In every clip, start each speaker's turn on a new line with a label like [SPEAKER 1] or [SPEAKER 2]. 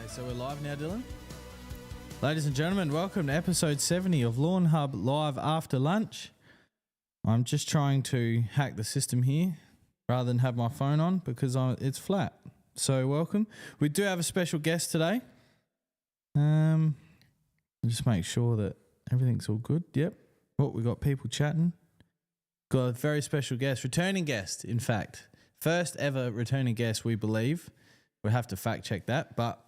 [SPEAKER 1] Okay, so we're live now, Dylan. Ladies and gentlemen, welcome to episode 70 of Lawnhub Live After Lunch. I'm just trying to hack the system here rather than have my phone on because it's flat. So welcome. We do have a special guest today. Just make sure that everything's all good. Yep. We got people chatting. Got a very special guest, returning guest, in fact. First ever returning guest, we believe. We'll have to fact check that. But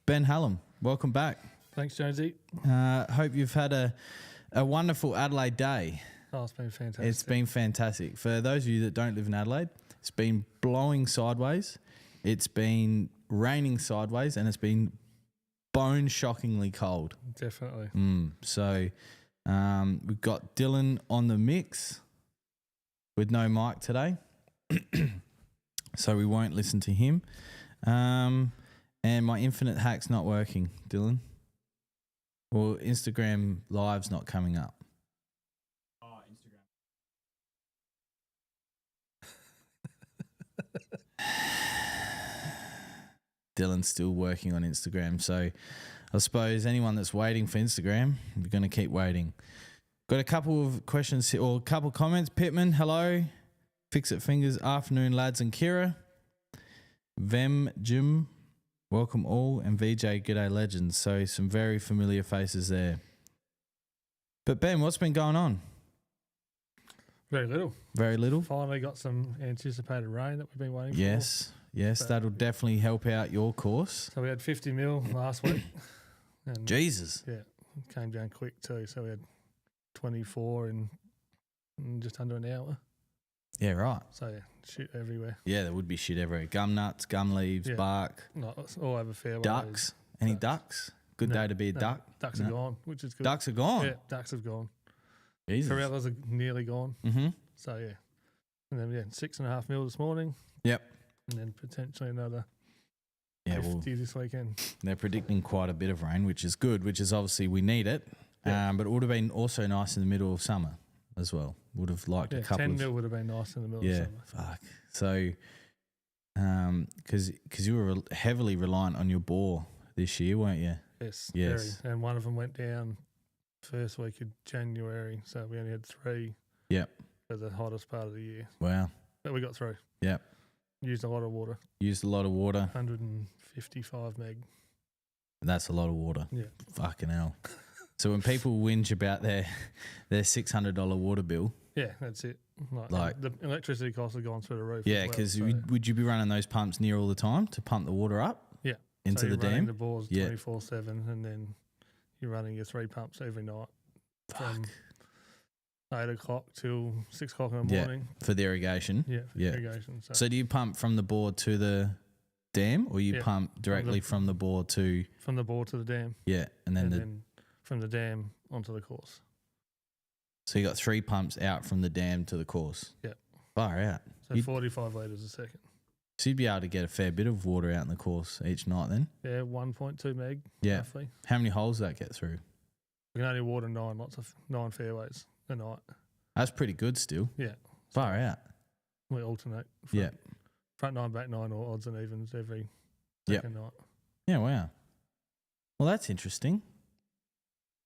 [SPEAKER 1] Ben Hallam, welcome back.
[SPEAKER 2] Thanks, Jonesy.
[SPEAKER 1] Hope you've had a wonderful Adelaide day.
[SPEAKER 2] Oh, it's been fantastic.
[SPEAKER 1] It's been fantastic. For those of you that don't live in Adelaide, it's been blowing sideways. It's been raining sideways, and it's been bone-shockingly cold.
[SPEAKER 2] Definitely.
[SPEAKER 1] So we've got Dylan on the mix with no mic today. So we won't listen to him. And my infinite hack's not working, Dylan. Well, Instagram Live's not coming up.
[SPEAKER 3] Oh, Instagram.
[SPEAKER 1] Dylan's still working on Instagram, so I suppose anyone that's waiting for Instagram, we're going to keep waiting. Got a couple of questions or a couple of comments. Pittman, hello. Fix It Fingers, afternoon, lads and Kira. Vem, Jim, welcome all, and VJ, g'day legends. So some very familiar faces there. But Ben, what's been going on?
[SPEAKER 2] Very little.
[SPEAKER 1] Very little?
[SPEAKER 2] Finally got some anticipated rain that we've been waiting for.
[SPEAKER 1] Yes,
[SPEAKER 2] But
[SPEAKER 1] that'll definitely help out your course.
[SPEAKER 2] So we had 50 mil last week. And
[SPEAKER 1] Jesus.
[SPEAKER 2] yeah, it came down quick too. So we had 24 in just under an hour.
[SPEAKER 1] Yeah, right.
[SPEAKER 2] So yeah, shit everywhere.
[SPEAKER 1] Yeah, there would be shit everywhere. Gum nuts, gum leaves,
[SPEAKER 2] Yeah.
[SPEAKER 1] bark.
[SPEAKER 2] No, it's all over fairways.
[SPEAKER 1] Ducks. Any ducks? Good day to be a duck.
[SPEAKER 2] Ducks
[SPEAKER 1] No.
[SPEAKER 2] are gone, which is good.
[SPEAKER 1] Ducks are gone.
[SPEAKER 2] Yeah, ducks have gone.
[SPEAKER 1] Jesus.
[SPEAKER 2] Corellas are nearly gone.
[SPEAKER 1] Mm-hmm.
[SPEAKER 2] So yeah. And then 6.5 mil this morning.
[SPEAKER 1] Yep.
[SPEAKER 2] And then potentially another
[SPEAKER 1] Yeah,
[SPEAKER 2] 50
[SPEAKER 1] well,
[SPEAKER 2] this weekend.
[SPEAKER 1] they're predicting quite a bit of rain, which is good, which is obviously we need it.
[SPEAKER 2] Yeah.
[SPEAKER 1] But it would have been also nice in the middle of summer as well. Would have liked
[SPEAKER 2] Yeah,
[SPEAKER 1] a couple
[SPEAKER 2] 10
[SPEAKER 1] of...
[SPEAKER 2] mil would have been nice in the middle
[SPEAKER 1] Yeah,
[SPEAKER 2] of summer.
[SPEAKER 1] fuck. So, because you were heavily reliant on your bore this year, weren't you?
[SPEAKER 2] Yes,
[SPEAKER 1] Yes.
[SPEAKER 2] very. And one of them went down first week of January, so we only had 3
[SPEAKER 1] Yep.
[SPEAKER 2] for the hottest part of the year.
[SPEAKER 1] Wow.
[SPEAKER 2] But we got through.
[SPEAKER 1] Yep.
[SPEAKER 2] Used a lot of water,
[SPEAKER 1] Used a lot of water.
[SPEAKER 2] 155 meg.
[SPEAKER 1] That's a lot of water.
[SPEAKER 2] Yeah.
[SPEAKER 1] Fucking hell. So when people whinge about their $600 water bill,
[SPEAKER 2] Yeah, that's it.
[SPEAKER 1] Like-
[SPEAKER 2] the electricity costs have gone through the roof.
[SPEAKER 1] yeah,
[SPEAKER 2] as well,
[SPEAKER 1] because
[SPEAKER 2] so,
[SPEAKER 1] would you be running those pumps near all the time to pump the water up
[SPEAKER 2] yeah.
[SPEAKER 1] into
[SPEAKER 2] so
[SPEAKER 1] the
[SPEAKER 2] you're running
[SPEAKER 1] dam?
[SPEAKER 2] the bores
[SPEAKER 1] Yeah.
[SPEAKER 2] 24/7, and then you're running your 3 pumps every night from
[SPEAKER 1] Fuck.
[SPEAKER 2] 8 o'clock till 6 o'clock in the
[SPEAKER 1] Yeah.
[SPEAKER 2] morning.
[SPEAKER 1] For the irrigation.
[SPEAKER 2] Yeah, for
[SPEAKER 1] Yeah.
[SPEAKER 2] irrigation. So,
[SPEAKER 1] So do you pump from the bore to the dam, or you
[SPEAKER 2] Yeah.
[SPEAKER 1] pump directly from the bore to
[SPEAKER 2] from the bore to the dam,
[SPEAKER 1] yeah, and then
[SPEAKER 2] and
[SPEAKER 1] the
[SPEAKER 2] then from the dam onto the course.
[SPEAKER 1] so you got 3 pumps out from the dam to the course.
[SPEAKER 2] Yep.
[SPEAKER 1] Far out.
[SPEAKER 2] So
[SPEAKER 1] You'd-
[SPEAKER 2] 45 litres a second.
[SPEAKER 1] So you'd be able to get a fair bit of water out in the course each night then.
[SPEAKER 2] Yeah, 1.2 meg,
[SPEAKER 1] Yeah.
[SPEAKER 2] roughly.
[SPEAKER 1] How many holes does that get through?
[SPEAKER 2] We can only water 9 fairways a night.
[SPEAKER 1] That's pretty good still.
[SPEAKER 2] Yeah.
[SPEAKER 1] Far out.
[SPEAKER 2] We alternate.
[SPEAKER 1] Yeah.
[SPEAKER 2] Front 9, back 9, or odds and evens every
[SPEAKER 1] Yep.
[SPEAKER 2] second night.
[SPEAKER 1] Yeah, wow. Well, that's interesting.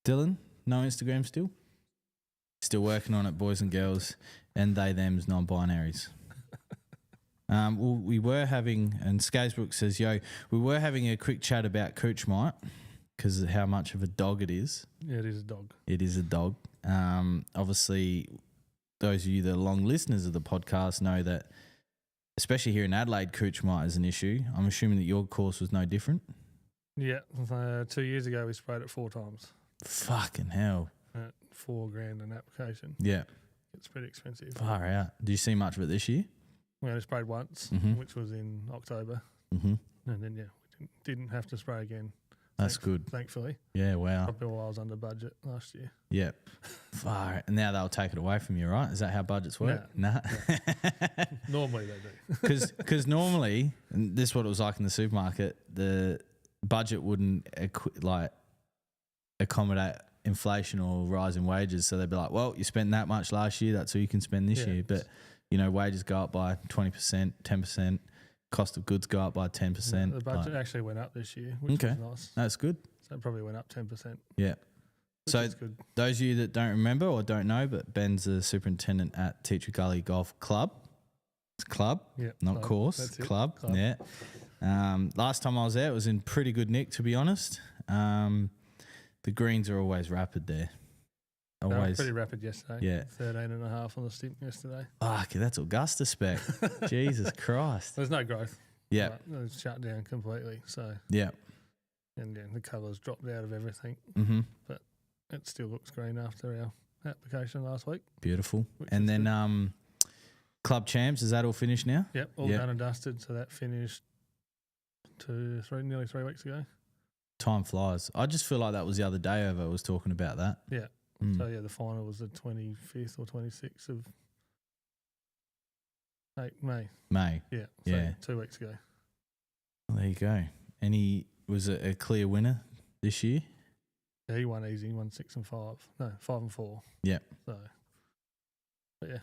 [SPEAKER 1] Dylan, no Instagram still? Still working on it, boys and girls, and they, thems, non-binaries. Well, we were having, and Skazebrook says, yo, we were having a quick chat about Cooch, mate, because of how much of a dog it is.
[SPEAKER 2] Yeah, it is a dog.
[SPEAKER 1] It is a dog. Obviously, those of you that are long listeners of the podcast know that, especially here in Adelaide, Cooch mite is an issue. I'm assuming that your course was no different.
[SPEAKER 2] Yeah. 2 years ago, we sprayed it 4 times
[SPEAKER 1] Fucking hell.
[SPEAKER 2] at $4,000 an application.
[SPEAKER 1] Yeah.
[SPEAKER 2] It's pretty expensive.
[SPEAKER 1] Far out. Do you see much of it this year?
[SPEAKER 2] We only sprayed once,
[SPEAKER 1] Mhm.
[SPEAKER 2] which was in October.
[SPEAKER 1] Mm-hmm.
[SPEAKER 2] And then, we didn't have to spray again.
[SPEAKER 1] That's good.
[SPEAKER 2] Thankfully.
[SPEAKER 1] Yeah, wow.
[SPEAKER 2] Probably while I was under budget last year.
[SPEAKER 1] Yeah. Far. And now they'll take it away from you, right? Is that how budgets work? Nah.
[SPEAKER 2] Normally they do.
[SPEAKER 1] Because normally, and this is what it was like in the supermarket, the budget wouldn't accommodate inflation or rise in wages. So they'd be like, well, you spent that much last year, that's all you can spend this
[SPEAKER 2] Yeah.
[SPEAKER 1] year. But, wages go up by 20%, 10%. cost of goods go up by 10%.
[SPEAKER 2] The budget actually went up this year, which
[SPEAKER 1] Okay.
[SPEAKER 2] was nice.
[SPEAKER 1] That's good.
[SPEAKER 2] So it probably went up 10%.
[SPEAKER 1] Yeah.
[SPEAKER 2] Which
[SPEAKER 1] So
[SPEAKER 2] is good.
[SPEAKER 1] those of you that don't remember or don't know, but Ben's the superintendent at Teacher Gully Golf Club. It's club,
[SPEAKER 2] Yeah,
[SPEAKER 1] not
[SPEAKER 2] club.
[SPEAKER 1] course.
[SPEAKER 2] That's it.
[SPEAKER 1] Club.
[SPEAKER 2] Club.
[SPEAKER 1] Yeah. Last time I was there, it was in pretty good nick, to be honest. The greens are always rapid there.
[SPEAKER 2] They were
[SPEAKER 1] Always.
[SPEAKER 2] pretty rapid yesterday.
[SPEAKER 1] Yeah.
[SPEAKER 2] 13.5 on the stick yesterday.
[SPEAKER 1] Fuck, that's Augusta spec. Jesus Christ.
[SPEAKER 2] There's no growth.
[SPEAKER 1] Yeah.
[SPEAKER 2] It was shut down completely. So,
[SPEAKER 1] Yeah.
[SPEAKER 2] and yeah, the colours dropped out of everything.
[SPEAKER 1] Mm-hmm.
[SPEAKER 2] It still looks green after our application last week.
[SPEAKER 1] Beautiful.
[SPEAKER 2] Which
[SPEAKER 1] And
[SPEAKER 2] is
[SPEAKER 1] then Club Champs, is that all finished now?
[SPEAKER 2] Yep, all
[SPEAKER 1] Yep.
[SPEAKER 2] done and dusted. So that finished nearly 3 weeks ago.
[SPEAKER 1] Time flies. I just feel like that was the other day over. I was talking about that.
[SPEAKER 2] Yeah.
[SPEAKER 1] Mm.
[SPEAKER 2] So yeah, the final was the 25th or 26th of May.
[SPEAKER 1] May.
[SPEAKER 2] Yeah. So
[SPEAKER 1] Yeah.
[SPEAKER 2] 2 weeks ago.
[SPEAKER 1] Well, there you go. Was it a clear winner this year?
[SPEAKER 2] Yeah, he won easy. He won 6 and 5. No, 5 and 4.
[SPEAKER 1] Yep.
[SPEAKER 2] So, but yeah,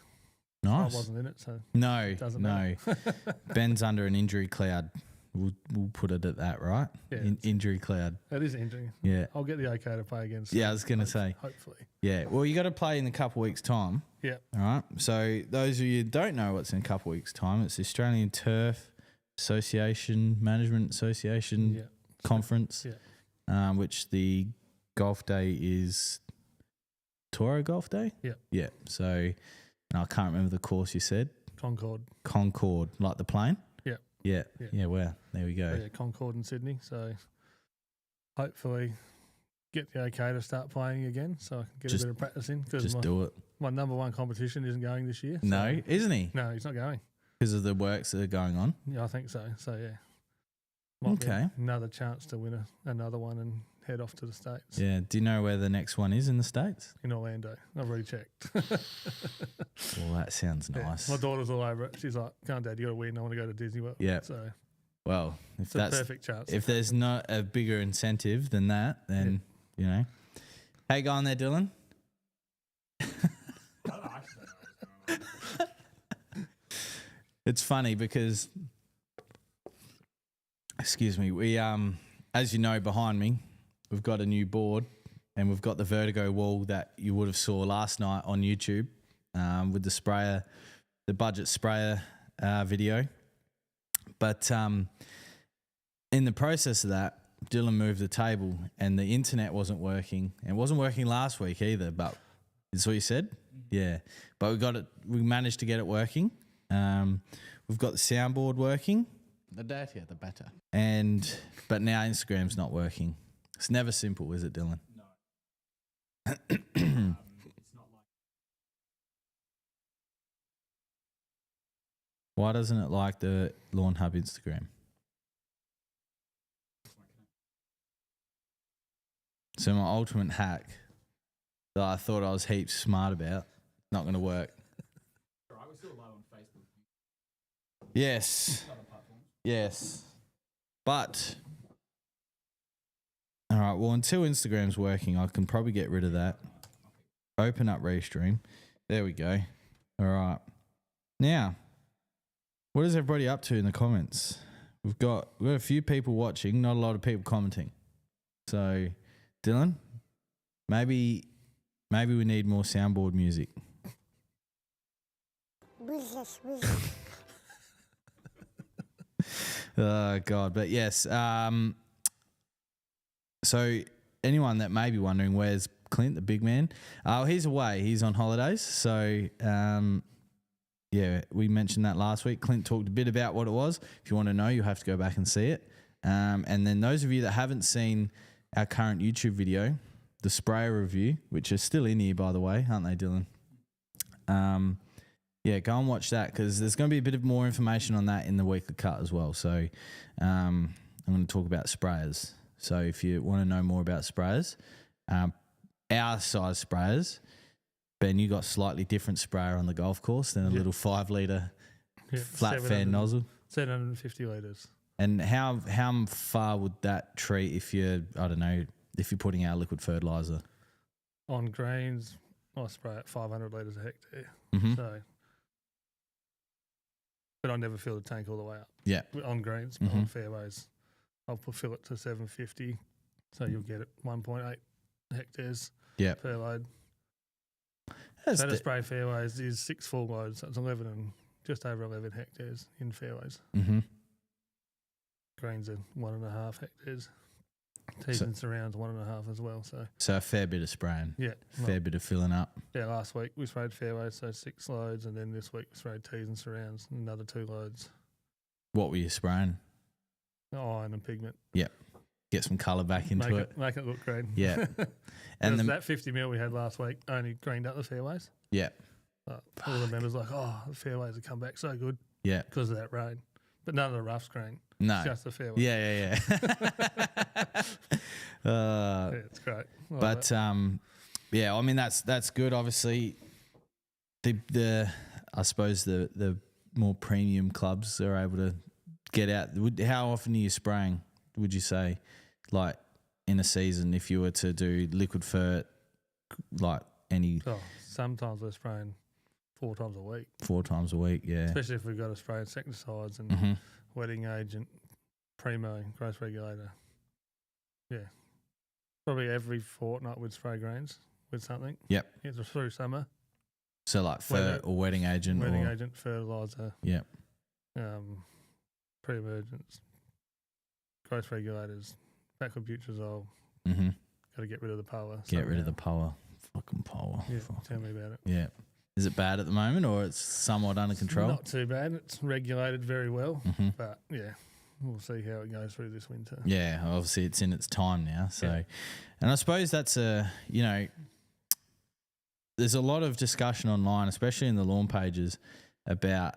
[SPEAKER 1] Nice.
[SPEAKER 2] I wasn't in it, so
[SPEAKER 1] No,
[SPEAKER 2] it doesn't
[SPEAKER 1] no.
[SPEAKER 2] matter.
[SPEAKER 1] Ben's under an injury cloud. We'll put it at that, right?
[SPEAKER 2] Yeah,
[SPEAKER 1] Injury cloud.
[SPEAKER 2] That is injury.
[SPEAKER 1] Yeah.
[SPEAKER 2] I'll get the okay to play against.
[SPEAKER 1] Yeah, I was going to say.
[SPEAKER 2] Hopefully.
[SPEAKER 1] Yeah. Well, you got to play in a couple of weeks' time.
[SPEAKER 2] Yeah.
[SPEAKER 1] All right. So those of you who don't know what's in a couple of weeks' time, it's the Australian Turf Association, Management Association
[SPEAKER 2] Yeah.
[SPEAKER 1] Conference,
[SPEAKER 2] Yeah.
[SPEAKER 1] which the golf day is Toro Golf Day?
[SPEAKER 2] Yeah.
[SPEAKER 1] Yeah. So I can't remember the course you said. Concord, like the plane?
[SPEAKER 2] Yeah.
[SPEAKER 1] Yeah.
[SPEAKER 2] Yeah.
[SPEAKER 1] Yeah, well, there we go.
[SPEAKER 2] So, yeah, Concord in Sydney. So hopefully get the okay to start playing again so I can get
[SPEAKER 1] Just-
[SPEAKER 2] a bit of practice in because
[SPEAKER 1] Just do it.
[SPEAKER 2] my number one competition isn't going this year. So
[SPEAKER 1] No, isn't he?
[SPEAKER 2] No, he's not going.
[SPEAKER 1] Because of the works that are going on.
[SPEAKER 2] Yeah, I think so. So, yeah. Might be
[SPEAKER 1] Okay.
[SPEAKER 2] another chance to win another one and head off to the States.
[SPEAKER 1] Yeah. Do you know where the next one is in the States?
[SPEAKER 2] In Orlando. I've already checked.
[SPEAKER 1] Well, that sounds
[SPEAKER 2] Yeah,
[SPEAKER 1] nice.
[SPEAKER 2] my daughter's all over it. She's like, "Come on, Dad, you got to win. I want to go to Disney World."
[SPEAKER 1] Yeah.
[SPEAKER 2] So
[SPEAKER 1] Well, if
[SPEAKER 2] it's a
[SPEAKER 1] that's
[SPEAKER 2] perfect chance.
[SPEAKER 1] if there's not a bigger incentive than that, then you know. How you going there, Dylan? It's funny because, excuse me, we as you know, behind me, we've got a new board and we've got the vertigo wall that you would have saw last night on YouTube with the sprayer, the budget sprayer video. But in the process of that, Dylan moved the table and the internet wasn't working. And it wasn't working last week either, but that's what you said? Yeah. But we managed to get it working. We've got the soundboard working.
[SPEAKER 3] The dirtier, the better.
[SPEAKER 1] But now Instagram's not working. It's never simple, is it, Dylan?
[SPEAKER 3] No. It's not like
[SPEAKER 1] Why doesn't it like the Lawnhub Instagram? So my ultimate hack that I thought I was heaps smart about, not going to work.
[SPEAKER 3] Right, we're still live on Facebook.
[SPEAKER 1] Yes.
[SPEAKER 3] Other platforms.
[SPEAKER 1] Yes. But, all right, well, until Instagram's working, I can probably get rid of that. Open up Restream. There we go. All right. Now, what is everybody up to in the comments? We've got a few people watching, not a lot of people commenting. So, Dylan, maybe we need more soundboard music. Oh, God. But yes. So anyone that may be wondering, where's Clint, the big man? He's away. He's on holidays. So, yeah, we mentioned that last week. Clint talked a bit about what it was. If you want to know, you'll have to go back and see it. And then those of you that haven't seen our current YouTube video, the sprayer review, which is still in here, by the way, aren't they, Dylan? Yeah, go and watch that because there's going to be a bit of more information on that in the weekly cut as well. So I'm going to talk about sprayers. So if you want to know more about sprayers, our size sprayers, Ben, you got slightly different sprayer on the golf course than a little 5 litre flat fan nozzle.
[SPEAKER 2] 750 litres.
[SPEAKER 1] And how far would that treat if you're putting out liquid fertiliser?
[SPEAKER 2] On greens, I spray at 500 litres a hectare.
[SPEAKER 1] Mm-hmm.
[SPEAKER 2] So, but I never fill the tank all the way up.
[SPEAKER 1] Yeah.
[SPEAKER 2] On greens, but on fairways, I'll fill it to 750, so you'll get it 1.8 hectares per load. So to spray fairways is 6 full loads, so it's 11 and just over 11 hectares in fairways.
[SPEAKER 1] Mm-hmm.
[SPEAKER 2] Greens are 1.5 hectares. Tees and surrounds 1.5 as well. So
[SPEAKER 1] a fair bit of spraying.
[SPEAKER 2] Yeah.
[SPEAKER 1] Fair bit of filling up.
[SPEAKER 2] Yeah, last week we sprayed fairways, so 6 loads, and then this week we sprayed tees and surrounds, another 2 loads.
[SPEAKER 1] What were you spraying?
[SPEAKER 2] Iron and pigment.
[SPEAKER 1] Yep. Get some colour back into it.
[SPEAKER 2] Make it look great.
[SPEAKER 1] Yeah.
[SPEAKER 2] And that 50 mil we had last week only greened up the fairways.
[SPEAKER 1] Yeah.
[SPEAKER 2] All the members were like, the fairways have come back so good.
[SPEAKER 1] Yeah.
[SPEAKER 2] Because of that rain. But none of the roughs green.
[SPEAKER 1] No.
[SPEAKER 2] Just the fairway.
[SPEAKER 1] Yeah.
[SPEAKER 2] Yeah, it's great.
[SPEAKER 1] I mean that's good. Obviously, the I suppose the more premium clubs are able to get out. How often are you spraying? Would you say, like in a season, if you were to do liquid fert, like any?
[SPEAKER 2] Sometimes we're spraying 4 times a week.
[SPEAKER 1] 4 times a week, yeah.
[SPEAKER 2] Especially if we've got to spray insecticides and wetting agent, primo, growth regulator. Yeah. Probably every fortnight we'd spray greens with something.
[SPEAKER 1] Yep.
[SPEAKER 2] It's through summer.
[SPEAKER 1] So like fert or wetting agent.
[SPEAKER 2] Wetting agent, fertiliser.
[SPEAKER 1] Yep.
[SPEAKER 2] Pre-emergence, growth regulators, backward-butrazole.
[SPEAKER 1] Mm-hmm.
[SPEAKER 2] Got to get rid of the power.
[SPEAKER 1] Get rid of the power. Fucking power.
[SPEAKER 2] Yeah, tell me about it.
[SPEAKER 1] Yeah. Is it bad at the moment, or it's somewhat under control?
[SPEAKER 2] Not too bad. It's regulated very well, but yeah, we'll see how it goes through this winter.
[SPEAKER 1] Yeah, obviously it's in its time now. So, and I suppose that's there's a lot of discussion online, especially in the lawn pages, about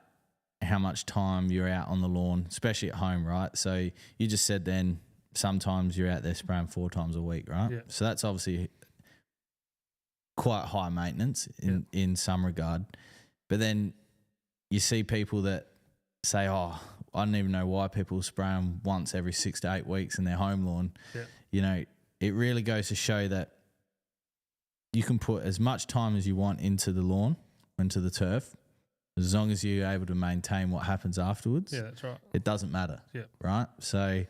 [SPEAKER 1] how much time you're out on the lawn, especially at home, right? So you just said then sometimes you're out there spraying 4 times a week, right?
[SPEAKER 2] Yeah.
[SPEAKER 1] So that's obviously quite high maintenance in some regard. But then you see people that say, I don't even know why people spray them once every 6 to 8 weeks in their home lawn.
[SPEAKER 2] Yeah.
[SPEAKER 1] It really goes to show that you can put as much time as you want into the lawn, into the turf, as long as you're able to maintain what happens afterwards.
[SPEAKER 2] Yeah, that's right.
[SPEAKER 1] It doesn't matter.
[SPEAKER 2] Yeah.
[SPEAKER 1] Right? So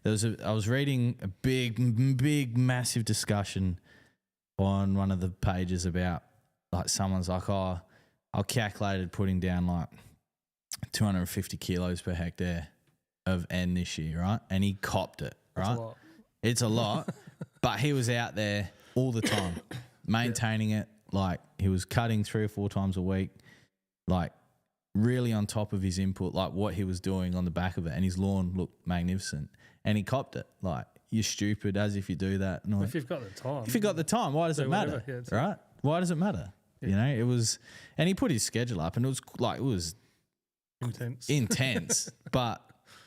[SPEAKER 1] I was reading a big, massive discussion on one of the pages about, like, someone's like, I calculated putting down like 250 kilos per hectare of N this year, right? And he copped it, right?
[SPEAKER 2] That's a lot.
[SPEAKER 1] It's a lot, but he was out there all the time maintaining it. Like, he was cutting 3 or 4 times a week, like really on top of his input, like what he was doing on the back of it, and his lawn looked magnificent, and he copped it. Like, you're stupid, as if you do that. And
[SPEAKER 2] if you've got the time.
[SPEAKER 1] If you've got the time, why does it matter? Right? Why does it matter?
[SPEAKER 2] Yeah.
[SPEAKER 1] It was, and he put his schedule up, and it was intense, but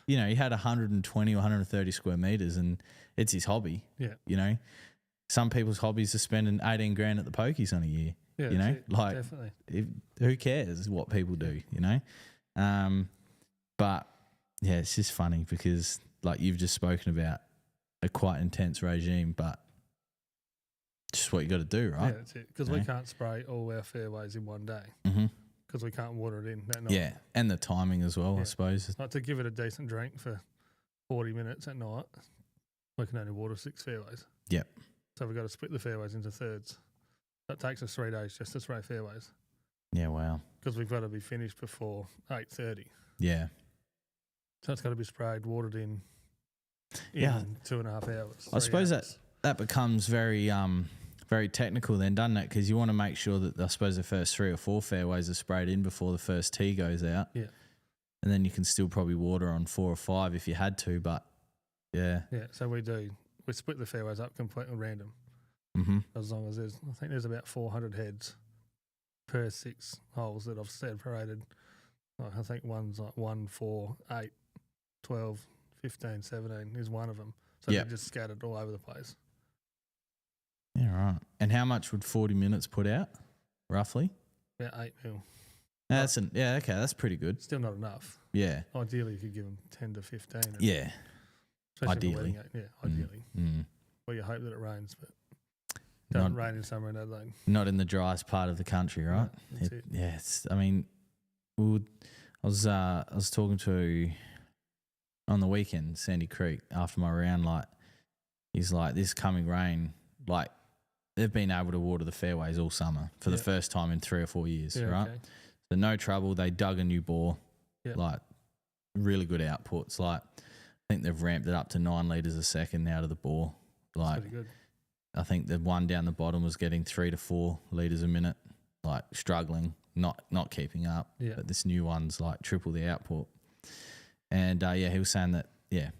[SPEAKER 1] he had 120 or 130 square meters, and it's his hobby.
[SPEAKER 2] Yeah.
[SPEAKER 1] Some people's hobbies are spending 18 grand at the pokies on a year.
[SPEAKER 2] Yeah, definitely.
[SPEAKER 1] Who cares what people do? But yeah, it's just funny because, like, you've just spoken about a quite intense regime, but just what you got to do, right?
[SPEAKER 2] Yeah, that's it. Because we can't spray all our fairways in one day because we can't water it in that night.
[SPEAKER 1] Yeah, and the timing as well, I suppose.
[SPEAKER 2] Like, to give it a decent drink for 40 minutes at night, we can only water 6 fairways.
[SPEAKER 1] Yep.
[SPEAKER 2] So we've got to split the fairways into thirds. That takes us 3 days just to spray fairways.
[SPEAKER 1] Yeah, wow.
[SPEAKER 2] Because we've got to be finished before 8:30.
[SPEAKER 1] Yeah.
[SPEAKER 2] So it's got to be sprayed, watered in 2.5 hours.
[SPEAKER 1] I suppose that becomes very very technical then, doesn't it? Because you want to make sure that, I suppose, the first 3 or 4 fairways are sprayed in before the first tee goes out.
[SPEAKER 2] Yeah.
[SPEAKER 1] And then you can still probably water on 4 or 5 if you had to, but yeah.
[SPEAKER 2] Yeah, so we split the fairways up completely random.
[SPEAKER 1] Mm-hmm.
[SPEAKER 2] As long as there's about 400 heads per 6 holes that I've separated. I think one's like 1, 4, 8, 12, 15, 17 is one of them. So they're just scattered all over the place.
[SPEAKER 1] Yeah, right. And how much would 40 minutes put out, roughly?
[SPEAKER 2] About 8 mil.
[SPEAKER 1] Okay, that's pretty good.
[SPEAKER 2] Still not enough.
[SPEAKER 1] Yeah.
[SPEAKER 2] Ideally, you could give them 10 to 15.
[SPEAKER 1] Yeah.
[SPEAKER 2] Ideally. Yeah, ideally. Well, you hope that it rains, but it doesn't rain in summer in Adelaide.
[SPEAKER 1] Not in the driest part of the country, right?
[SPEAKER 2] No, that's it.
[SPEAKER 1] Yeah, I I was talking to on the weekend, Sandy Creek, after my round, like he's like, this coming rain, like they've been able to water the fairways all summer for the first time in 3 or 4 years, right? Okay. So no trouble. They dug a new bore, like really good outputs. Like I think they've ramped it up to 9 litres a second out of the bore. Like
[SPEAKER 2] pretty good.
[SPEAKER 1] I think the one down the bottom was getting 3 to 4 litres a minute, like struggling, not keeping up. Yeah. But this new one's like triple the output. And he was saying that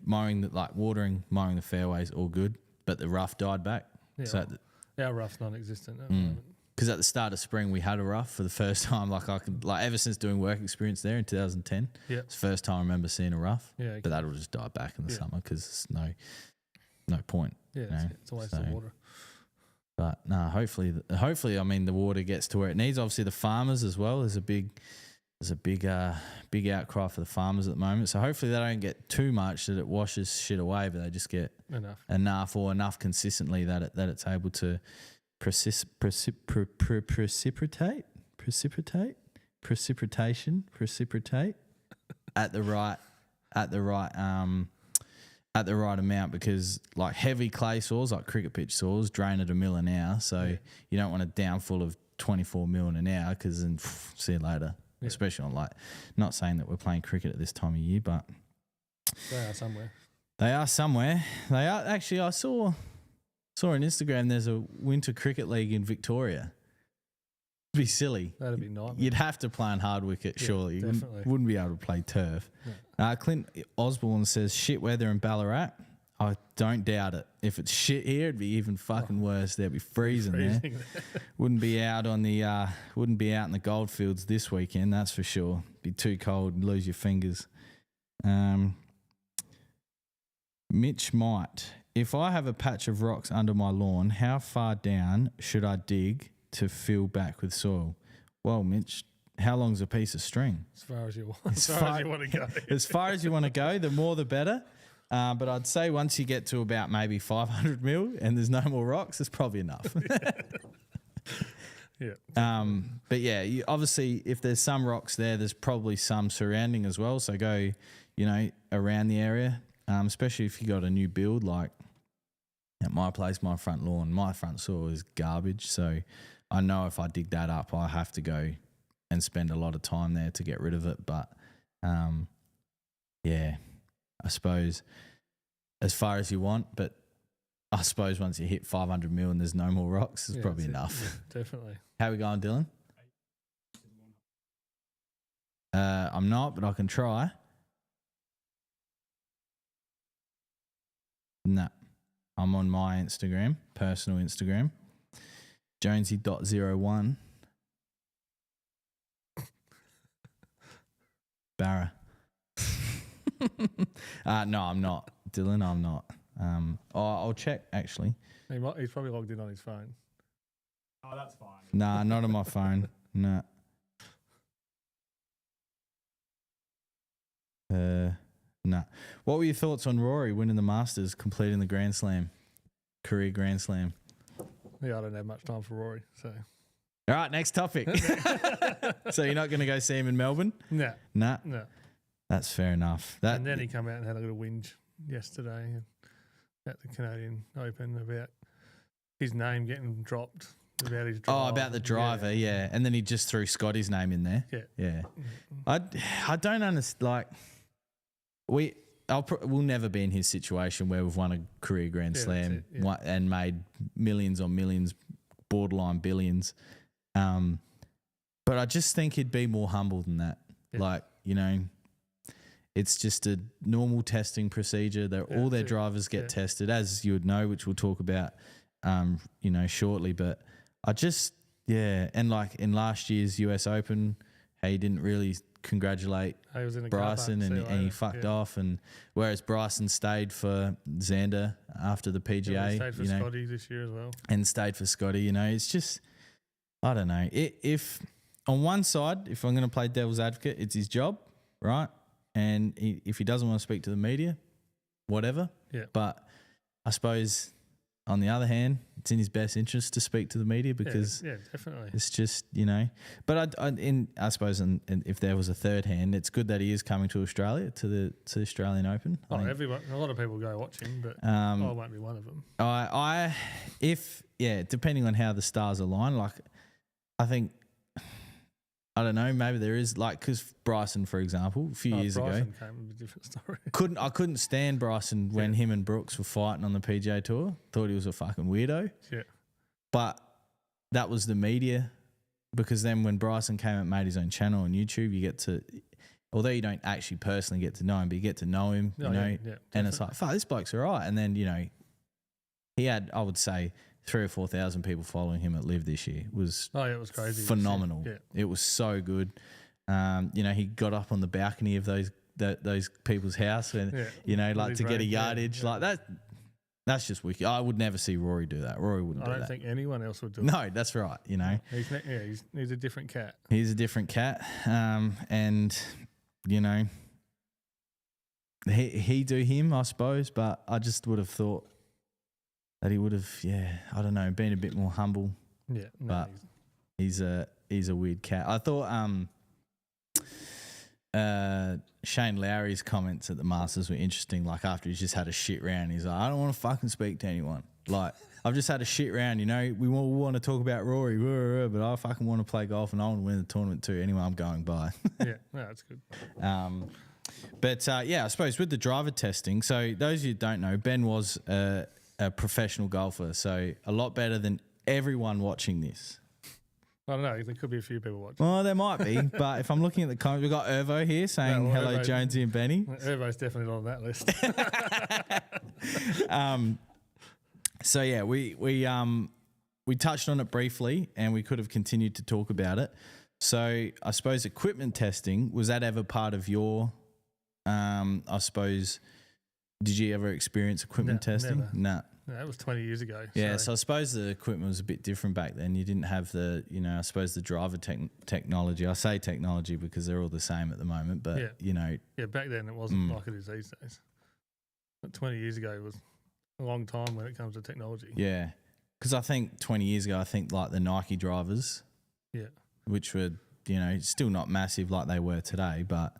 [SPEAKER 1] mowing the fairways all good, but the rough died back.
[SPEAKER 2] Yeah,
[SPEAKER 1] so
[SPEAKER 2] our rough's non-existent at the moment.
[SPEAKER 1] Because at the start of spring we had a rough for the first time. Ever since doing work experience there in 2010, it's the first time I remember seeing a rough. Yeah, okay. But that'll just die back in the summer because there's no point. Yeah,
[SPEAKER 2] it's a waste of water.
[SPEAKER 1] But no, hopefully, I mean, the water gets to where it needs. Obviously, the farmers as well. There's a big outcry for the farmers at the moment. So hopefully they don't get too much that it washes shit away, but they just get enough consistently that it's able to precipitate at the right amount, because like heavy clay soils like cricket pitch soils drain at 1 mil an hour, so you don't want a downfall of 24 mil in an hour, because then see you later. Especially on not saying that we're playing cricket at this time of year, but
[SPEAKER 2] they are somewhere.
[SPEAKER 1] They are actually. I saw on Instagram there's a winter cricket league in Victoria. It'd be silly.
[SPEAKER 2] That'd be nice.
[SPEAKER 1] You'd have to play on hard wicket, surely. You wouldn't be able to play turf. No. Clint Osborne says shit weather in Ballarat. I don't doubt it. If it's shit here, it'd be even fucking worse. There'd be freezing there. Wouldn't be out in the goldfields this weekend, that's for sure. Be too cold and lose your fingers. Mitch might. If I have a patch of rocks under my lawn, how far down should I dig to fill back with soil? Well, Mitch, how long's a piece of string?
[SPEAKER 2] As far as you want. As far as you want to go.
[SPEAKER 1] As far as you want to go, the more the better. But I'd say once you get to about maybe 500 mil and there's no more rocks, it's probably enough. But obviously if there's some rocks there's probably some surrounding as well. So go, around the area, especially if you got a new build. Like at my place, my front lawn, my front soil is garbage. So I know if I dig that up, I have to go and spend a lot of time there to get rid of it. But I suppose as far as you want, but I suppose once you hit 500 mil and there's no more rocks, it's probably enough.
[SPEAKER 2] Yeah, definitely.
[SPEAKER 1] How are we going, Dylan? I'm not, but I can try. No, I'm on my Instagram, personal Instagram, Jonesy.01. Barra. No, I'm not, Dylan. I'm not. I'll check actually.
[SPEAKER 2] He's probably logged in on his phone.
[SPEAKER 3] Oh, that's fine.
[SPEAKER 1] Nah, not on my phone. No. No. What were your thoughts on Rory winning the Masters, completing the Grand Slam, career Grand Slam?
[SPEAKER 2] Yeah, I don't have much time for Rory, so.
[SPEAKER 1] All right, next topic. So you're not going to go see him in Melbourne?
[SPEAKER 2] No.
[SPEAKER 1] Nah.
[SPEAKER 2] No.
[SPEAKER 1] That's fair enough.
[SPEAKER 2] And then he came out and had a little whinge yesterday at the Canadian Open about his name getting dropped. About his drive.
[SPEAKER 1] Oh, about the driver, yeah. And then he just threw Scotty's name in there. Yeah. I don't understand. We'll never be in his situation where we've won a career Grand Slam and made millions on millions, borderline billions. But I just think he'd be more humble than that. Yeah. It's just a normal testing procedure. All their drivers get tested, as you would know, which we'll talk about, shortly. But I just, and like in last year's US Open, he didn't really congratulate Bryson and he fucked off. And whereas Bryson stayed for Xander after the PGA,
[SPEAKER 2] he stayed for Scotty this year as well,
[SPEAKER 1] and stayed for Scotty. It's just, I don't know. If on one side, if I'm going to play devil's advocate, it's his job, right? And if he doesn't want to speak to the media, whatever. Yeah. But I suppose on the other hand, it's in his best interest to speak to the media because
[SPEAKER 2] yeah, definitely.
[SPEAKER 1] It's just, But I suppose if there was a third hand, it's good that he is coming to Australia to the Australian Open.
[SPEAKER 2] A lot of people go watch him, but I won't be one of them.
[SPEAKER 1] Depending on how the stars align, like I think. I don't know. Maybe there is because Bryson, for example, a few years ago,
[SPEAKER 2] came with a different story.
[SPEAKER 1] I couldn't stand Bryson when him and Brooks were fighting on the PGA Tour. Thought he was a fucking weirdo.
[SPEAKER 2] Yeah,
[SPEAKER 1] but that was the media, because then when Bryson came and made his own channel on YouTube, you get to, although you don't actually personally get to know him, but you get to know him. And it's like, fuck, this bloke's all right. And then he had, I would say, 3,000 or 4,000 people following him at Live this year. It was
[SPEAKER 2] it was crazy.
[SPEAKER 1] Phenomenal.
[SPEAKER 2] Yeah.
[SPEAKER 1] It was so good. He got up on the balcony of those people's house and to get a yardage like that. That's just wicked. I would never see Rory do that. Rory wouldn't do that.
[SPEAKER 2] I don't think anyone else would do it.
[SPEAKER 1] No, that's right.
[SPEAKER 2] He's a different cat.
[SPEAKER 1] He's a different cat. He do him, I suppose, but I just would have thought that he would have, I don't know, been a bit more humble.
[SPEAKER 2] Yeah,
[SPEAKER 1] but he's a weird cat. I thought Shane Lowry's comments at the Masters were interesting. Like after he's just had a shit round, he's like, I don't want to fucking speak to anyone. Like I've just had a shit round. We all want to talk about Rory, but I fucking want to play golf and I want to win the tournament too. Anyway, I'm going by.
[SPEAKER 2] Yeah, no, that's good.
[SPEAKER 1] I suppose with the driver testing. So those of you who don't know, Ben was a professional golfer, so a lot better than everyone watching this.
[SPEAKER 2] I don't know. There could be a few people watching.
[SPEAKER 1] Well, there might be, but if I'm looking at the comments, we've got Irvo here saying hello, Jonesy and Benny.
[SPEAKER 2] Irvo's definitely not on that list.
[SPEAKER 1] We touched on it briefly, and we could have continued to talk about it. So I suppose equipment testing, was that ever part of your? I suppose. Did you ever experience equipment testing?
[SPEAKER 2] Never.
[SPEAKER 1] No.
[SPEAKER 2] No, that was 20 years ago.
[SPEAKER 1] Yeah, so I suppose the equipment was a bit different back then. You didn't have the, I suppose the driver technology. I say technology because they're all the same at the moment, but,
[SPEAKER 2] Yeah, back then it wasn't like it is these days. But 20 years ago was a long time when it comes to technology.
[SPEAKER 1] Yeah, because I think 20 years ago, like the Nike drivers, which were, still not massive like they were today, but...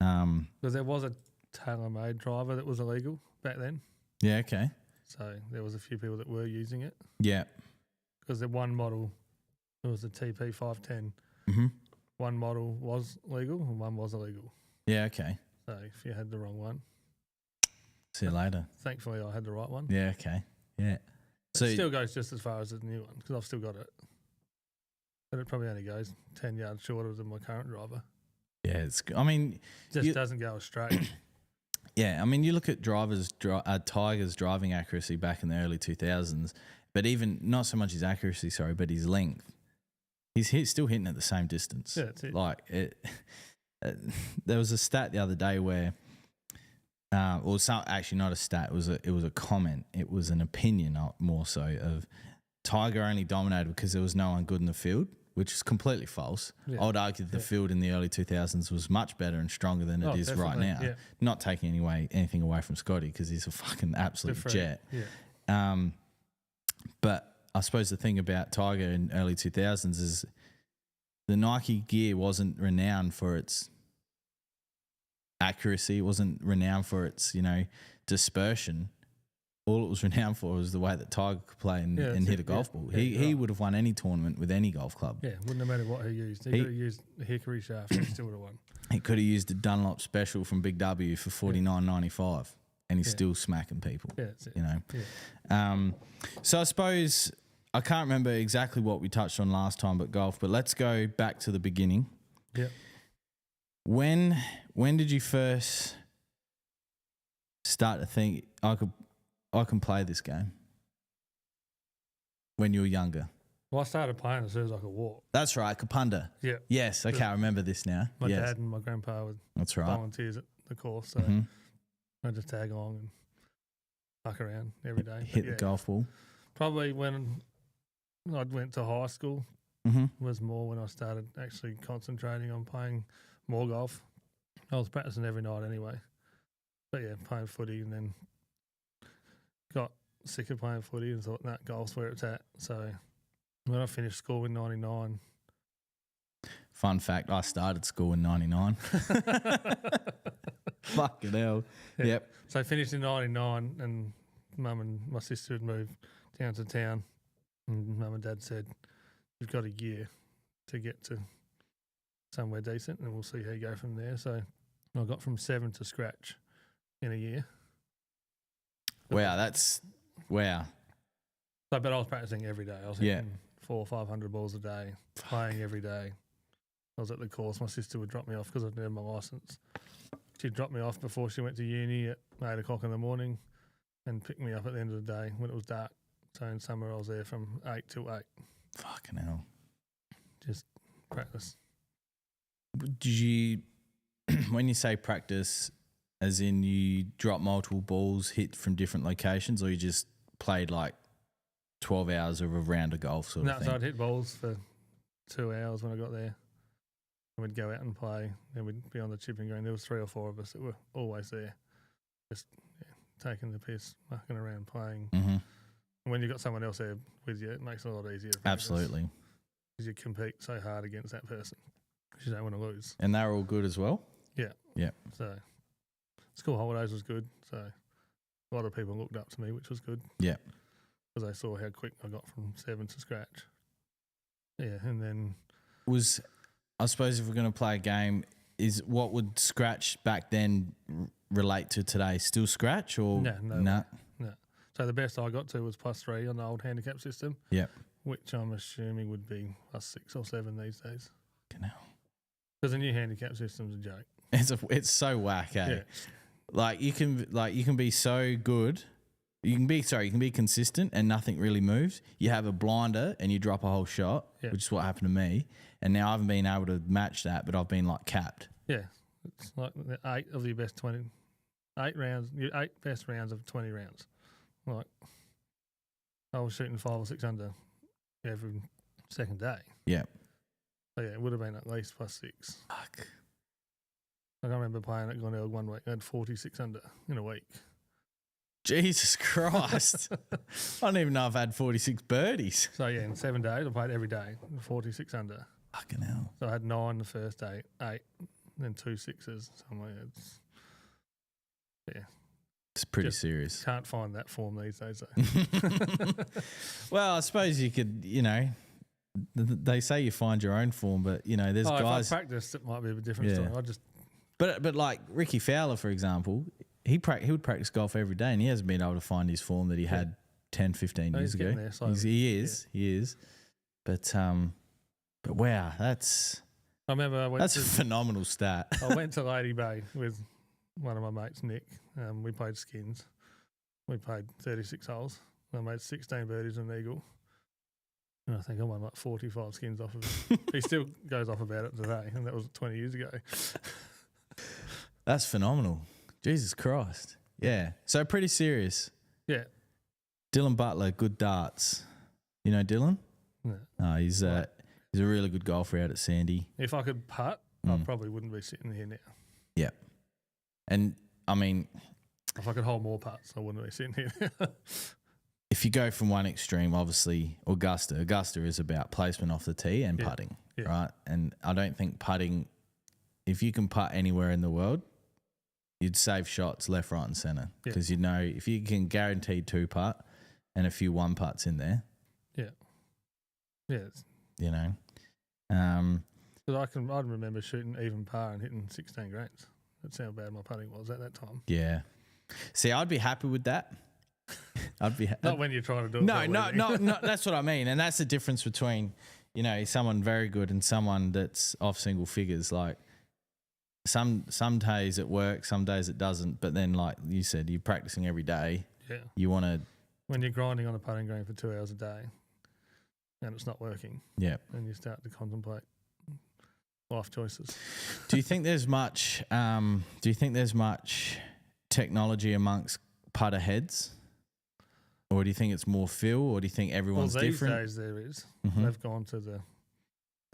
[SPEAKER 2] Because there was a tailor-made driver that was illegal back then.
[SPEAKER 1] Yeah, okay.
[SPEAKER 2] So there was a few people that were using it.
[SPEAKER 1] Yeah.
[SPEAKER 2] Because the one model, it was the TP510.
[SPEAKER 1] Mm-hmm.
[SPEAKER 2] One model was legal and one was illegal.
[SPEAKER 1] Yeah, okay.
[SPEAKER 2] So if you had the wrong one.
[SPEAKER 1] See you later.
[SPEAKER 2] Thankfully, I had the right one.
[SPEAKER 1] Yeah, okay. Yeah.
[SPEAKER 2] So it still goes just as far as the new one because I've still got it. But it probably only goes 10 yards shorter than my current driver.
[SPEAKER 1] Yeah,
[SPEAKER 2] doesn't go straight.
[SPEAKER 1] Yeah, you look at Tiger's driving accuracy back in the early 2000s, but even not so much his accuracy, but his length. He's still hitting at the same distance.
[SPEAKER 2] Yeah, that's it.
[SPEAKER 1] There was a stat the other day where, actually not a stat. It was a comment. It was an opinion, more so, of Tiger only dominated because there was no one good in the field, which is completely false.
[SPEAKER 2] Yeah.
[SPEAKER 1] I would argue that the field in the early 2000s was much better and stronger than it is right now.
[SPEAKER 2] Yeah.
[SPEAKER 1] Not taking anything away from Scotty because he's a fucking absolute jet.
[SPEAKER 2] Yeah.
[SPEAKER 1] But I suppose the thing about Tiger in early 2000s is the Nike gear wasn't renowned for its accuracy. It wasn't renowned for its, dispersion. All it was renowned for was the way that Tiger could play and hit a golf ball. He would have won any tournament with any golf club.
[SPEAKER 2] Yeah, wouldn't have mattered what he used. He could have used the hickory shaft and he still would have won.
[SPEAKER 1] He could have used the Dunlop Special from Big W for $49.95 and he's still smacking people.
[SPEAKER 2] Yeah, that's it.
[SPEAKER 1] Yeah. So I suppose I can't remember exactly what we touched on last time but golf, but let's go back to the beginning.
[SPEAKER 2] Yeah.
[SPEAKER 1] When did you first start to think I can play this game? When you were younger.
[SPEAKER 2] Well, I started playing as soon as I could walk.
[SPEAKER 1] That's right, Kapunda.
[SPEAKER 2] Yeah.
[SPEAKER 1] Yes, okay, I remember this now.
[SPEAKER 2] My dad and my grandpa would volunteers at the course, so I just tag along and fuck around every day.
[SPEAKER 1] Hit the golf ball.
[SPEAKER 2] Probably when I went to high school was more when I started actually concentrating on playing more golf. I was practicing every night anyway. But yeah, playing footy and then got sick of playing footy and thought, that golf's where it's at. So when I finished school in 99.
[SPEAKER 1] Fun fact, I started school in 99. Fucking hell.
[SPEAKER 2] Yeah.
[SPEAKER 1] Yep.
[SPEAKER 2] So I finished in 99 and Mum and my sister had moved down to town and Mum and Dad said, you've got a year to get to somewhere decent and we'll see how you go from there. So I got from 7 to scratch in a year.
[SPEAKER 1] Wow, that's wow.
[SPEAKER 2] So, but I was practicing every day. I was hitting 400 or 500 balls a day, playing every day. I was at the course. My sister would drop me off because I'd never my licence. She'd drop me off before she went to uni at 8 o'clock in the morning and pick me up at the end of the day when it was dark. So in summer I was there from 8 till 8.
[SPEAKER 1] Fucking hell.
[SPEAKER 2] Just practice.
[SPEAKER 1] Did you, when you say practice, as in you drop multiple balls, hit from different locations, or you just played like 12 hours of a round of golf sort of thing?
[SPEAKER 2] No, so I'd hit balls for 2 hours when I got there. And we'd go out and play. Then we'd be on the chipping green. There was 3 or 4 of us that were always there, just taking the piss, mucking around, playing.
[SPEAKER 1] Mm-hmm.
[SPEAKER 2] And when you've got someone else there with you, it makes it a lot easier.
[SPEAKER 1] Absolutely.
[SPEAKER 2] Because you compete so hard against that person because you don't want to lose.
[SPEAKER 1] And they were all good as well?
[SPEAKER 2] Yeah.
[SPEAKER 1] Yeah.
[SPEAKER 2] So school holidays was good. So a lot of people looked up to me, which was good.
[SPEAKER 1] Yeah.
[SPEAKER 2] Because they saw how quick I got from 7 to scratch. Yeah, and then...
[SPEAKER 1] I suppose if we're going to play a game, is what would scratch back then relate to today? Still scratch or
[SPEAKER 2] no? So the best I got to was +3 on the old handicap system.
[SPEAKER 1] Yep.
[SPEAKER 2] Which I'm assuming would be +6 or 7 these days.
[SPEAKER 1] Because
[SPEAKER 2] the new handicap system's a joke.
[SPEAKER 1] It's so whack, eh?
[SPEAKER 2] Yeah.
[SPEAKER 1] Like you can be so good. You can be consistent and nothing really moves. You have a blinder and you drop a whole shot, which is what happened to me. And now I haven't been able to match that, but I've been like capped.
[SPEAKER 2] Yeah. It's like the 8 of your best 20, 8 rounds, your 8 best rounds of 20 rounds. Like I was shooting 5 or 6 under every second day.
[SPEAKER 1] Yeah.
[SPEAKER 2] So yeah, it would have been at least +6.
[SPEAKER 1] Fuck.
[SPEAKER 2] I remember playing at Glenelg one week. I had 46 under in a week.
[SPEAKER 1] Jesus Christ. I don't even know if I had 46 birdies.
[SPEAKER 2] So, yeah, in 7 days, I played every day, 46 under.
[SPEAKER 1] Fucking hell.
[SPEAKER 2] So I had 9 the first day, 8, then 2 6s. So I'm like,
[SPEAKER 1] it's pretty serious.
[SPEAKER 2] Can't find that form these days, though.
[SPEAKER 1] Well, I suppose you could, they say you find your own form, but, there's guys.
[SPEAKER 2] If I practiced, it might be a different story.
[SPEAKER 1] But like Ricky Fowler, for example, he would practice golf every day and he hasn't been able to find his form that he had 10, 15 years ago. He is. But wow, that's a phenomenal stat.
[SPEAKER 2] I went to Lady Bay with one of my mates, Nick. We played skins. We played 36 holes. I made 16 birdies and an eagle. And I think I won like 45 skins off of it. He still goes off about it today, and that was 20 years ago.
[SPEAKER 1] That's phenomenal. Jesus Christ. Yeah. So pretty serious.
[SPEAKER 2] Yeah.
[SPEAKER 1] Dylan Butler, good darts. You know Dylan?
[SPEAKER 2] No.
[SPEAKER 1] He's a really good golfer out at Sandy.
[SPEAKER 2] If I could putt, I probably wouldn't be sitting here now. Yeah.
[SPEAKER 1] And, I mean...
[SPEAKER 2] If I could hold more putts, I wouldn't be sitting here now.
[SPEAKER 1] If you go from one extreme, obviously, Augusta is about placement off the tee and putting, right? And I don't think putting... If you can putt anywhere in the world, you'd save shots left, right and centre because if you can guarantee 2 putt and a few 1 putts in there. Yeah. Yeah.
[SPEAKER 2] But I'd remember shooting even par and hitting 16 grains. That's how bad my putting was at that time.
[SPEAKER 1] Yeah. See, I'd be happy with that.
[SPEAKER 2] Not when you're trying to do it.
[SPEAKER 1] No, that's what I mean. And that's the difference between, someone very good and someone that's off single figures. Like, some days it works, some days it doesn't. But then, like you said, you're practicing every day. Yeah. You want to...
[SPEAKER 2] When you're grinding on a putting green for 2 hours a day and it's not working.
[SPEAKER 1] Yeah.
[SPEAKER 2] And you start to contemplate life choices.
[SPEAKER 1] Do you think there's much technology amongst putter heads? Or do you think it's more feel? Or do you think everyone's different?
[SPEAKER 2] These days there is. Mm-hmm. They've gone to the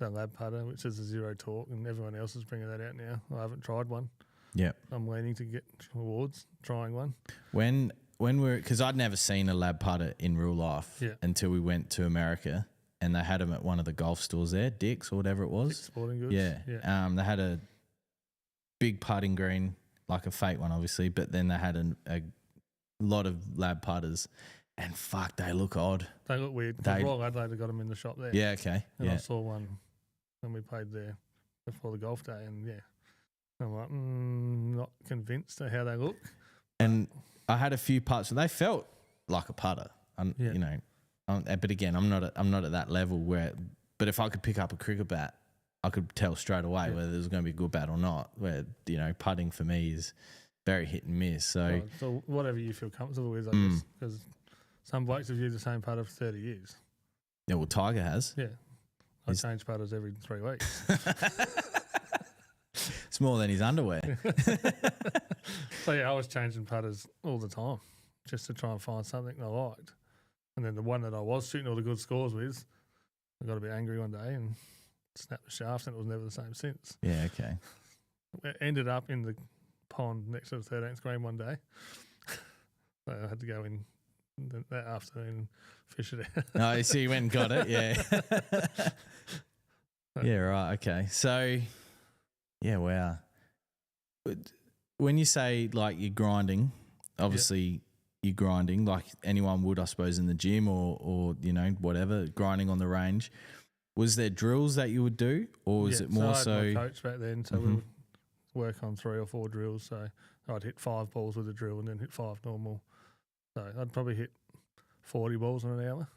[SPEAKER 2] lab putter, which is a zero torque, and everyone else is bringing that out now. I haven't tried one.
[SPEAKER 1] Yeah,
[SPEAKER 2] I'm leaning to get towards trying one.
[SPEAKER 1] When because I'd never seen a lab putter in real life until we went to America, and they had them at one of the golf stores there, Dick's or whatever it was.
[SPEAKER 2] Dick's Sporting Goods.
[SPEAKER 1] Yeah. They had a big putting green, like a fake one, obviously, but then they had a lot of lab putters, and fuck, they look odd.
[SPEAKER 2] They look weird. Royal Adelaide got them in the shop there.
[SPEAKER 1] Yeah, okay.
[SPEAKER 2] And I saw one when we played there before the golf day, and I'm like, not convinced of how they look.
[SPEAKER 1] And I had a few putts, and they felt like a putter. You know, but again, I'm not at that level where. But if I could pick up a cricket bat, I could tell straight away whether it was going to be a good bat or not. Where putting for me is very hit and miss. So
[SPEAKER 2] whatever you feel comfortable with, I guess, because some blokes have used the same putter for 30 years.
[SPEAKER 1] Yeah, well, Tiger has.
[SPEAKER 2] Yeah, I change putters every 3 weeks.
[SPEAKER 1] It's more than his underwear.
[SPEAKER 2] So I was changing putters all the time just to try and find something I liked. And then the one that I was shooting all the good scores with, I got a bit angry one day and snapped the shaft, and it was never the same since.
[SPEAKER 1] Yeah, okay.
[SPEAKER 2] It ended up in the pond next to the 13th green one day. So I had to go in that afternoon and fish it out.
[SPEAKER 1] Oh, so you went and got it, yeah. Yeah, right, okay. So, yeah, wow. When you say, like, you're grinding, obviously you're grinding like anyone would, I suppose, in the gym or whatever, grinding on the range. Was there drills that you would do, or was it more so?
[SPEAKER 2] I had my coach back then, so we would work on 3 or 4 drills. So I'd hit 5 balls with a drill and then hit 5 normal. So I'd probably hit 40 balls in an hour.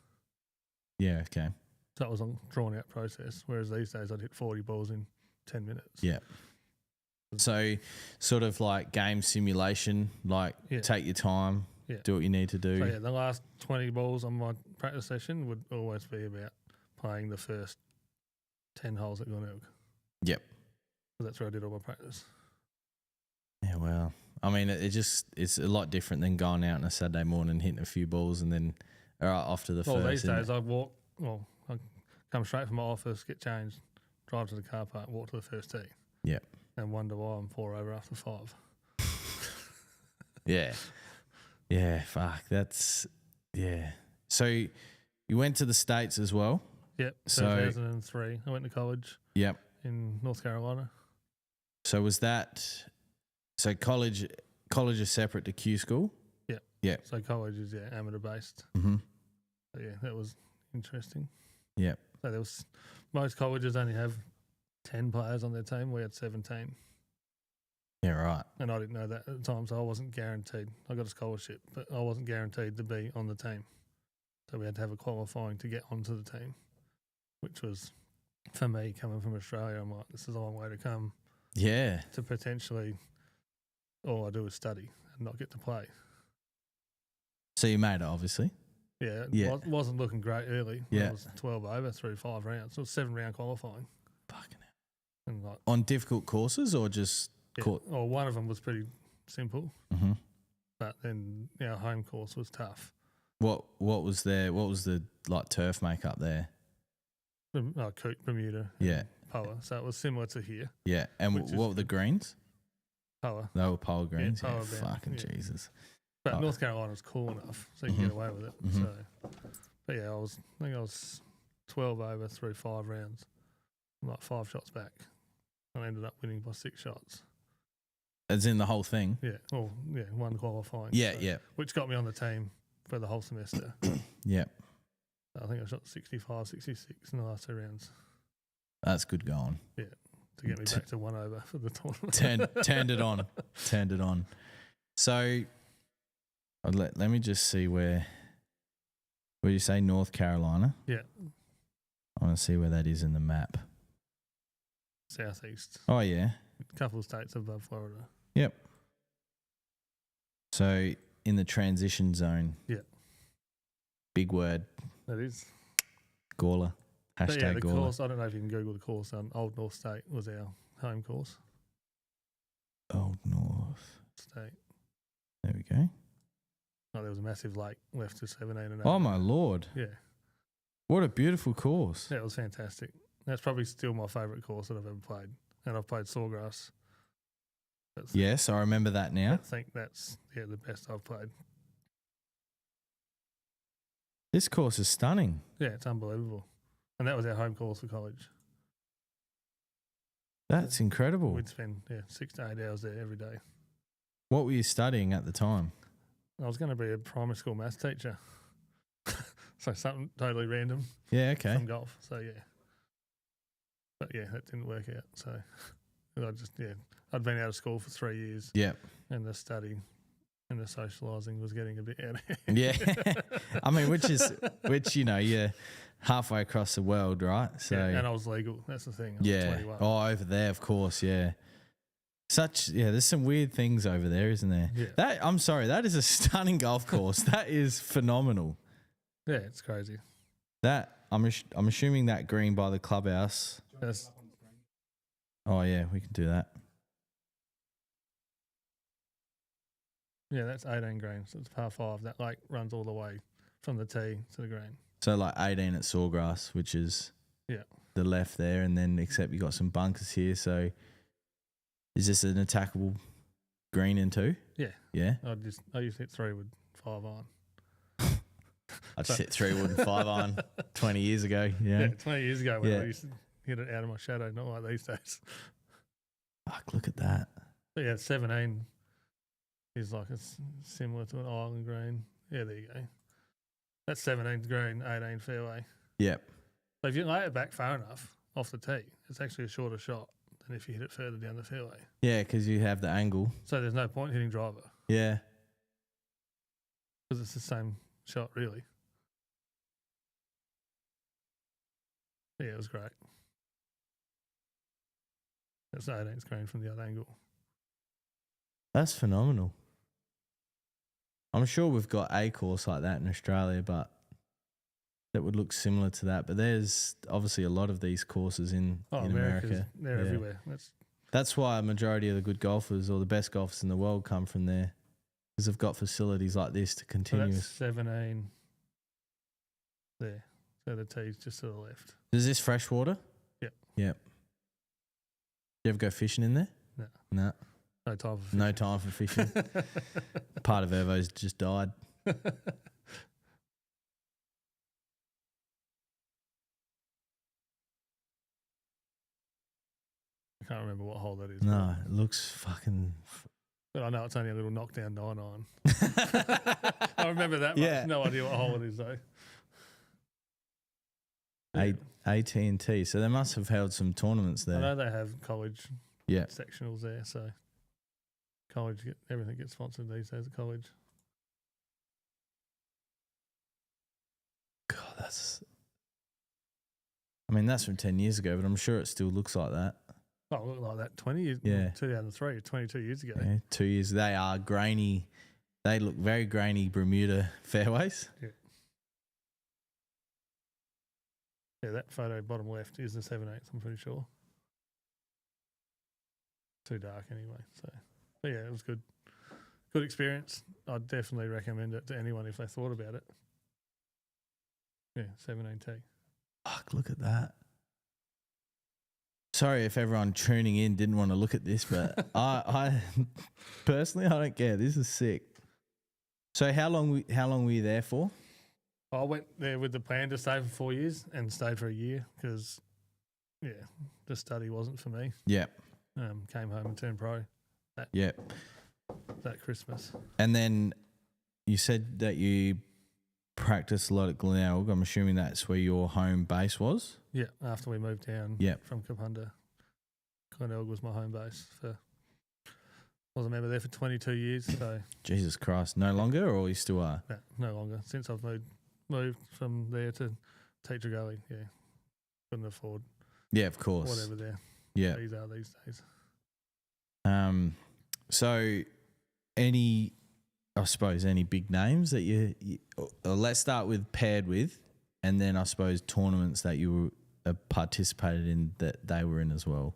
[SPEAKER 1] Yeah, okay.
[SPEAKER 2] So that was a drawn-out process, whereas these days I'd hit 40 balls in 10 minutes.
[SPEAKER 1] Yeah. So sort of like game simulation, like take your time, do what you need to do.
[SPEAKER 2] So, the last 20 balls on my practice session would always be about playing the first 10 holes at Glenelg.
[SPEAKER 1] Yep.
[SPEAKER 2] So that's where I did all my practice.
[SPEAKER 1] Yeah, well, I mean, it's a lot different than going out on a Saturday morning, hitting a few balls and then off to the first.
[SPEAKER 2] Well, these days I'd come straight from my office, get changed, drive to the car park, walk to the first tee.
[SPEAKER 1] Yep.
[SPEAKER 2] And wonder why I'm 4 over after 5.
[SPEAKER 1] Yeah. Yeah, fuck. That's, yeah. So you went to the States as well?
[SPEAKER 2] Yep, 2003. I went to college.
[SPEAKER 1] Yep.
[SPEAKER 2] In North Carolina.
[SPEAKER 1] So was that, so college is separate to Q school?
[SPEAKER 2] Yep.
[SPEAKER 1] Yep.
[SPEAKER 2] So college is, amateur based.
[SPEAKER 1] Mm-hmm.
[SPEAKER 2] So that was interesting.
[SPEAKER 1] Yep.
[SPEAKER 2] So most colleges only have 10 players on their team. We had 17.
[SPEAKER 1] Yeah, right.
[SPEAKER 2] And I didn't know that at the time, so I wasn't guaranteed. I got a scholarship, but I wasn't guaranteed to be on the team. So we had to have a qualifying to get onto the team, which was, for me, coming from Australia, I'm like, this is a long way to come.
[SPEAKER 1] Yeah.
[SPEAKER 2] To potentially, all I do is study and not get to play.
[SPEAKER 1] So you made it, obviously.
[SPEAKER 2] Yeah. It wasn't looking great early.
[SPEAKER 1] Yeah.
[SPEAKER 2] It was 12 over through 5 rounds. It was 7-round qualifying.
[SPEAKER 1] Fucking hell.
[SPEAKER 2] And like,
[SPEAKER 1] on difficult courses or just...
[SPEAKER 2] Well, one of them was pretty simple, but then our home course was tough.
[SPEAKER 1] What was there? What was the turf makeup there?
[SPEAKER 2] Cooch, Bermuda, Poa. So it was similar to here.
[SPEAKER 1] Yeah, and what were the greens?
[SPEAKER 2] Poa.
[SPEAKER 1] They were Poa greens.
[SPEAKER 2] Yeah,
[SPEAKER 1] fucking Jesus.
[SPEAKER 2] But North Carolina's cool enough, so you can get away with it. So, but I think I was 12 over through 5 rounds, like 5 shots back, and I ended up winning by 6 shots.
[SPEAKER 1] As in the whole thing?
[SPEAKER 2] Yeah. Well, one qualifying.
[SPEAKER 1] Yeah.
[SPEAKER 2] Which got me on the team for the whole semester.
[SPEAKER 1] Yeah.
[SPEAKER 2] So I think I shot 65, 66 in the last 2 rounds.
[SPEAKER 1] That's good going.
[SPEAKER 2] Yeah. To get me back to 1 over for the tournament.
[SPEAKER 1] Turned it on. Turned it on. So let me just see where you say North Carolina?
[SPEAKER 2] Yeah.
[SPEAKER 1] I want to see where that is in the map.
[SPEAKER 2] Southeast.
[SPEAKER 1] Oh, yeah.
[SPEAKER 2] A couple of states above Florida.
[SPEAKER 1] Yep. So in the transition zone.
[SPEAKER 2] Yeah.
[SPEAKER 1] Big word.
[SPEAKER 2] That is.
[SPEAKER 1] Gawler. Hashtag
[SPEAKER 2] the
[SPEAKER 1] Gawler.
[SPEAKER 2] course, I don't know if you can Google the course. Old North State was our home course.
[SPEAKER 1] Old North
[SPEAKER 2] State.
[SPEAKER 1] There we go.
[SPEAKER 2] Oh, there was a massive lake left to 17 and 18.
[SPEAKER 1] Oh, my Lord.
[SPEAKER 2] Yeah.
[SPEAKER 1] What a beautiful course.
[SPEAKER 2] Yeah, it was fantastic. That's probably still my favourite course that I've ever played. And I've played Sawgrass.
[SPEAKER 1] Yes, I remember that now.
[SPEAKER 2] I think that's the best I've played.
[SPEAKER 1] This course is stunning.
[SPEAKER 2] Yeah, it's unbelievable. And that was our home course for college.
[SPEAKER 1] That's incredible.
[SPEAKER 2] We'd spend 6 to 8 hours there every day.
[SPEAKER 1] What were you studying at the time?
[SPEAKER 2] I was going to be a primary school maths teacher. So something totally random.
[SPEAKER 1] Yeah, okay.
[SPEAKER 2] From golf. So, yeah. But, yeah, that didn't work out. So, I'd been out of school for 3 years.
[SPEAKER 1] Yeah.
[SPEAKER 2] And the study and the socialising was getting a bit out of hand.
[SPEAKER 1] Yeah. I mean, which, you know, you're halfway across the world, right? So
[SPEAKER 2] and I was legal. That's the thing. I was 21.
[SPEAKER 1] Oh, over there, of course, yeah. There's some weird things over there, isn't there?
[SPEAKER 2] Yeah.
[SPEAKER 1] I'm sorry, that is a stunning golf course. That is phenomenal.
[SPEAKER 2] Yeah, it's crazy.
[SPEAKER 1] That I'm assuming that green by the clubhouse. Oh yeah, we can do that.
[SPEAKER 2] Yeah, that's 18 green. So it's par 5. That lake runs all the way from the tee to the green.
[SPEAKER 1] So like 18 at Sawgrass, which is the left there, and then except you got some bunkers here. So is this an attackable green in 2?
[SPEAKER 2] Yeah.
[SPEAKER 1] Yeah.
[SPEAKER 2] I used to hit 3 with 5 on.
[SPEAKER 1] I just hit 3 wood and 5 on 20 years ago. Yeah.
[SPEAKER 2] 20 years ago when I used to hit it out of my shadow, not like these days.
[SPEAKER 1] Fuck, look at that.
[SPEAKER 2] But yeah, 17 is like it's similar to an island green. Yeah, there you go. That's 17 green, 18 fairway.
[SPEAKER 1] Yep.
[SPEAKER 2] So if you lay it back far enough off the tee, it's actually a shorter shot than if you hit it further down the fairway.
[SPEAKER 1] Yeah, because you have the angle.
[SPEAKER 2] So there's no point hitting driver.
[SPEAKER 1] Yeah.
[SPEAKER 2] Because it's the same shot, really. Yeah, it was great. That's 18th green from the other angle.
[SPEAKER 1] That's phenomenal. I'm sure we've got a course like that in Australia, but that would look similar to that. But there's obviously a lot of these courses in America.
[SPEAKER 2] They're everywhere.
[SPEAKER 1] That's why a majority of the good golfers or the best golfers in the world come from there, because they've got facilities like this to continue.
[SPEAKER 2] So that's 17 there. So the tee's just to the left.
[SPEAKER 1] Is this freshwater?
[SPEAKER 2] Yep.
[SPEAKER 1] Yep. You ever go fishing in there?
[SPEAKER 2] No.
[SPEAKER 1] No.
[SPEAKER 2] No time for fishing.
[SPEAKER 1] No time for fishing. Part of Evo's just died.
[SPEAKER 2] I can't remember what hole that is.
[SPEAKER 1] No, it looks fucking...
[SPEAKER 2] But I know it's only a little knockdown 9-iron. I remember that much.
[SPEAKER 1] Yeah.
[SPEAKER 2] No idea what hole it is, though.
[SPEAKER 1] AT&T. So they must have held some tournaments there.
[SPEAKER 2] I know they have college
[SPEAKER 1] Yeah.
[SPEAKER 2] sectionals there, so everything gets sponsored these days at college.
[SPEAKER 1] God, that's from 10 years ago, but I'm sure it still looks like that.
[SPEAKER 2] Oh, look like that 20 years.
[SPEAKER 1] Yeah.
[SPEAKER 2] 2003, 22 years ago.
[SPEAKER 1] Yeah, 2 years. They are grainy. They look very grainy Bermuda fairways.
[SPEAKER 2] Yeah. Yeah, that photo bottom left is the 7/8, I'm pretty sure. Too dark anyway. So, but yeah, it was good. Good experience. I'd definitely recommend it to anyone if they thought about it. Yeah, 17T.
[SPEAKER 1] Fuck, look at that. Sorry if everyone tuning in didn't want to look at this, but I personally, I don't care. This is sick. So how long were you there for?
[SPEAKER 2] I went there with the plan to stay for 4 years and stayed for a year because, the study wasn't for me.
[SPEAKER 1] Yeah.
[SPEAKER 2] Came home and turned pro that Christmas.
[SPEAKER 1] And then you said that you practiced a lot at Glenelg. I'm assuming that's where your home base was?
[SPEAKER 2] Yeah, after we moved down from Kapunda. Glenelg was my home base I was a member there for 22 years. So
[SPEAKER 1] Jesus Christ. No longer, or you still are?
[SPEAKER 2] No longer. Since I've moved from there to Teacher Gully, couldn't afford.
[SPEAKER 1] Yeah, of course.
[SPEAKER 2] Whatever their fees are these days.
[SPEAKER 1] So any big names that you let's start with paired with, and then I suppose tournaments that you participated in that they were in as well.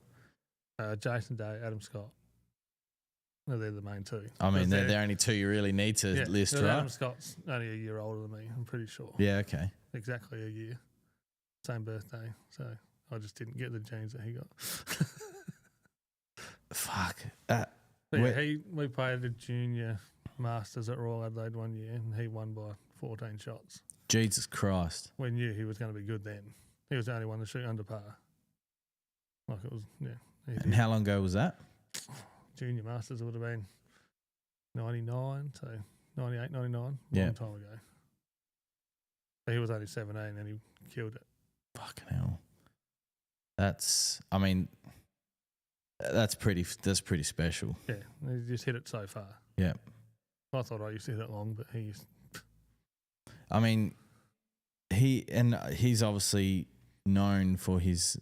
[SPEAKER 2] Jason Day, Adam Scott. No, they're the main two.
[SPEAKER 1] I mean, they're the only two you really need to list, right?
[SPEAKER 2] Adam Scott's only a year older than me, I'm pretty sure.
[SPEAKER 1] Yeah, okay.
[SPEAKER 2] Exactly a year. Same birthday. So I just didn't get the genes that he got.
[SPEAKER 1] Fuck.
[SPEAKER 2] We played a junior Masters at Royal Adelaide one year, and he won by 14 shots.
[SPEAKER 1] Jesus Christ.
[SPEAKER 2] We knew he was going to be good then. He was the only one to shoot under par. Like it was, yeah.
[SPEAKER 1] And how long ago was that?
[SPEAKER 2] Junior Masters, it would have been 99, so 98, 99, long time ago. But he was only 17 and he killed it.
[SPEAKER 1] Fucking hell. That's pretty special.
[SPEAKER 2] Yeah, he just hit it so far.
[SPEAKER 1] Yeah.
[SPEAKER 2] I thought I used to hit it long, but he used...
[SPEAKER 1] I mean, he's obviously known for his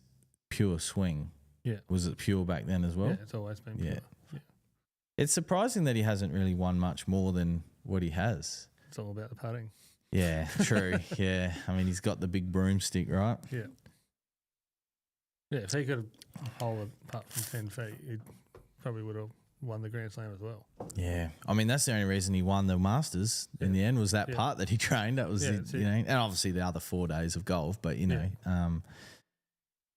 [SPEAKER 1] pure swing.
[SPEAKER 2] Yeah.
[SPEAKER 1] Was it pure back then as well?
[SPEAKER 2] Yeah, it's always been pure. Yeah.
[SPEAKER 1] It's surprising that he hasn't really won much more than what he has.
[SPEAKER 2] It's all about the putting.
[SPEAKER 1] Yeah, true. Yeah. I mean, he's got the big broomstick, right?
[SPEAKER 2] Yeah. Yeah, if he could hold a putt from 10 feet, he probably would have won the Grand Slam as well.
[SPEAKER 1] Yeah. I mean, that's the only reason he won the Masters in the end was that part that he trained. That was, and obviously the other 4 days of golf, but,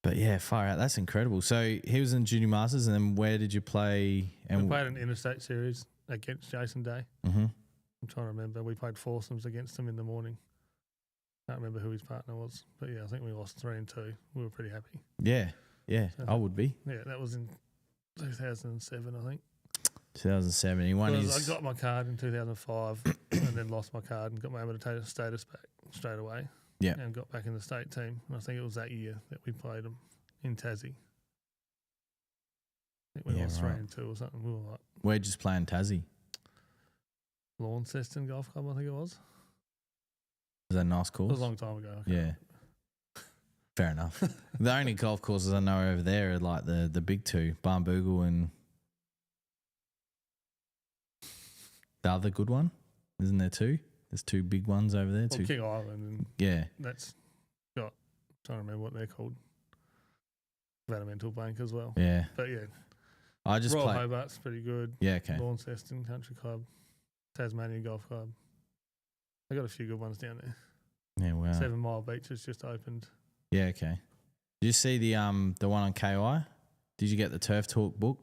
[SPEAKER 1] but yeah, far out. That's incredible. So he was in Junior Masters, and then where did you play? And
[SPEAKER 2] we played an interstate series against Jason Day.
[SPEAKER 1] Mm-hmm.
[SPEAKER 2] I'm trying to remember. We played foursomes against him in the morning. Can't remember who his partner was, but yeah, I think we lost 3-2. We were pretty happy.
[SPEAKER 1] Yeah, so I would be.
[SPEAKER 2] Yeah, that was in 2007, I think.
[SPEAKER 1] 2007. He won
[SPEAKER 2] I got my card in 2005 and then lost my card and got my amateur status back straight away.
[SPEAKER 1] Yeah.
[SPEAKER 2] And got back in the state team. And I think it was that year that we played them in Tassie. I think we lost 3-2 or something. We were like...
[SPEAKER 1] Where'd you just play in Tassie?
[SPEAKER 2] Launceston Golf Club, I think it was.
[SPEAKER 1] Was that a nice course?
[SPEAKER 2] It was a long time ago.
[SPEAKER 1] Yeah. Fair enough. The only golf courses I know over there are like the big two, Barnbougle and the other good one. Isn't there two? There's two big ones over there.
[SPEAKER 2] Well, King Island. And that's got, I'm trying to remember what they're called. Vanamental Bank as well.
[SPEAKER 1] Yeah.
[SPEAKER 2] But yeah.
[SPEAKER 1] I just
[SPEAKER 2] Royal Hobart's pretty good.
[SPEAKER 1] Yeah, okay.
[SPEAKER 2] Launceston Country Club. Tasmanian Golf Club. They got a few good ones down there.
[SPEAKER 1] Yeah, wow.
[SPEAKER 2] 7 Mile Beach has just opened.
[SPEAKER 1] Yeah, okay. Did you see the one on KI? Did you get the Turf Talk book?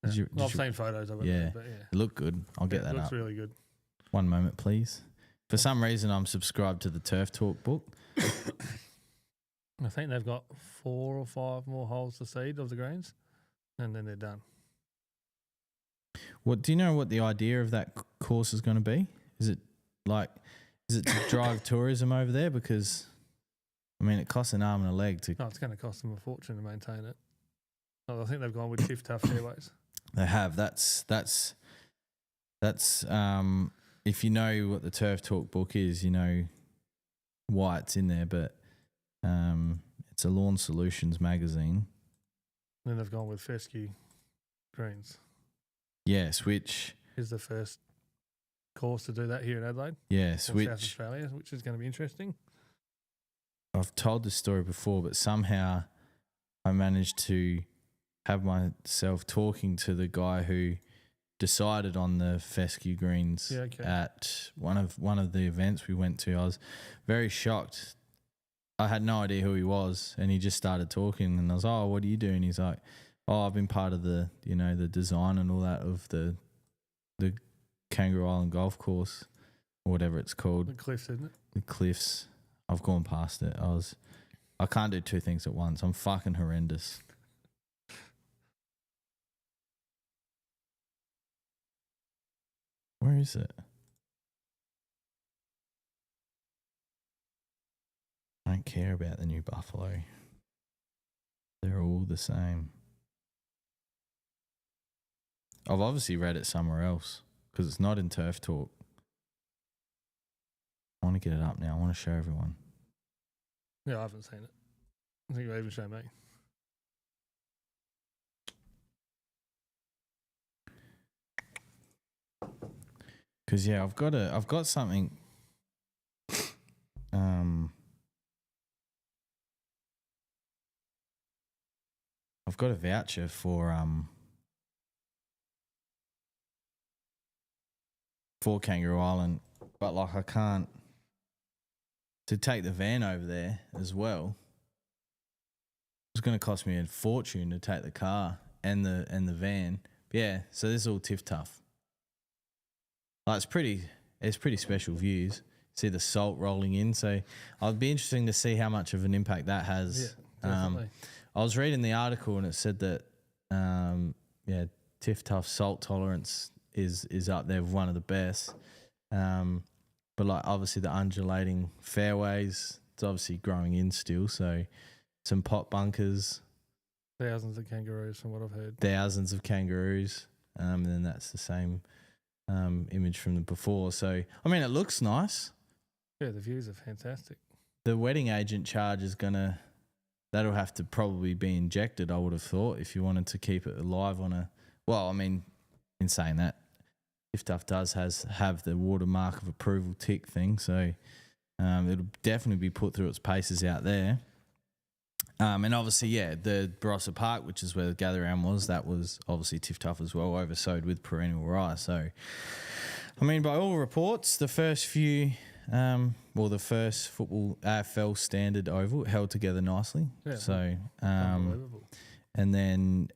[SPEAKER 2] I've seen photos of it.
[SPEAKER 1] Yeah.
[SPEAKER 2] But yeah.
[SPEAKER 1] It looked good. I'll get that up.
[SPEAKER 2] It looks really good.
[SPEAKER 1] One moment, please. For some reason, I'm subscribed to the Turf Talk book.
[SPEAKER 2] I think they've got 4 or 5 more holes to seed of the greens, and then they're done.
[SPEAKER 1] Do you know what the idea of that course is going to be? Is it to drive tourism over there? Because, I mean, it costs an arm and a leg to...
[SPEAKER 2] No, it's going to cost them a fortune to maintain it. I think they've gone with tough fairways.
[SPEAKER 1] They have. That's if you know what the Turf Talk book is, you know why it's in there, but it's a Lawn Solutions magazine.
[SPEAKER 2] Then they've gone with fescue greens.
[SPEAKER 1] Yes, which
[SPEAKER 2] is the first course to do that here in Adelaide.
[SPEAKER 1] Yes,
[SPEAKER 2] South Australia, which is going to be interesting.
[SPEAKER 1] I've told this story before, but somehow I managed to have myself talking to the guy who decided on the fescue greens at one of the events we went to. I was very shocked. I had no idea who he was, and he just started talking, and I was, "Oh, what do you do?" And he's like, "Oh, I've been part of the the design and all that of the Kangaroo Island golf course, or whatever it's called.
[SPEAKER 2] The Cliffs, isn't it?
[SPEAKER 1] The Cliffs. I've gone past it. I can't do two things at once. I'm fucking horrendous." Where is it? I don't care about the new Buffalo. They're all the same. I've obviously read it somewhere else because it's not in Turf Talk. I want to get it up now. I want to show everyone.
[SPEAKER 2] Yeah, I haven't seen it. I think you even show me.
[SPEAKER 1] Because I've got something. I've got a voucher for Kangaroo Island, but I can't to take the van over there as well. It's going to cost me a fortune to take the car and the van. But yeah, so this is all tiff tough. Like it's pretty special views. See the salt rolling in. So I'd be interesting to see how much of an impact that has.
[SPEAKER 2] Yeah, definitely.
[SPEAKER 1] I was reading the article and it said that Tiff Tuff's salt tolerance is up there with one of the best. But like obviously the undulating fairways, it's obviously growing in still. So some pot bunkers.
[SPEAKER 2] Thousands of kangaroos from what I've heard.
[SPEAKER 1] Thousands of kangaroos. And then that's the same image from the before. So, I mean, it looks nice.
[SPEAKER 2] Yeah, the views are fantastic.
[SPEAKER 1] The wetting agent charge is that'll have to probably be injected, I would have thought, if you wanted to keep it alive on well, I mean, in saying that, If Tuff does have the watermark of approval tick thing, so it'll definitely be put through its paces out there. And obviously, the Barossa Park, which is where the gather round was, that was obviously Tiff Tuff as well, oversowed with perennial rye. So, I mean, by all reports, the first few, the first football AFL standard oval held together nicely. Yeah, so,
[SPEAKER 2] unbelievable.
[SPEAKER 1] And then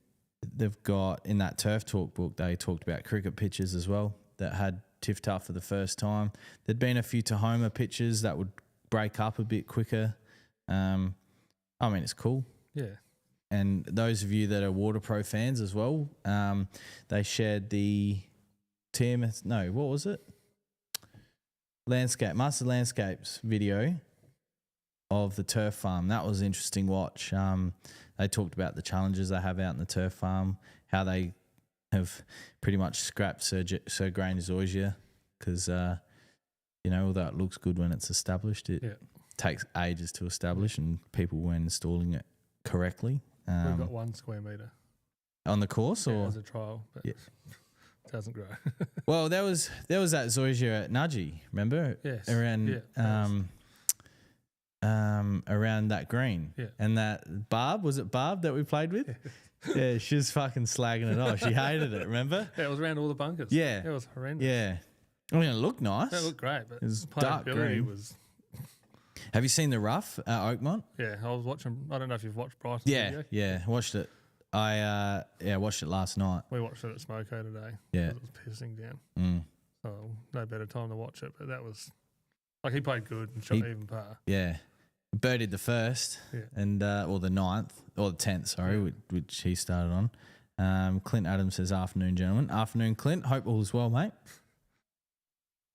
[SPEAKER 1] they've got, in that Turf Talk book, they talked about cricket pitches as well that had Tiff Tuff for the first time. There'd been a few Tahoma pitches that would break up a bit quicker. I mean, it's cool.
[SPEAKER 2] Yeah.
[SPEAKER 1] And those of you that are Water Pro fans as well, they shared the TMS, what was it? Master Landscapes video of the turf farm. That was an interesting watch. They talked about the challenges they have out in the turf farm, how they have pretty much scrapped Sir Grain zoysia because, although it looks good when it's established, it takes ages to establish and people weren't installing it correctly.
[SPEAKER 2] We've got 1 square metre.
[SPEAKER 1] On the course or?
[SPEAKER 2] As a trial, but it doesn't grow.
[SPEAKER 1] Well, there was that zoysia at Nudgee, remember?
[SPEAKER 2] Yes.
[SPEAKER 1] Around that green.
[SPEAKER 2] Yeah.
[SPEAKER 1] And that Barb, was it Barb that we played with? Yeah, she was fucking slagging it off. She hated it, remember?
[SPEAKER 2] Yeah, it was around all the bunkers.
[SPEAKER 1] Yeah.
[SPEAKER 2] It was horrendous.
[SPEAKER 1] Yeah. I mean, it looked nice.
[SPEAKER 2] It looked great, but
[SPEAKER 1] it was dark green. Have you seen the rough at Oakmont?
[SPEAKER 2] Yeah, I was watching. I don't know if you've watched Bryson.
[SPEAKER 1] Yeah, yeah, watched it. I watched it last night.
[SPEAKER 2] We watched it at Smoko today.
[SPEAKER 1] Yeah,
[SPEAKER 2] it was pissing down. So no better time to watch it. But that was like he played good and shot even par.
[SPEAKER 1] Yeah, birdied the first, and or the 9th or the 10th, sorry, which he started on. Clint Adams says, "Afternoon, gentlemen. Afternoon, Clint. Hope all is well, mate."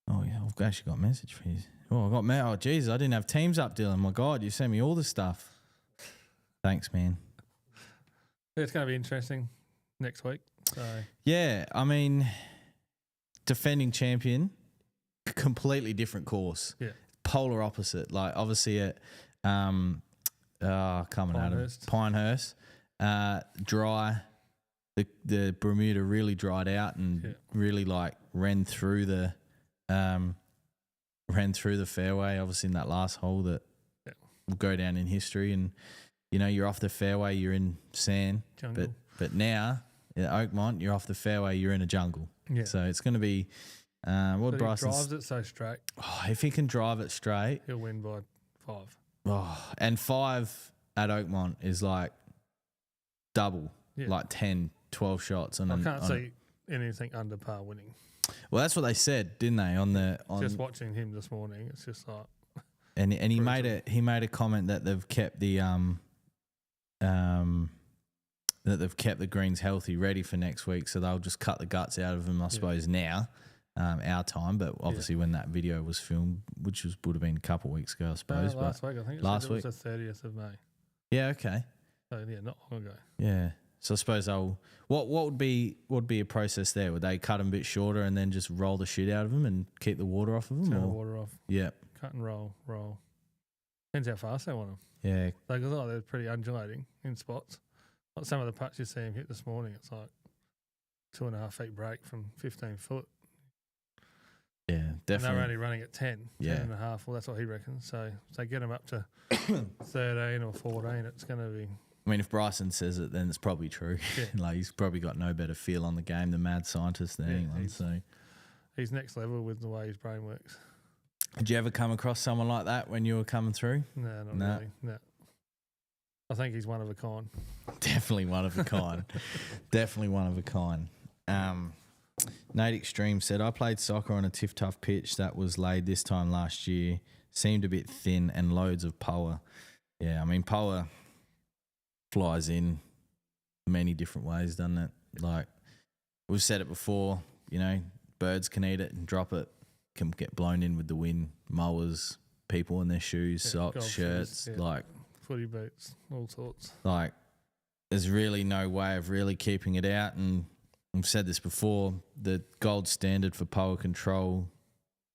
[SPEAKER 1] Oh yeah, I've actually got a message for you. Oh, I got mail. Oh, Jesus, I didn't have Teams up, Dylan. My God, you sent me all the stuff. Thanks, man.
[SPEAKER 2] It's going to be interesting next week. So.
[SPEAKER 1] Yeah, I mean, defending champion, completely different course.
[SPEAKER 2] Yeah.
[SPEAKER 1] Polar opposite. Like, obviously at Pinehurst, dry. The Bermuda really dried out and really, like, ran through the fairway, obviously in that last hole that will go down in history. And, you're off the fairway, you're in sand.
[SPEAKER 2] Jungle.
[SPEAKER 1] But now, at Oakmont, you're off the fairway, you're in a jungle. Yeah. So it's going to be Bryson
[SPEAKER 2] drives it so straight.
[SPEAKER 1] Oh, if he can drive it straight,
[SPEAKER 2] he'll win by 5.
[SPEAKER 1] Oh, and 5 at Oakmont is like double, like 10, 12 shots.
[SPEAKER 2] I can't see anything under par winning.
[SPEAKER 1] Well, that's what they said, didn't they?
[SPEAKER 2] Just watching him this morning, it's just like.
[SPEAKER 1] And he made a comment that they've kept the greens healthy, ready for next week, so they'll just cut the guts out of them, I suppose, now, our time. But obviously, when that video was filmed, which would have been a couple of weeks ago, I suppose.
[SPEAKER 2] Last week, I think. It was the 30th of May.
[SPEAKER 1] Yeah. Okay.
[SPEAKER 2] So not long ago.
[SPEAKER 1] Yeah. So I suppose what would be a process there? Would they cut them a bit shorter and then just roll the shit out of them and keep the water off of them?
[SPEAKER 2] Turn the water off.
[SPEAKER 1] Yeah.
[SPEAKER 2] Cut and roll. Depends how fast they want them.
[SPEAKER 1] Yeah.
[SPEAKER 2] They're pretty undulating in spots. Like some of the putts you see him hit this morning, it's like 2.5 feet break from 15 foot.
[SPEAKER 1] Yeah, definitely.
[SPEAKER 2] And they're only running at 10, 10.5. Well, that's what he reckons. So if they get them up to 13 or 14, it's going to be...
[SPEAKER 1] I mean, if Bryson says it, then it's probably true. Yeah. He's probably got no better feel on the game than mad scientist than anyone. So
[SPEAKER 2] he's next level with the way his brain works.
[SPEAKER 1] Did you ever come across someone like that when you were coming through?
[SPEAKER 2] No, not really. No. I think he's one of a kind.
[SPEAKER 1] Definitely one of a kind. Definitely one of a kind. Nate Extreme said, I played soccer on a tiff-tough pitch that was laid this time last year. Seemed a bit thin and loads of power. Yeah, I mean, power flies in many different ways, doesn't it? Like, we've said it before, you know, birds can eat it and drop it, can get blown in with the wind, mowers, people in their shoes, socks, shirts, like...
[SPEAKER 2] Footy boots, all sorts.
[SPEAKER 1] Like, there's really no way of really keeping it out, and I've said this before, the gold standard for power control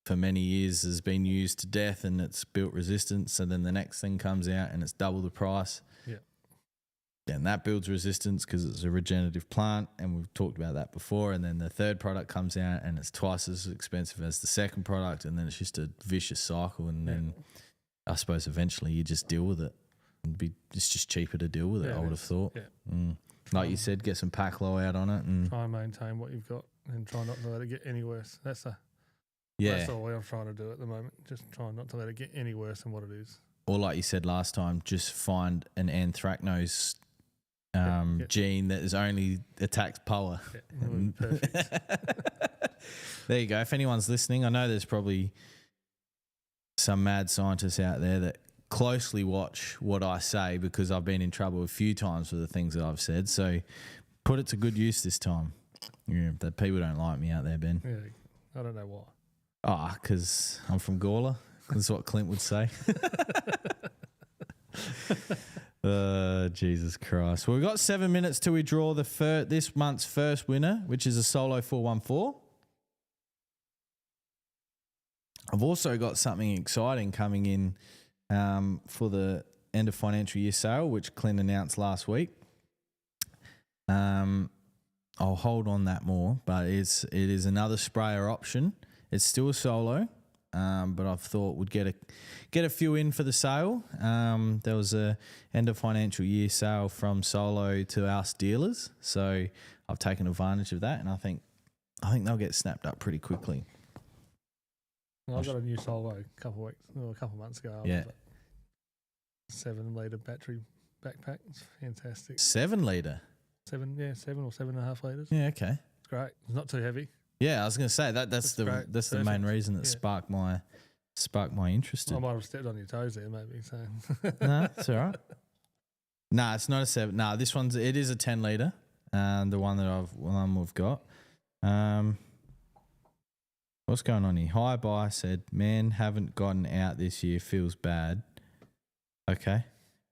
[SPEAKER 1] for many years has been used to death and it's built resistance, and then the next thing comes out and it's double the price.
[SPEAKER 2] Yeah.
[SPEAKER 1] And that builds resistance because it's a regenerative plant, and we've talked about that before, and then the third product comes out and it's twice as expensive as the second product, and then it's just a vicious cycle, and then I suppose eventually you just deal with it. It's just cheaper to deal with it, I would have thought. Yeah. Like you said, get some pack low out on it and
[SPEAKER 2] try and maintain what you've got and try not to let it get any worse. That's all I'm trying to do at the moment. Just try not to let it get any worse than what it is. Or
[SPEAKER 1] like you said last time, just find an anthracnose gene that is only attacks power.
[SPEAKER 2] Yeah, perfect.
[SPEAKER 1] There you go. If anyone's listening, I know there's probably some mad scientists out there that closely watch what I say, because I've been in trouble a few times for the things that I've said. So put it to good use this time. Yeah, that people don't like me out there, Ben.
[SPEAKER 2] Yeah, I don't know why.
[SPEAKER 1] Ah, because I'm from Gawler. That's what Clint would say. Jesus Christ. Well, we've got 7 minutes till we draw this month's first winner, which is a solo 414. I've also got something exciting coming in for the end of financial year sale, which Clint announced last week. I'll hold on that more, but it is another sprayer option. It's still a solo, but I thought we'd get a few in for the sale. There was a end of financial year sale from Solo to us dealers, so I've taken advantage of that, and I think they'll get snapped up pretty quickly.
[SPEAKER 2] Well, I got a new Solo a couple of months ago.
[SPEAKER 1] Yeah.
[SPEAKER 2] 7-litre battery backpack. It's fantastic.
[SPEAKER 1] 7 litre?
[SPEAKER 2] 7 or 7.5 litres.
[SPEAKER 1] Yeah, okay.
[SPEAKER 2] It's great. It's not too heavy.
[SPEAKER 1] Yeah, I was going to say that's the main reason that sparked my interest.
[SPEAKER 2] I might have stepped on your toes there, maybe. So
[SPEAKER 1] no, it's all right. No, it's not a 7. No, this it is a 10 litre. The one we've got. What's going on here? Hi, bye. Said, man, haven't gotten out this year. Feels bad. Okay.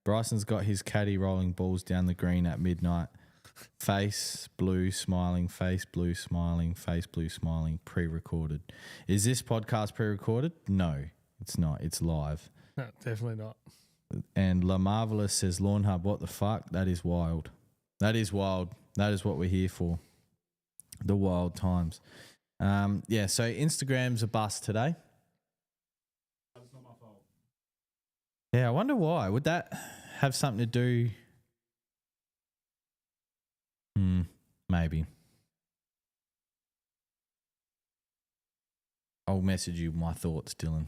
[SPEAKER 1] Bryson's got his caddy rolling balls down the green at midnight. Face blue smiling, face blue smiling, face blue smiling, pre-recorded. Is this podcast pre-recorded? No, it's not. It's live.
[SPEAKER 2] No, definitely not.
[SPEAKER 1] And La Marvelous says, Lawnhub, what the fuck? That is wild. That is wild. That is what we're here for. The wild times. So Instagram's a bust today.
[SPEAKER 3] That's not my fault.
[SPEAKER 1] Yeah, I wonder why. Would that have something to do? Maybe. I'll message you my thoughts, Dylan,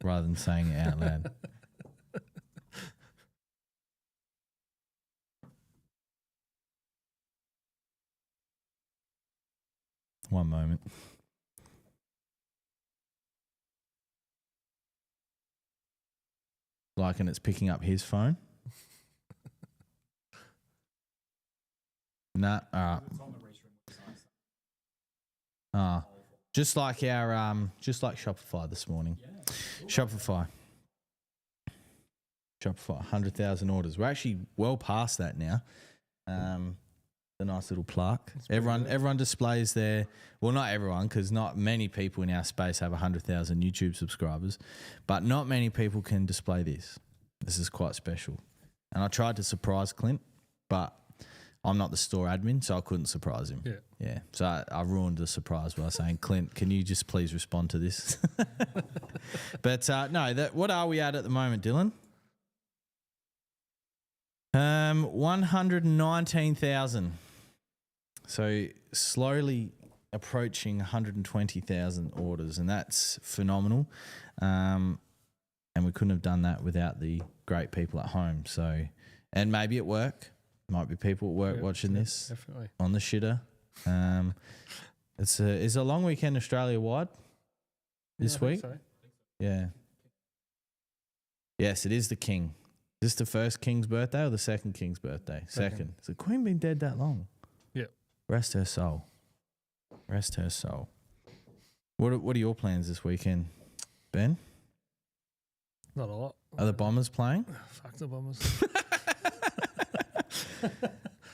[SPEAKER 1] rather than saying it out loud. One moment. Like, and it's picking up his phone. Nah, all right.
[SPEAKER 3] It's on the restream.
[SPEAKER 1] Just like our just like Shopify this morning.
[SPEAKER 3] Yeah.
[SPEAKER 1] Shopify, 100,000 orders. We're actually well past that now. The nice little plaque. Everyone displays their, well, not everyone, because not many people in our space have 100,000 YouTube subscribers, but not many people can display this. This is quite special. And I tried to surprise Clint, but I'm not the store admin, so I couldn't surprise him. Yeah. So I ruined the surprise by saying, Clint, can you just please respond to this? But what are we at the moment, Dylan? 119,000. So slowly approaching 120,000 orders, and that's phenomenal. And we couldn't have done that without the great people at home. So, and maybe at work. Might be people at work watching this
[SPEAKER 2] definitely
[SPEAKER 1] on the shitter, Is a long weekend Australia wide this week?
[SPEAKER 2] So.
[SPEAKER 1] Yeah. Yes, it is the King. Is this the first King's birthday or the second King's birthday? Second. Has the Queen been dead that long?
[SPEAKER 2] Yep.
[SPEAKER 1] Rest her soul. Rest her soul. What are your plans this weekend, Ben?
[SPEAKER 2] Not a lot.
[SPEAKER 1] Are the Bombers playing?
[SPEAKER 2] Fuck the Bombers.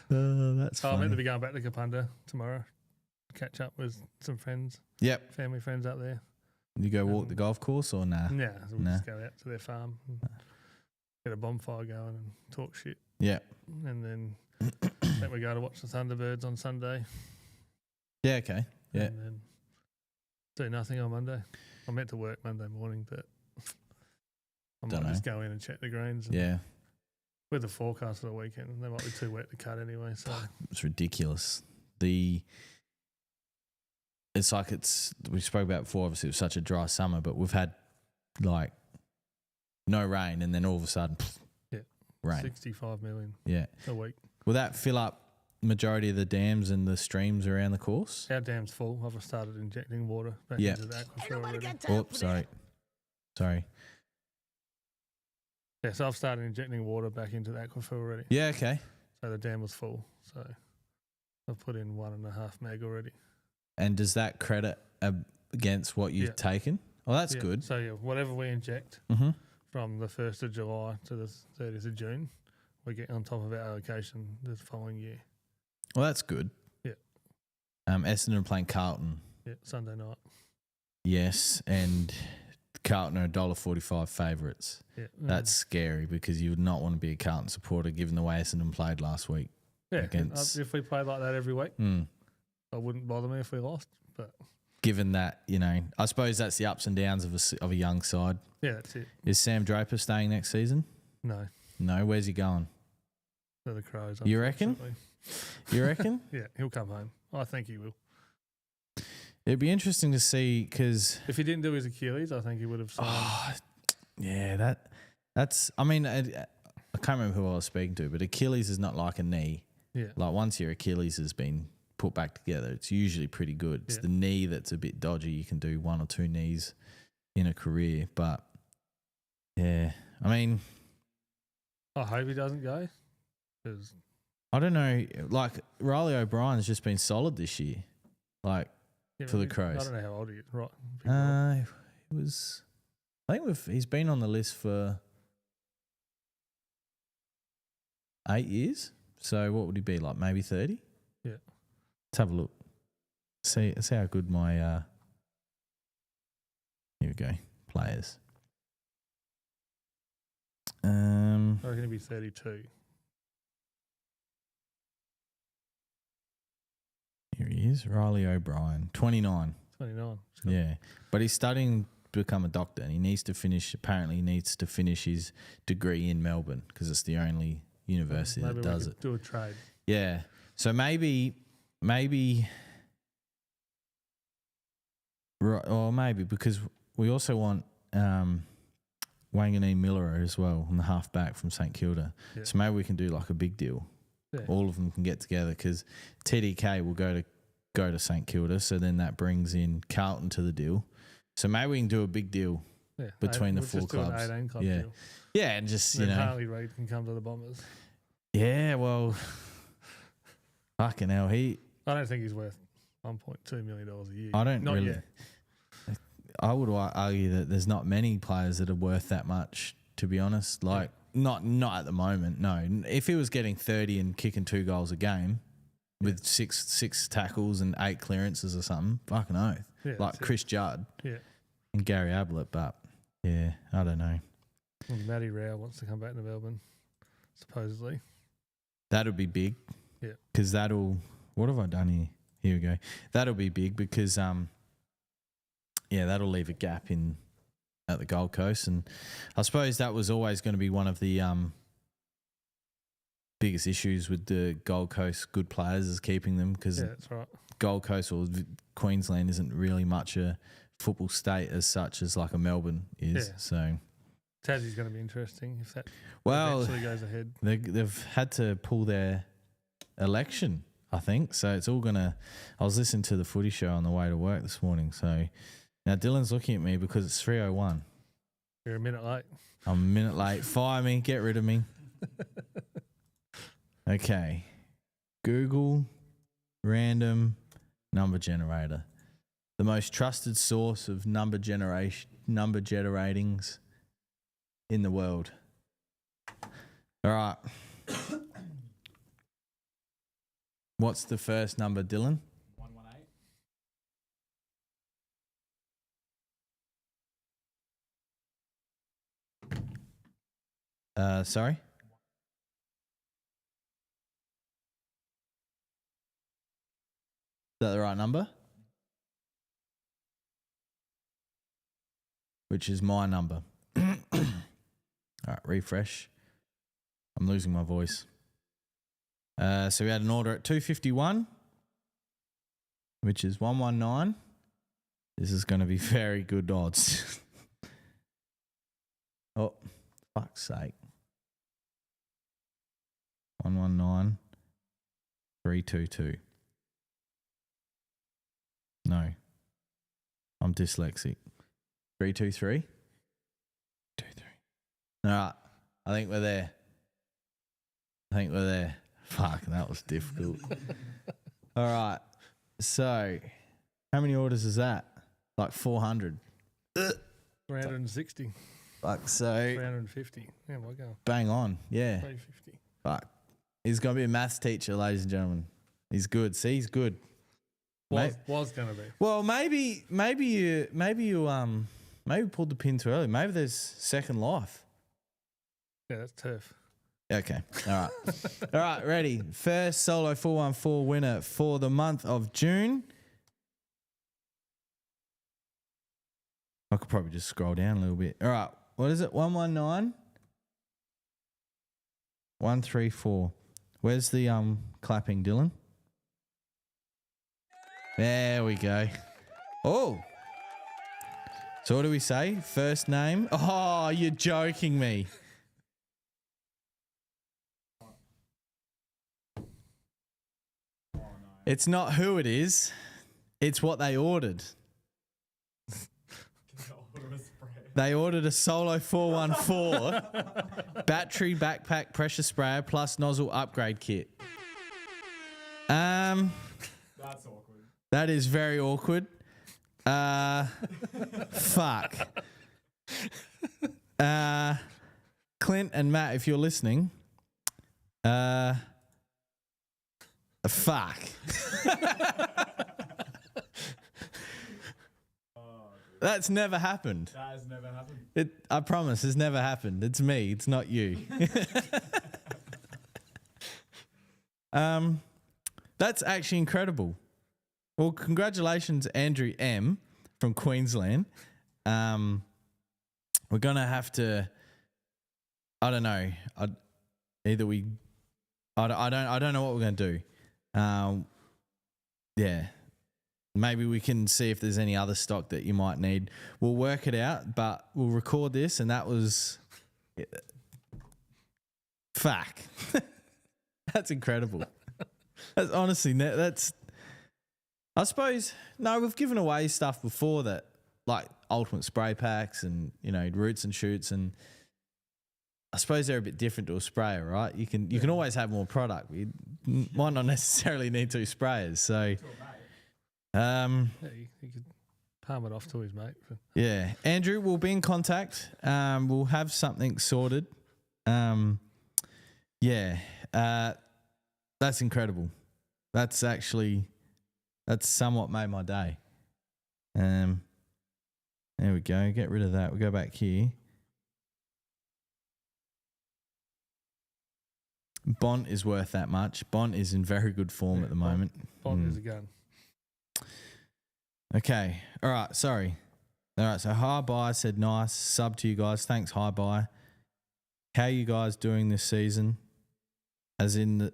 [SPEAKER 1] That's
[SPEAKER 2] I'm
[SPEAKER 1] funny.
[SPEAKER 2] meant to be going back to Kapunda tomorrow. Catch up with some friends.
[SPEAKER 1] Yep.
[SPEAKER 2] Family friends out there.
[SPEAKER 1] You go walk the golf course or nah?
[SPEAKER 2] Yeah, so we'll just go out to their farm, and get a bonfire going and talk shit.
[SPEAKER 1] Yeah.
[SPEAKER 2] And then think we go to watch the Thunderbirds on Sunday.
[SPEAKER 1] Yeah, okay. Yeah.
[SPEAKER 2] And then do nothing on Monday. I meant to work Monday morning, but I might just go in and check the greens. And
[SPEAKER 1] Yeah.
[SPEAKER 2] with the forecast for the weekend, they might be too wet to cut anyway. So
[SPEAKER 1] It's ridiculous. It's like we spoke about before, obviously it was such a dry summer, but we've had like no rain and then all of a sudden, rain.
[SPEAKER 2] 65 million a week.
[SPEAKER 1] Will that fill up majority of the dams and the streams around the course?
[SPEAKER 2] Our dam's full. I've started injecting water back into the aquifer already.
[SPEAKER 1] Oops, sorry.
[SPEAKER 2] Yeah, so I've started injecting water back into the aquifer already.
[SPEAKER 1] Yeah, okay.
[SPEAKER 2] So the dam was full. So I've put in 1.5 meg already.
[SPEAKER 1] And does that credit against what you've taken? Oh, that's good.
[SPEAKER 2] So whatever we inject from the 1st of July to the 30th of June, we get on top of our allocation the following year.
[SPEAKER 1] Well, that's good.
[SPEAKER 2] Yeah.
[SPEAKER 1] Essendon playing Carlton.
[SPEAKER 2] Yeah, Sunday night.
[SPEAKER 1] Yes, and Carlton are $1.45 favourites.
[SPEAKER 2] Yeah.
[SPEAKER 1] That's scary because you would not want to be a Carlton supporter given the way Essendon played last week.
[SPEAKER 2] Yeah, if we played like that every week, it wouldn't bother me if we lost. But
[SPEAKER 1] given that, I suppose that's the ups and downs of a young side.
[SPEAKER 2] Yeah, that's it.
[SPEAKER 1] Is Sam Draper staying next season?
[SPEAKER 2] No.
[SPEAKER 1] No, where's he going?
[SPEAKER 2] To the Crows.
[SPEAKER 1] You reckon? You reckon?
[SPEAKER 2] Yeah, he'll come home. I think he will.
[SPEAKER 1] It'd be interesting to see because
[SPEAKER 2] if he didn't do his Achilles, I think he would have signed.
[SPEAKER 1] Yeah, that's. I mean, I can't remember who I was speaking to, but Achilles is not like a knee.
[SPEAKER 2] Yeah.
[SPEAKER 1] Like once your Achilles has been put back together, it's usually pretty good. It's the knee that's a bit dodgy. You can do 1 or 2 knees in a career, but yeah, I mean,
[SPEAKER 2] I hope he doesn't go. Because
[SPEAKER 1] I don't know. Like Riley O'Brien's just been solid this year, like for the Crows.
[SPEAKER 2] I don't know how old he is. Right?
[SPEAKER 1] He was. I think he's been on the list for 8 years. So what would he be like? Maybe 30.
[SPEAKER 2] Yeah.
[SPEAKER 1] Let's have a look. See how good my here we go, players.
[SPEAKER 2] I reckon he'd be 32.
[SPEAKER 1] Here he is, Riley O'Brien, 29.
[SPEAKER 2] 29.
[SPEAKER 1] Yeah, but he's studying to become a doctor, and he needs to finish his degree in Melbourne because it's the only university that does it.
[SPEAKER 2] Do a trade.
[SPEAKER 1] Yeah, so maybe, or maybe because we also want Wanganeen Miller as well on the half back from St Kilda. Yeah. So maybe we can do like a big deal. Yeah. All of them can get together because TDK will go to St Kilda, so then that brings in Carlton to the deal. So maybe we can do a big deal between the 4 clubs.
[SPEAKER 2] An 18 club deal.
[SPEAKER 1] Yeah, and just
[SPEAKER 2] then Harley Reid can come to the Bombers.
[SPEAKER 1] Yeah, well, fucking hell, I
[SPEAKER 2] don't think he's worth $1.2 million a year.
[SPEAKER 1] I don't
[SPEAKER 2] not
[SPEAKER 1] really.
[SPEAKER 2] Yet.
[SPEAKER 1] I would argue that there's not many players that are worth that much, to be honest. Like, not at the moment, no. If he was getting 30 and kicking 2 goals a game with six tackles and 8 clearances or something, fucking oath. Yeah, like Chris Judd and Gary Ablett, but, yeah, I don't know.
[SPEAKER 2] Well, Matty Rao wants to come back to Melbourne, supposedly.
[SPEAKER 1] That'll be big.
[SPEAKER 2] Yeah.
[SPEAKER 1] Because what have I done here? Here we go. That'll be big because, that'll leave a gap at the Gold Coast. And I suppose that was always going to be one of the biggest issues with the Gold Coast good players is keeping them because
[SPEAKER 2] that's right.
[SPEAKER 1] Gold Coast or Queensland isn't really much a football state as such as like a Melbourne is. Yeah. So
[SPEAKER 2] Tassie's going to be interesting if that
[SPEAKER 1] eventually
[SPEAKER 2] goes ahead.
[SPEAKER 1] They've had to pull their election I think. So it's all I was listening to the footy show on the way to work this morning. So now Dylan's looking at me because it's 3:01.
[SPEAKER 2] You're a minute late.
[SPEAKER 1] I'm a minute late. Fire me. Get rid of me. Okay. Google random number generator. The most trusted source of number generatings in the world. All right. What's the first number, Dylan?
[SPEAKER 3] 118.
[SPEAKER 1] Sorry? Is that the right number? Which is my number. All right, refresh. I'm losing my voice. So we had an order at 251, which is 119. This is going to be very good odds. Oh, fuck's sake. 119 322. No. I'm dyslexic. 323. 23. All right. I think we're there. Fuck, that was difficult. All right. So, how many orders is that? Like 400.
[SPEAKER 2] 360.
[SPEAKER 1] Fuck, so
[SPEAKER 2] 350. Yeah, my God.
[SPEAKER 1] bang on. Yeah.
[SPEAKER 2] 350.
[SPEAKER 1] Fuck. He's going to be a maths teacher, ladies and gentlemen. He's good. See, he's good.
[SPEAKER 2] Was going to be.
[SPEAKER 1] Well, maybe you pulled the pin too early. Maybe there's second life.
[SPEAKER 2] Yeah, that's tough.
[SPEAKER 1] Okay. All right. All right. Ready. First solo 414 winner for the month of June. I could probably just scroll down a little bit. All right. What is it? 119 134. Where's the clapping, Dylan? There we go. Oh. So what do we say? First name? Oh, you're joking me. It's not who it is. It's what they ordered. They ordered a Solo 414 battery backpack pressure sprayer plus nozzle upgrade kit.
[SPEAKER 3] That's awkward.
[SPEAKER 1] That is very awkward. Fuck. Clint and Matt, if you're listening, fuck. That's never happened.
[SPEAKER 3] That has never happened.
[SPEAKER 1] I promise, it's never happened. It's me. It's not you. That's actually incredible. Well, congratulations, Andrew M. from Queensland. We're gonna have to. I don't know. I don't know what we're gonna do. Yeah. Maybe we can see if the's any other stock that you might need. We'll work it out, but we'll record this, and that was fuck. That's incredible. That's honestly that's. I suppose we've given away stuff before that, like ultimate spray packs and roots and shoots, and I suppose they're a bit different to a sprayer, right? You can always have more product. You might not necessarily need 2 sprayers, so.
[SPEAKER 2] Yeah, you could palm it off to his mate.
[SPEAKER 1] Yeah, Andrew, we'll be in contact. We'll have something sorted. That's incredible. That's somewhat made my day. There we go. Get rid of that. We'll go back here. Bont is worth that much. Bont is in very good form at the moment.
[SPEAKER 2] Bont is a gun.
[SPEAKER 1] Okay. All right. Sorry. All right. So Hi Bye said nice. Sub to you guys. Thanks, Hi Bye. How are you guys doing this season? As in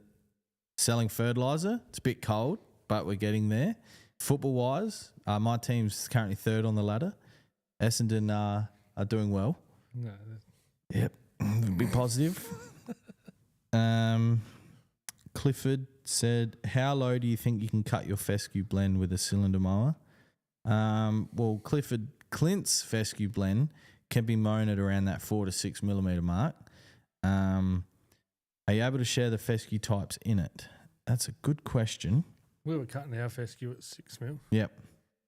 [SPEAKER 1] selling fertilizer? It's a bit cold, but we're getting there. Football wise, my team's currently 3rd on the ladder. Essendon are doing well.
[SPEAKER 2] No.
[SPEAKER 1] Yep. Be positive. Clifford said, how low do you think you can cut your fescue blend with a cylinder mower? Well, Clint's fescue blend can be mown at around that 4 to 6 millimeter mark. Are you able to share the fescue types in it? That's a good question.
[SPEAKER 2] We were cutting our fescue at 6 mil.
[SPEAKER 1] Yep.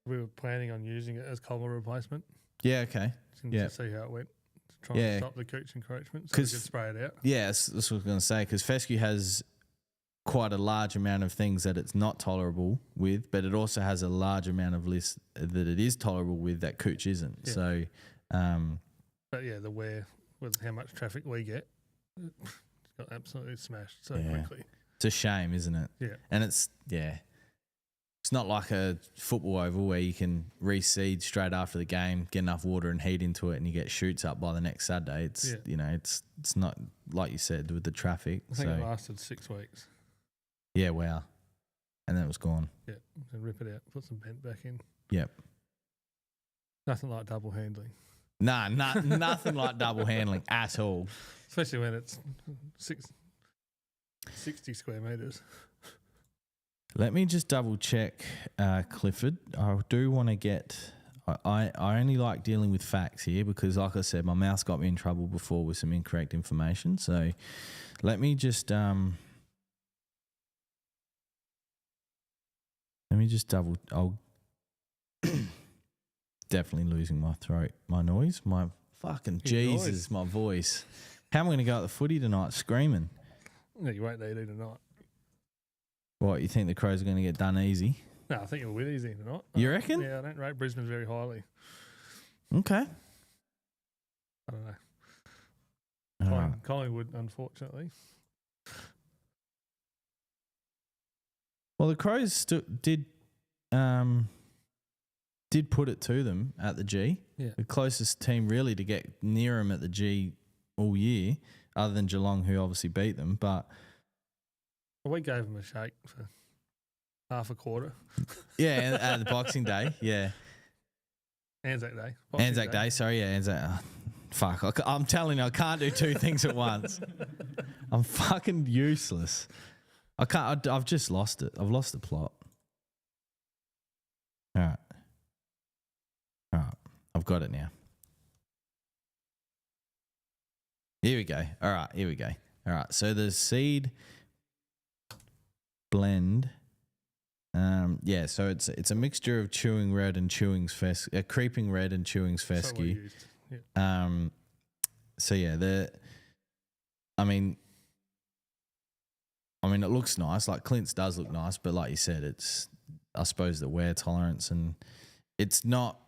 [SPEAKER 2] We were planning on using it as cover replacement.
[SPEAKER 1] Yeah, okay.
[SPEAKER 2] To see how it went. To try and stop the Cooch encroachment so we could spray it out.
[SPEAKER 1] Yeah, that's what I was going to say, because fescue has quite a large amount of things that it's not tolerable with, but it also has a large amount of lists that it is tolerable with that Cooch isn't. Yeah. So,
[SPEAKER 2] but yeah, the wear with how much traffic we get, it's got absolutely smashed so quickly.
[SPEAKER 1] It's a shame, isn't it?
[SPEAKER 2] Yeah.
[SPEAKER 1] And it's not like a football oval where you can reseed straight after the game, get enough water and heat into it, and you get shoots up by the next Saturday. It's it's not like you said with the traffic.
[SPEAKER 2] I think it lasted 6 weeks.
[SPEAKER 1] Yeah, wow. And then it was gone.
[SPEAKER 2] Yeah, and rip it out, put some bent back in.
[SPEAKER 1] Yep.
[SPEAKER 2] Nothing like double handling.
[SPEAKER 1] Nah, nothing like double handling at all.
[SPEAKER 2] Especially when it's 60 square metres.
[SPEAKER 1] Let me just double check, Clifford. I do want to get... I only like dealing with facts here because, like I said, my mouse got me in trouble before with some incorrect information. So let me just... I'll definitely losing my throat, my noise, my fucking Jesus, my voice. How am I going to go at the footy tonight screaming?
[SPEAKER 2] No, you won't need it tonight.
[SPEAKER 1] What, you think the Crows are going to get done easy?
[SPEAKER 2] No, I think it'll win easy tonight.
[SPEAKER 1] You reckon?
[SPEAKER 2] Yeah, I don't rate Brisbane very highly.
[SPEAKER 1] Okay.
[SPEAKER 2] I don't know. Collingwood, unfortunately.
[SPEAKER 1] Well, the Crows did put it to them at the G.
[SPEAKER 2] Yeah.
[SPEAKER 1] The closest team really to get near them at the G all year, other than Geelong, who obviously beat them. But
[SPEAKER 2] we gave them a shake for half a quarter.
[SPEAKER 1] Yeah, at the Boxing Day. Yeah.
[SPEAKER 2] Anzac Day.
[SPEAKER 1] Anzac Day. Sorry, yeah, Anzac. Fuck, I'm telling you, I can't do two things at once. I'm fucking useless. I can't. I've just lost it. I've lost the plot. All right. I've got it now. Here we go. All right. Here we go. All right. So the seed blend. So it's a mixture of chewing red and chewing's fescue, creeping red and chewing's fescue. I mean, it looks nice. Like Clint's does look nice, but like you said, it's, I suppose, the wear tolerance, and it's not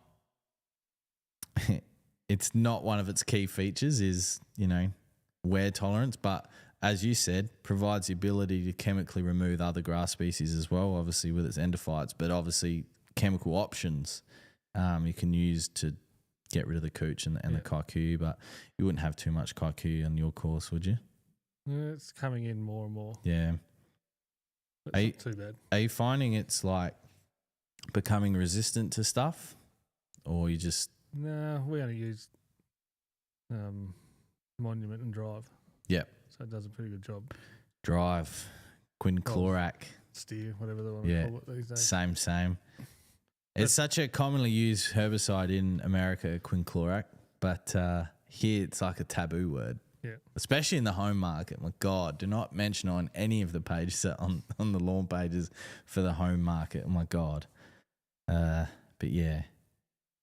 [SPEAKER 1] one of its key features is, wear tolerance, but as you said, provides the ability to chemically remove other grass species as well, obviously with its endophytes, but obviously chemical options you can use to get rid of the Cooch and the kaiku, but you wouldn't have too much kaiku on your course, would you?
[SPEAKER 2] Yeah, it's coming in more and more.
[SPEAKER 1] Yeah.
[SPEAKER 2] It's not too bad.
[SPEAKER 1] Are you finding it's like becoming resistant to stuff, or you just...
[SPEAKER 2] No, we only use Monument and Drive.
[SPEAKER 1] Yep.
[SPEAKER 2] So it does a pretty good job.
[SPEAKER 1] Drive, quinclorac.
[SPEAKER 2] Steer, whatever they want to call it these days.
[SPEAKER 1] Same. It's such a commonly used herbicide in America, quinclorac, but here it's like a taboo word.
[SPEAKER 2] Yeah.
[SPEAKER 1] Especially in the home market. My God, do not mention on any of the pages on the lawn pages for the home market. Oh my God. But yeah.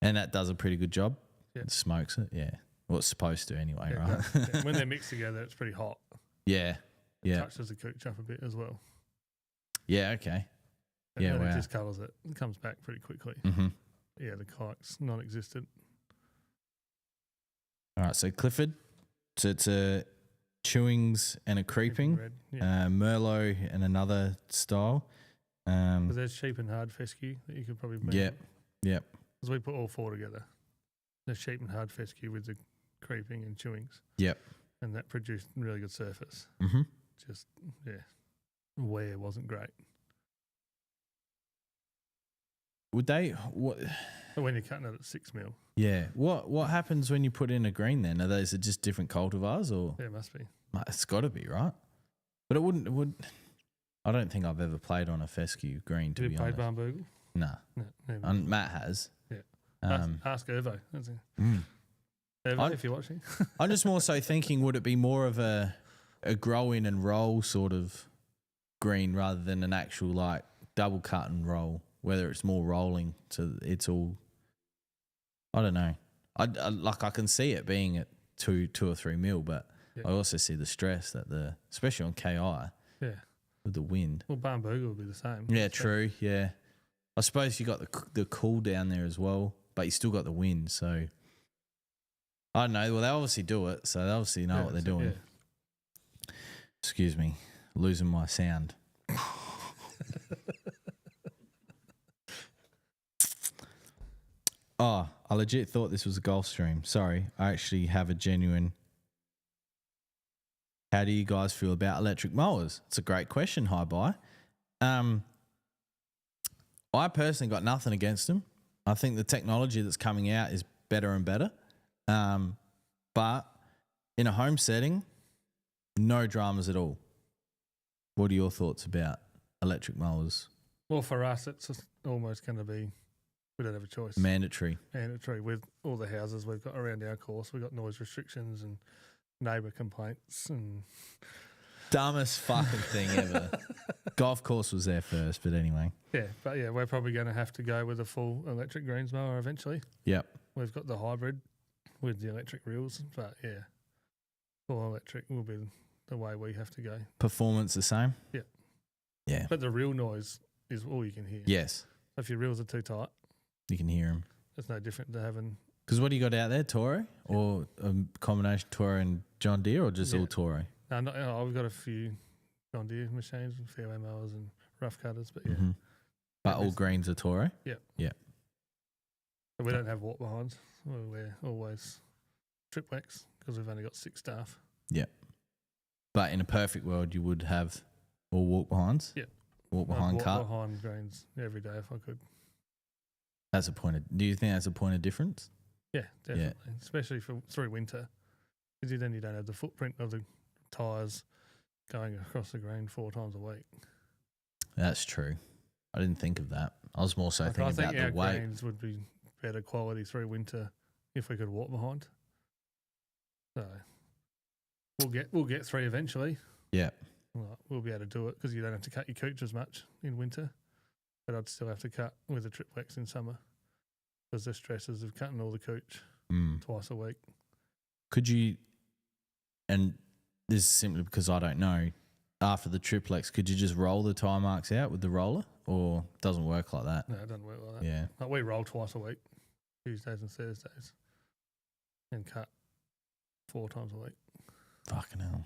[SPEAKER 1] And that does a pretty good job.
[SPEAKER 2] Yeah.
[SPEAKER 1] It smokes it, yeah. Well, it's supposed to anyway,
[SPEAKER 2] yeah,
[SPEAKER 1] right?
[SPEAKER 2] Yeah. When they're mixed together, it's pretty hot.
[SPEAKER 1] Yeah.
[SPEAKER 2] It touches the Cooch up a bit as well.
[SPEAKER 1] Yeah, okay.
[SPEAKER 2] And then it just colours it. It comes back pretty quickly.
[SPEAKER 1] Mm-hmm.
[SPEAKER 2] Yeah, the kike's non-existent.
[SPEAKER 1] All right, so Clifford. So it's a chewings and a creeping.
[SPEAKER 2] Red, yeah.
[SPEAKER 1] Merlot and another style.
[SPEAKER 2] Because there's sheep and hard fescue that you could probably make.
[SPEAKER 1] Yep.
[SPEAKER 2] Because we put all four together. There's sheep and hard fescue with the creeping and chewings.
[SPEAKER 1] Yep.
[SPEAKER 2] And that produced really good surface.
[SPEAKER 1] Mm-hmm.
[SPEAKER 2] Just, wear wasn't great.
[SPEAKER 1] Would they... What?
[SPEAKER 2] But when you're cutting it at 6 mil.
[SPEAKER 1] Yeah. What happens when you put in a green then? Are those just different cultivars or?
[SPEAKER 2] Yeah, it must be.
[SPEAKER 1] It's got to be, right? But it wouldn't... I don't think I've ever played on a fescue green, to be honest.
[SPEAKER 2] Have you played Barnbougle?
[SPEAKER 1] Nah.
[SPEAKER 2] No, never.
[SPEAKER 1] Matt has.
[SPEAKER 2] Yeah. Ask Ervo. Ervo, if you're watching.
[SPEAKER 1] I'm just more so thinking, would it be more of a grow in and roll sort of green rather than an actual like double cut and roll, whether it's more rolling so it's all, I don't know. I can see it being at 2 or 3 mil, but I also see the stress that especially on KI with the wind.
[SPEAKER 2] Well, Barnbougle would be the same.
[SPEAKER 1] Yeah, true. Yeah. I suppose you got the cool down there as well, but you still got the wind. So I don't know. Well, they obviously do it, so they obviously know what they're doing. Yeah. Excuse me, losing my sound. Oh, I legit thought this was a golf stream. Sorry, I actually have a genuine. How do you guys feel about electric mowers? It's a great question. Hi, bye. I personally got nothing against them. I think the technology that's coming out is better and better. But in a home setting, no dramas at all. What are your thoughts about electric mowers?
[SPEAKER 2] Well, for us, it's just almost going to be, we don't have a choice.
[SPEAKER 1] Mandatory.
[SPEAKER 2] With all the houses we've got around our course. We've got noise restrictions and neighbour complaints and...
[SPEAKER 1] Dumbest fucking thing ever. Golf course was there first, but anyway.
[SPEAKER 2] Yeah, but we're probably going to have to go with a full electric greens mower eventually.
[SPEAKER 1] Yep.
[SPEAKER 2] We've got the hybrid with the electric reels, but full electric will be the way we have to go.
[SPEAKER 1] Performance the same?
[SPEAKER 2] Yeah.
[SPEAKER 1] Yeah.
[SPEAKER 2] But the reel noise is all you can hear.
[SPEAKER 1] Yes.
[SPEAKER 2] So if your reels are too tight,
[SPEAKER 1] you can hear them.
[SPEAKER 2] It's no different to having...
[SPEAKER 1] Because what do you got out there, Toro? Or a combination Toro and John Deere, or just all Toro?
[SPEAKER 2] No, we've got a few John Deere machines, fairway mowers and rough cutters, but
[SPEAKER 1] Mm-hmm. But all greens are Toro?
[SPEAKER 2] Yeah.
[SPEAKER 1] Yeah.
[SPEAKER 2] But we don't have walk behinds. We're always triplex because we've only got 6 staff.
[SPEAKER 1] Yeah. But in a perfect world, you would have all walk behinds?
[SPEAKER 2] Yeah.
[SPEAKER 1] Walk behind cut?
[SPEAKER 2] Walk behind greens every day if I could.
[SPEAKER 1] That's a point do you think that's a point of difference?
[SPEAKER 2] Yeah, definitely. Yeah. Especially through winter. Because then you don't have the footprint of the tyres going across the green 4 times a week.
[SPEAKER 1] That's true. I didn't think of that. I was more so thinking about the weight.
[SPEAKER 2] Our greens would be better quality through winter if we could walk behind. So we'll get 3 eventually.
[SPEAKER 1] Yeah.
[SPEAKER 2] We'll be able to do it because you don't have to cut your cooch as much in winter. But I'd still have to cut with the triplex in summer because the stresses of cutting all the cooch twice a week.
[SPEAKER 1] Could you, and this is simply because I don't know, after the triplex, could you just roll the tire marks out with the roller, or it doesn't work like that?
[SPEAKER 2] No, it doesn't work like that.
[SPEAKER 1] Yeah.
[SPEAKER 2] Like we roll twice a week, Tuesdays and Thursdays, and cut 4 times a week.
[SPEAKER 1] Fucking hell.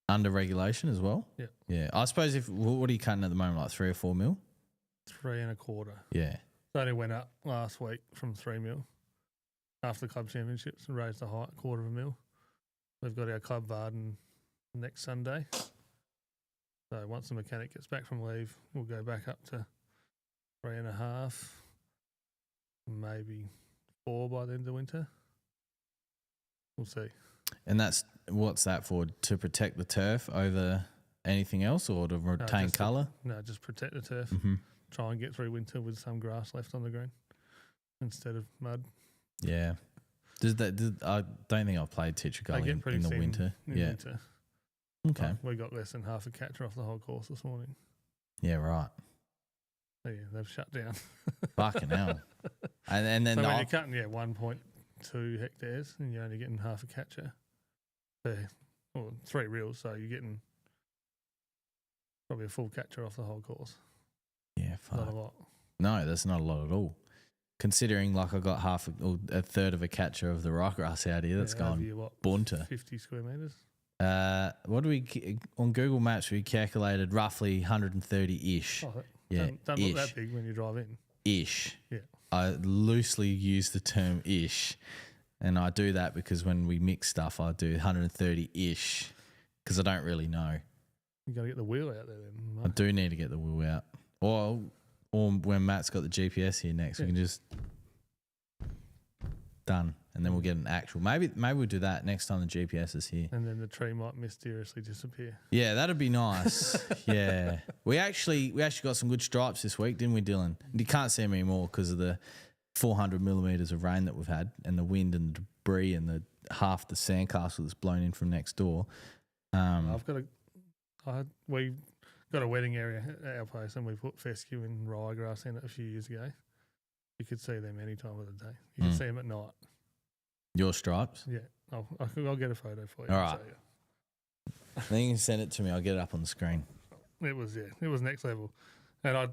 [SPEAKER 1] Under regulation as well?
[SPEAKER 2] Yeah.
[SPEAKER 1] Yeah. I suppose what are you cutting at the moment, like 3 or 4 mil?
[SPEAKER 2] 3 1/4.
[SPEAKER 1] Yeah.
[SPEAKER 2] It only went up last week from 3 mil after the club championships and raised the height 1/4 mil. We've got our club Varden next Sunday. So once the mechanic gets back from leave, we'll go back up to 3 1/2, maybe 4 by the end of winter. We'll see.
[SPEAKER 1] And what's that for? To protect the turf over anything else, or to retain colour?
[SPEAKER 2] No, just protect the turf.
[SPEAKER 1] Mm-hmm.
[SPEAKER 2] Try and get through winter with some grass left on the green instead of mud.
[SPEAKER 1] Yeah. I don't think I've played Teacher Gully in the winter.
[SPEAKER 2] Winter.
[SPEAKER 1] Okay.
[SPEAKER 2] We got less than half a catcher off the whole course this morning.
[SPEAKER 1] Yeah, right.
[SPEAKER 2] So they've shut down.
[SPEAKER 1] Fucking hell. And then
[SPEAKER 2] so when you're cutting 1.2 hectares and you're only getting half a catcher per, or 3 reels, so you're getting probably a full catcher off the whole course.
[SPEAKER 1] Yeah, fuck.
[SPEAKER 2] Not a lot.
[SPEAKER 1] No, that's not a lot at all. Considering like I got a third of a catcher of the ryegrass out here, that's gone bunter.
[SPEAKER 2] 50 square metres.
[SPEAKER 1] What do we on Google Maps? We calculated roughly 130-ish.
[SPEAKER 2] Oh, don't look that big when you drive in.
[SPEAKER 1] Ish.
[SPEAKER 2] Yeah.
[SPEAKER 1] I loosely use the term ish, and I do that because when we mix stuff, I do 130-ish because I don't really know.
[SPEAKER 2] You got to get the wheel out there then. Mate.
[SPEAKER 1] I do need to get the wheel out. Or when Matt's got the GPS here next, we can just... Done. And then we'll get an actual. Maybe we'll do that next time the GPS is here.
[SPEAKER 2] And then the tree might mysteriously disappear.
[SPEAKER 1] Yeah, that'd be nice. Yeah. We actually got some good stripes this week, didn't we, Dylan? You can't see them anymore because of the 400 millimetres of rain that we've had and the wind and the debris and the half the sandcastle that's blown in from next door.
[SPEAKER 2] We got a wedding area at our place and we put fescue and ryegrass in it a few years ago. You could see them any time of the day. You can see them at night.
[SPEAKER 1] Your stripes?
[SPEAKER 2] Yeah. I'll get a photo for you.
[SPEAKER 1] All right. Then you can send it to me. I'll get it up on the screen.
[SPEAKER 2] It was next level. And I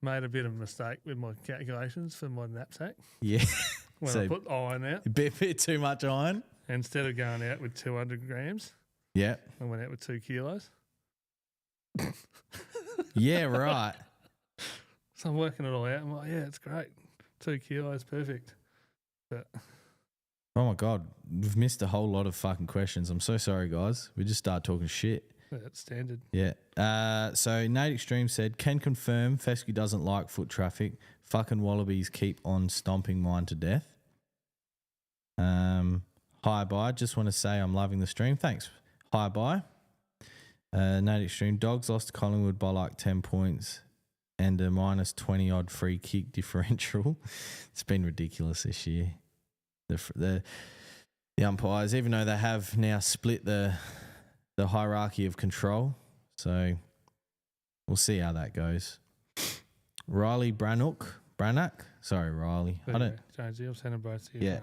[SPEAKER 2] made a bit of a mistake with my calculations for my knapsack.
[SPEAKER 1] Yeah.
[SPEAKER 2] When I put iron out.
[SPEAKER 1] A bit too much iron?
[SPEAKER 2] Instead of going out with 200 grams.
[SPEAKER 1] Yeah.
[SPEAKER 2] I went out with 2 kilos.
[SPEAKER 1] Yeah, right.
[SPEAKER 2] So I'm working it all out. I'm like, yeah, it's great. 2 kilos, perfect. But
[SPEAKER 1] oh my God, we've missed a whole lot of fucking questions. I'm so sorry, guys. We just started talking shit.
[SPEAKER 2] That's standard.
[SPEAKER 1] Yeah. So Nate Extreme said, can confirm fescue doesn't like foot traffic. Fucking wallabies keep on stomping mine to death. Hi, bye. Just want to say I'm loving the stream. Thanks. Hi, bye. Nate Extreme, Dogs lost to Collingwood by like 10 points and a minus 20 odd free kick differential. It's been ridiculous this year. The umpires, even though they have now split the hierarchy of control. So we'll see how that goes. Riley Brannock. Sorry, Riley.
[SPEAKER 2] But I don't. Jonesy, I'll send them both to you.
[SPEAKER 1] Yeah.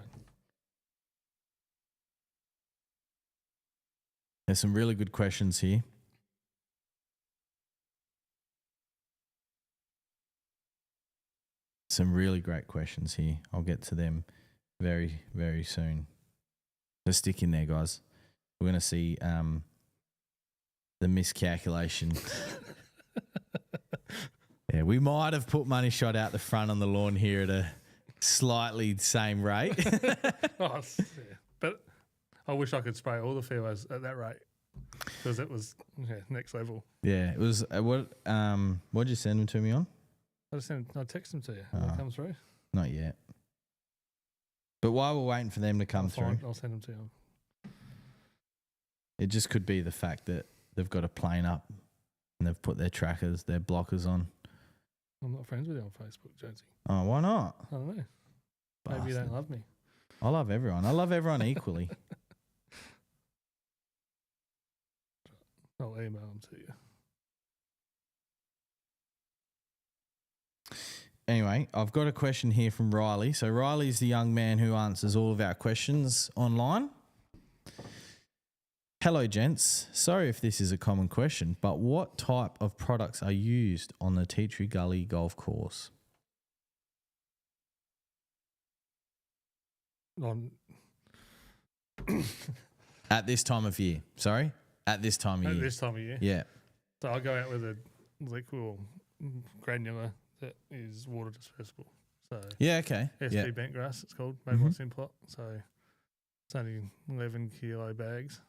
[SPEAKER 1] There's some really good questions here. Some really great questions here. I'll get to them very, very soon. So stick in there, guys. We're going to see the miscalculation. Yeah, we might have put money shot out the front on the lawn here at a slightly same rate.
[SPEAKER 2] Yeah. But I wish I could spray all the fairways at that rate because it was next level.
[SPEAKER 1] Yeah, it was. What'd you send them to me on?
[SPEAKER 2] I text them to you. Will they come through?
[SPEAKER 1] Not yet. But while we're waiting for them to come through,
[SPEAKER 2] I'll send them to you.
[SPEAKER 1] It just could be the fact that they've got a plane up and they've put their trackers, their blockers on.
[SPEAKER 2] I'm not friends with you on Facebook, Jonesy.
[SPEAKER 1] Oh, why not?
[SPEAKER 2] I don't know.
[SPEAKER 1] Bastard.
[SPEAKER 2] Maybe you don't love me.
[SPEAKER 1] I love everyone. I love everyone equally.
[SPEAKER 2] I'll email them to you.
[SPEAKER 1] Anyway, I've got a question here from Riley. So Riley's the young man who answers all of our questions online. Hello, gents. Sorry if this is a common question, but what type of products are used on the Tea Tree Gully golf course? At this time of year. Sorry? At this time of year.
[SPEAKER 2] At this time of year?
[SPEAKER 1] Yeah.
[SPEAKER 2] So I'll go out with a liquid or granular that is water dispersible. So
[SPEAKER 1] yeah, okay.
[SPEAKER 2] SG bent grass, it's called, made by Simplot. So it's only 11 kilo bags.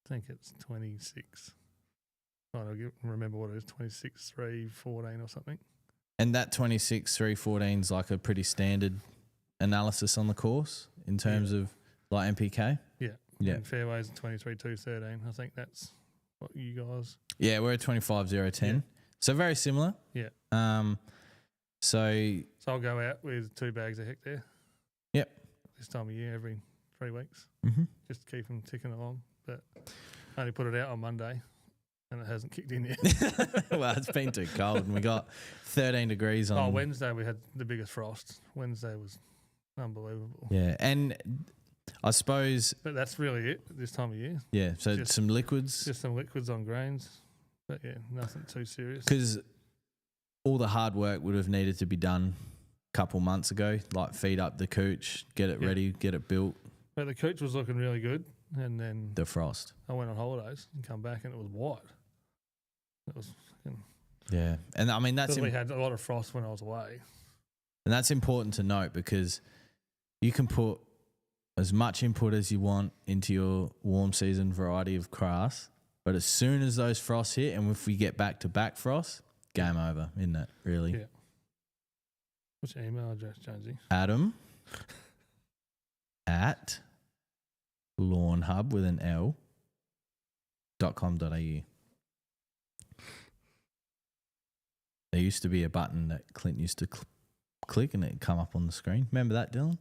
[SPEAKER 2] I think it's 26. I don't remember what it is, 26, 3, 14 or something.
[SPEAKER 1] And that 26, 3, 14 is like a pretty standard analysis on the course in terms of like MPK?
[SPEAKER 2] Yeah.
[SPEAKER 1] Yeah.
[SPEAKER 2] And fairways 23, 2, 13. I think that's what you guys.
[SPEAKER 1] Yeah, we're at 25, 0, 10. Yeah. So very similar.
[SPEAKER 2] Yeah.
[SPEAKER 1] So
[SPEAKER 2] I'll go out with 2 bags a hectare.
[SPEAKER 1] Yep.
[SPEAKER 2] This time of year, every 3 weeks.
[SPEAKER 1] Mm-hmm.
[SPEAKER 2] Just to keep them ticking along. But I only put it out on Monday and it hasn't kicked in yet.
[SPEAKER 1] Well, it's been too cold and we got 13 degrees on.
[SPEAKER 2] Oh, Wednesday we had the biggest frost. Wednesday was unbelievable.
[SPEAKER 1] Yeah. And I suppose.
[SPEAKER 2] But that's really it this time of year.
[SPEAKER 1] Yeah. So just some liquids.
[SPEAKER 2] Just some liquids on grains. But yeah, nothing too serious.
[SPEAKER 1] Because all the hard work would have needed to be done a couple months ago, like feed up the Cooch, get it ready, get it built.
[SPEAKER 2] But the Cooch was looking really good. And then
[SPEAKER 1] the frost.
[SPEAKER 2] I went on holidays and come back and it was white. It was.
[SPEAKER 1] Yeah. And I mean,
[SPEAKER 2] we had a lot of frost when I was away.
[SPEAKER 1] And that's important to note because you can put as much input as you want into your warm season variety of grass, but as soon as those frosts hit and if we get back-to-back frosts, game over, isn't it, really?
[SPEAKER 2] Yeah. What's your email address, Jonesy?
[SPEAKER 1] Adam at Lawnhub with an L.com.au. There used to be a button that Clint used to click and it'd come up on the screen. Remember that, Dylan?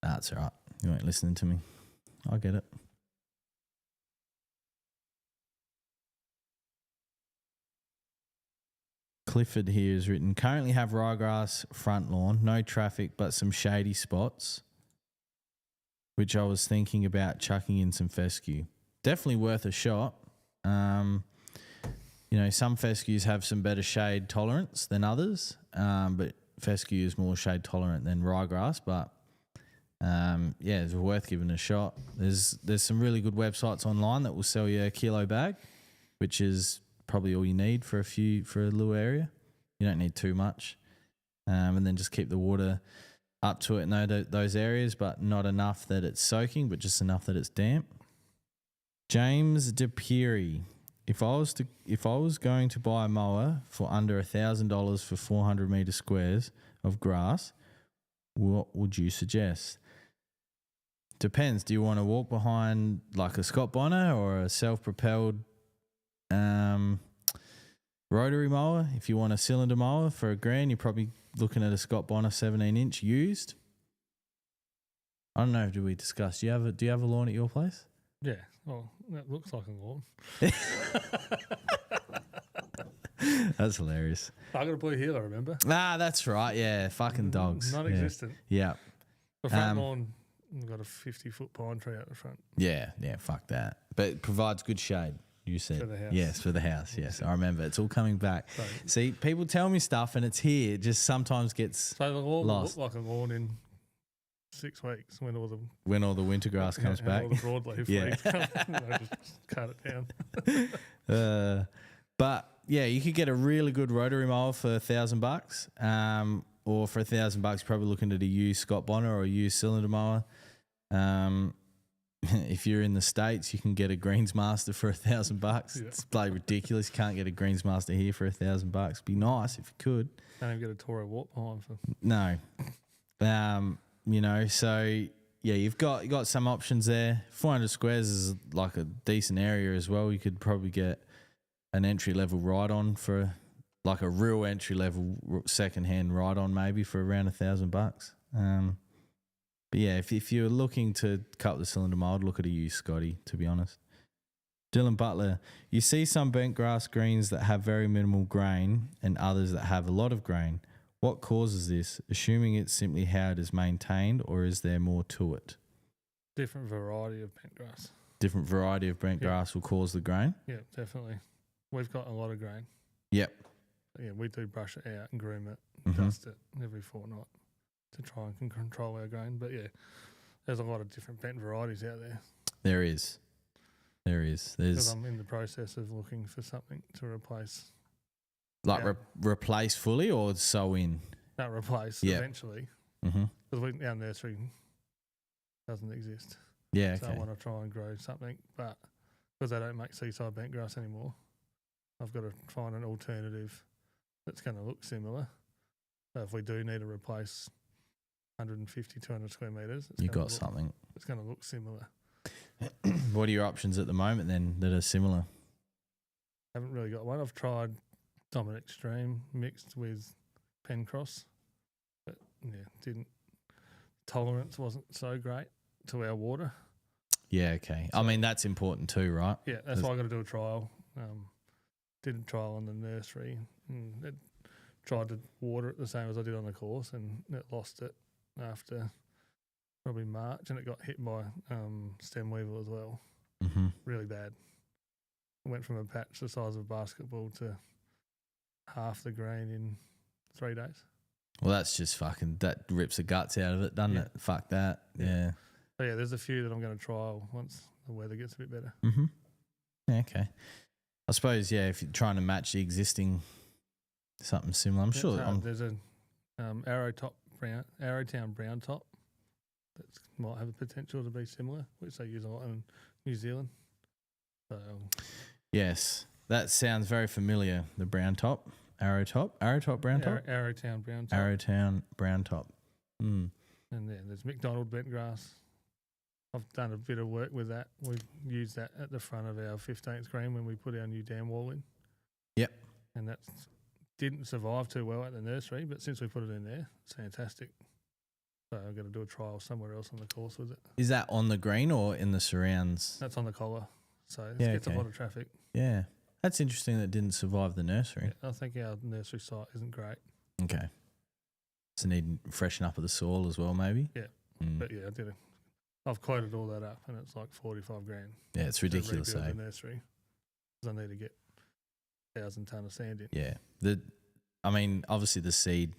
[SPEAKER 1] That's all right. You weren't listening to me. I get it. Clifford here has written, currently have ryegrass front lawn, no traffic, but some shady spots, which I was thinking about chucking in some fescue. Definitely worth a shot. Some fescues have some better shade tolerance than others, but fescue is more shade tolerant than ryegrass, but it's worth giving it a shot. There's some really good websites online that will sell you a kilo bag, which is probably all you need for a little area. You don't need too much. And then just keep the water up to it in those areas, but not enough that it's soaking, but just enough that it's damp. James DePeary, if I was going to buy a mower for under $1,000 for 400 meter squares of grass, what would you suggest? Depends. Do you want to walk behind like a Scott Bonner or a self-propelled rotary mower? If you want a cylinder mower for $1,000, you're probably looking at a Scott Bonner 17-inch used. I don't know. Do we discuss? Do you have a lawn at your place?
[SPEAKER 2] Yeah. Well, that looks like a lawn.
[SPEAKER 1] That's hilarious.
[SPEAKER 2] I got a blue heeler, remember?
[SPEAKER 1] That's right. Yeah, fucking dogs.
[SPEAKER 2] Non-existent.
[SPEAKER 1] Yeah.
[SPEAKER 2] The front lawn, we've got a 50-foot pine tree out the front.
[SPEAKER 1] Yeah, fuck that. But it provides good shade, you said.
[SPEAKER 2] For the house.
[SPEAKER 1] Yes, for the house. Yes, I remember. It's all coming back. So, see, people tell me stuff and it's here. It just sometimes gets
[SPEAKER 2] so the lawn
[SPEAKER 1] lost.
[SPEAKER 2] Look like a lawn in 6 weeks when all the
[SPEAKER 1] winter grass comes back.
[SPEAKER 2] All the broadleaf leaves come, just cut it down.
[SPEAKER 1] But yeah, you could get a really good rotary mower for $1,000. Or for $1,000, you're probably looking at a used Scott Bonner or a used cylinder mower. If you're in the States, you can get a Greensmaster for $1,000. Yeah. It's bloody ridiculous. You can't get a Greensmaster here for $1,000. It'd be nice if you could.
[SPEAKER 2] Can't even get a Toro walk behind for.
[SPEAKER 1] No. So yeah, you've got some options there. 400 squares is like a decent area as well. You could probably get an entry level ride-on for like a real entry level second-hand ride-on maybe for around $1,000. But yeah, if you're looking to cut the cylinder mold, look at a used Scotty, to be honest. Dylan Butler, you see some bent grass greens that have very minimal grain and others that have a lot of grain. What causes this? Assuming it's simply how it is maintained, or is there more to it?
[SPEAKER 2] Different variety of bent grass.
[SPEAKER 1] Different variety of bent grass will cause the grain?
[SPEAKER 2] Yeah, definitely. We've got a lot of grain.
[SPEAKER 1] Yep.
[SPEAKER 2] Yeah, we do brush it out and groom it, dust it every fortnight to try and control our grain. But yeah, there's a lot of different bent varieties out there.
[SPEAKER 1] There is.
[SPEAKER 2] Because I'm in the process of looking for something to replace.
[SPEAKER 1] Like replace fully or sew in?
[SPEAKER 2] Not replace, eventually. Because our nursery doesn't exist.
[SPEAKER 1] Yeah,
[SPEAKER 2] so I want to try and grow something, but because I don't make seaside bent grass anymore, I've got to find an alternative that's going to look similar. So if we do need to replace 150, 200 square metres,
[SPEAKER 1] something.
[SPEAKER 2] It's going to look similar.
[SPEAKER 1] What are your options at the moment then that are similar?
[SPEAKER 2] Haven't really got one. I've tried Dominant Extreme mixed with Pencross, but didn't. Tolerance wasn't so great to our water.
[SPEAKER 1] Yeah, okay. So, I mean, that's important too, right?
[SPEAKER 2] Yeah, that's why I got to do a trial. Did a trial on the nursery. It tried to water it the same as I did on the course, and it lost it after probably March, and it got hit by stem weevil as well. Really bad. It went from a patch the size of a basketball to half the grain in 3 days.
[SPEAKER 1] Well, that's just that rips the guts out of it, doesn't it? Fuck that. Yeah.
[SPEAKER 2] So yeah, there's a few that I'm going to trial once the weather gets a bit better.
[SPEAKER 1] Yeah, okay. I suppose, if you're trying to match the existing something similar, I'm sure.
[SPEAKER 2] There's a Arrowtown brown top that might have the potential to be similar, which they use a lot in New Zealand. So
[SPEAKER 1] yes, that sounds very familiar. The brown top, Arrowtown brown top.
[SPEAKER 2] Arrowtown brown top.
[SPEAKER 1] Arrowtown brown top.
[SPEAKER 2] And then there's McDonald bent grass. I've done a bit of work with that. We've used that at the front of our 15th green when we put our new dam wall in.
[SPEAKER 1] Yep.
[SPEAKER 2] And that didn't survive too well at the nursery, but since we put it in there, it's fantastic. So I'm going to do a trial somewhere else on the course with it.
[SPEAKER 1] Is that on the green or in the surrounds?
[SPEAKER 2] That's on the collar. So it gets a lot of traffic.
[SPEAKER 1] Yeah. That's interesting that it didn't survive the nursery.
[SPEAKER 2] Yeah, I think our nursery site isn't great.
[SPEAKER 1] Okay. So need freshen up of the soil as well, maybe?
[SPEAKER 2] Yeah. But yeah, I've quoted all that up and it's like 45 grand.
[SPEAKER 1] Yeah, it's ridiculous.
[SPEAKER 2] To rebuild the nursery. Because I need to get 1,000 tonne of sand in.
[SPEAKER 1] Yeah. Obviously the seed,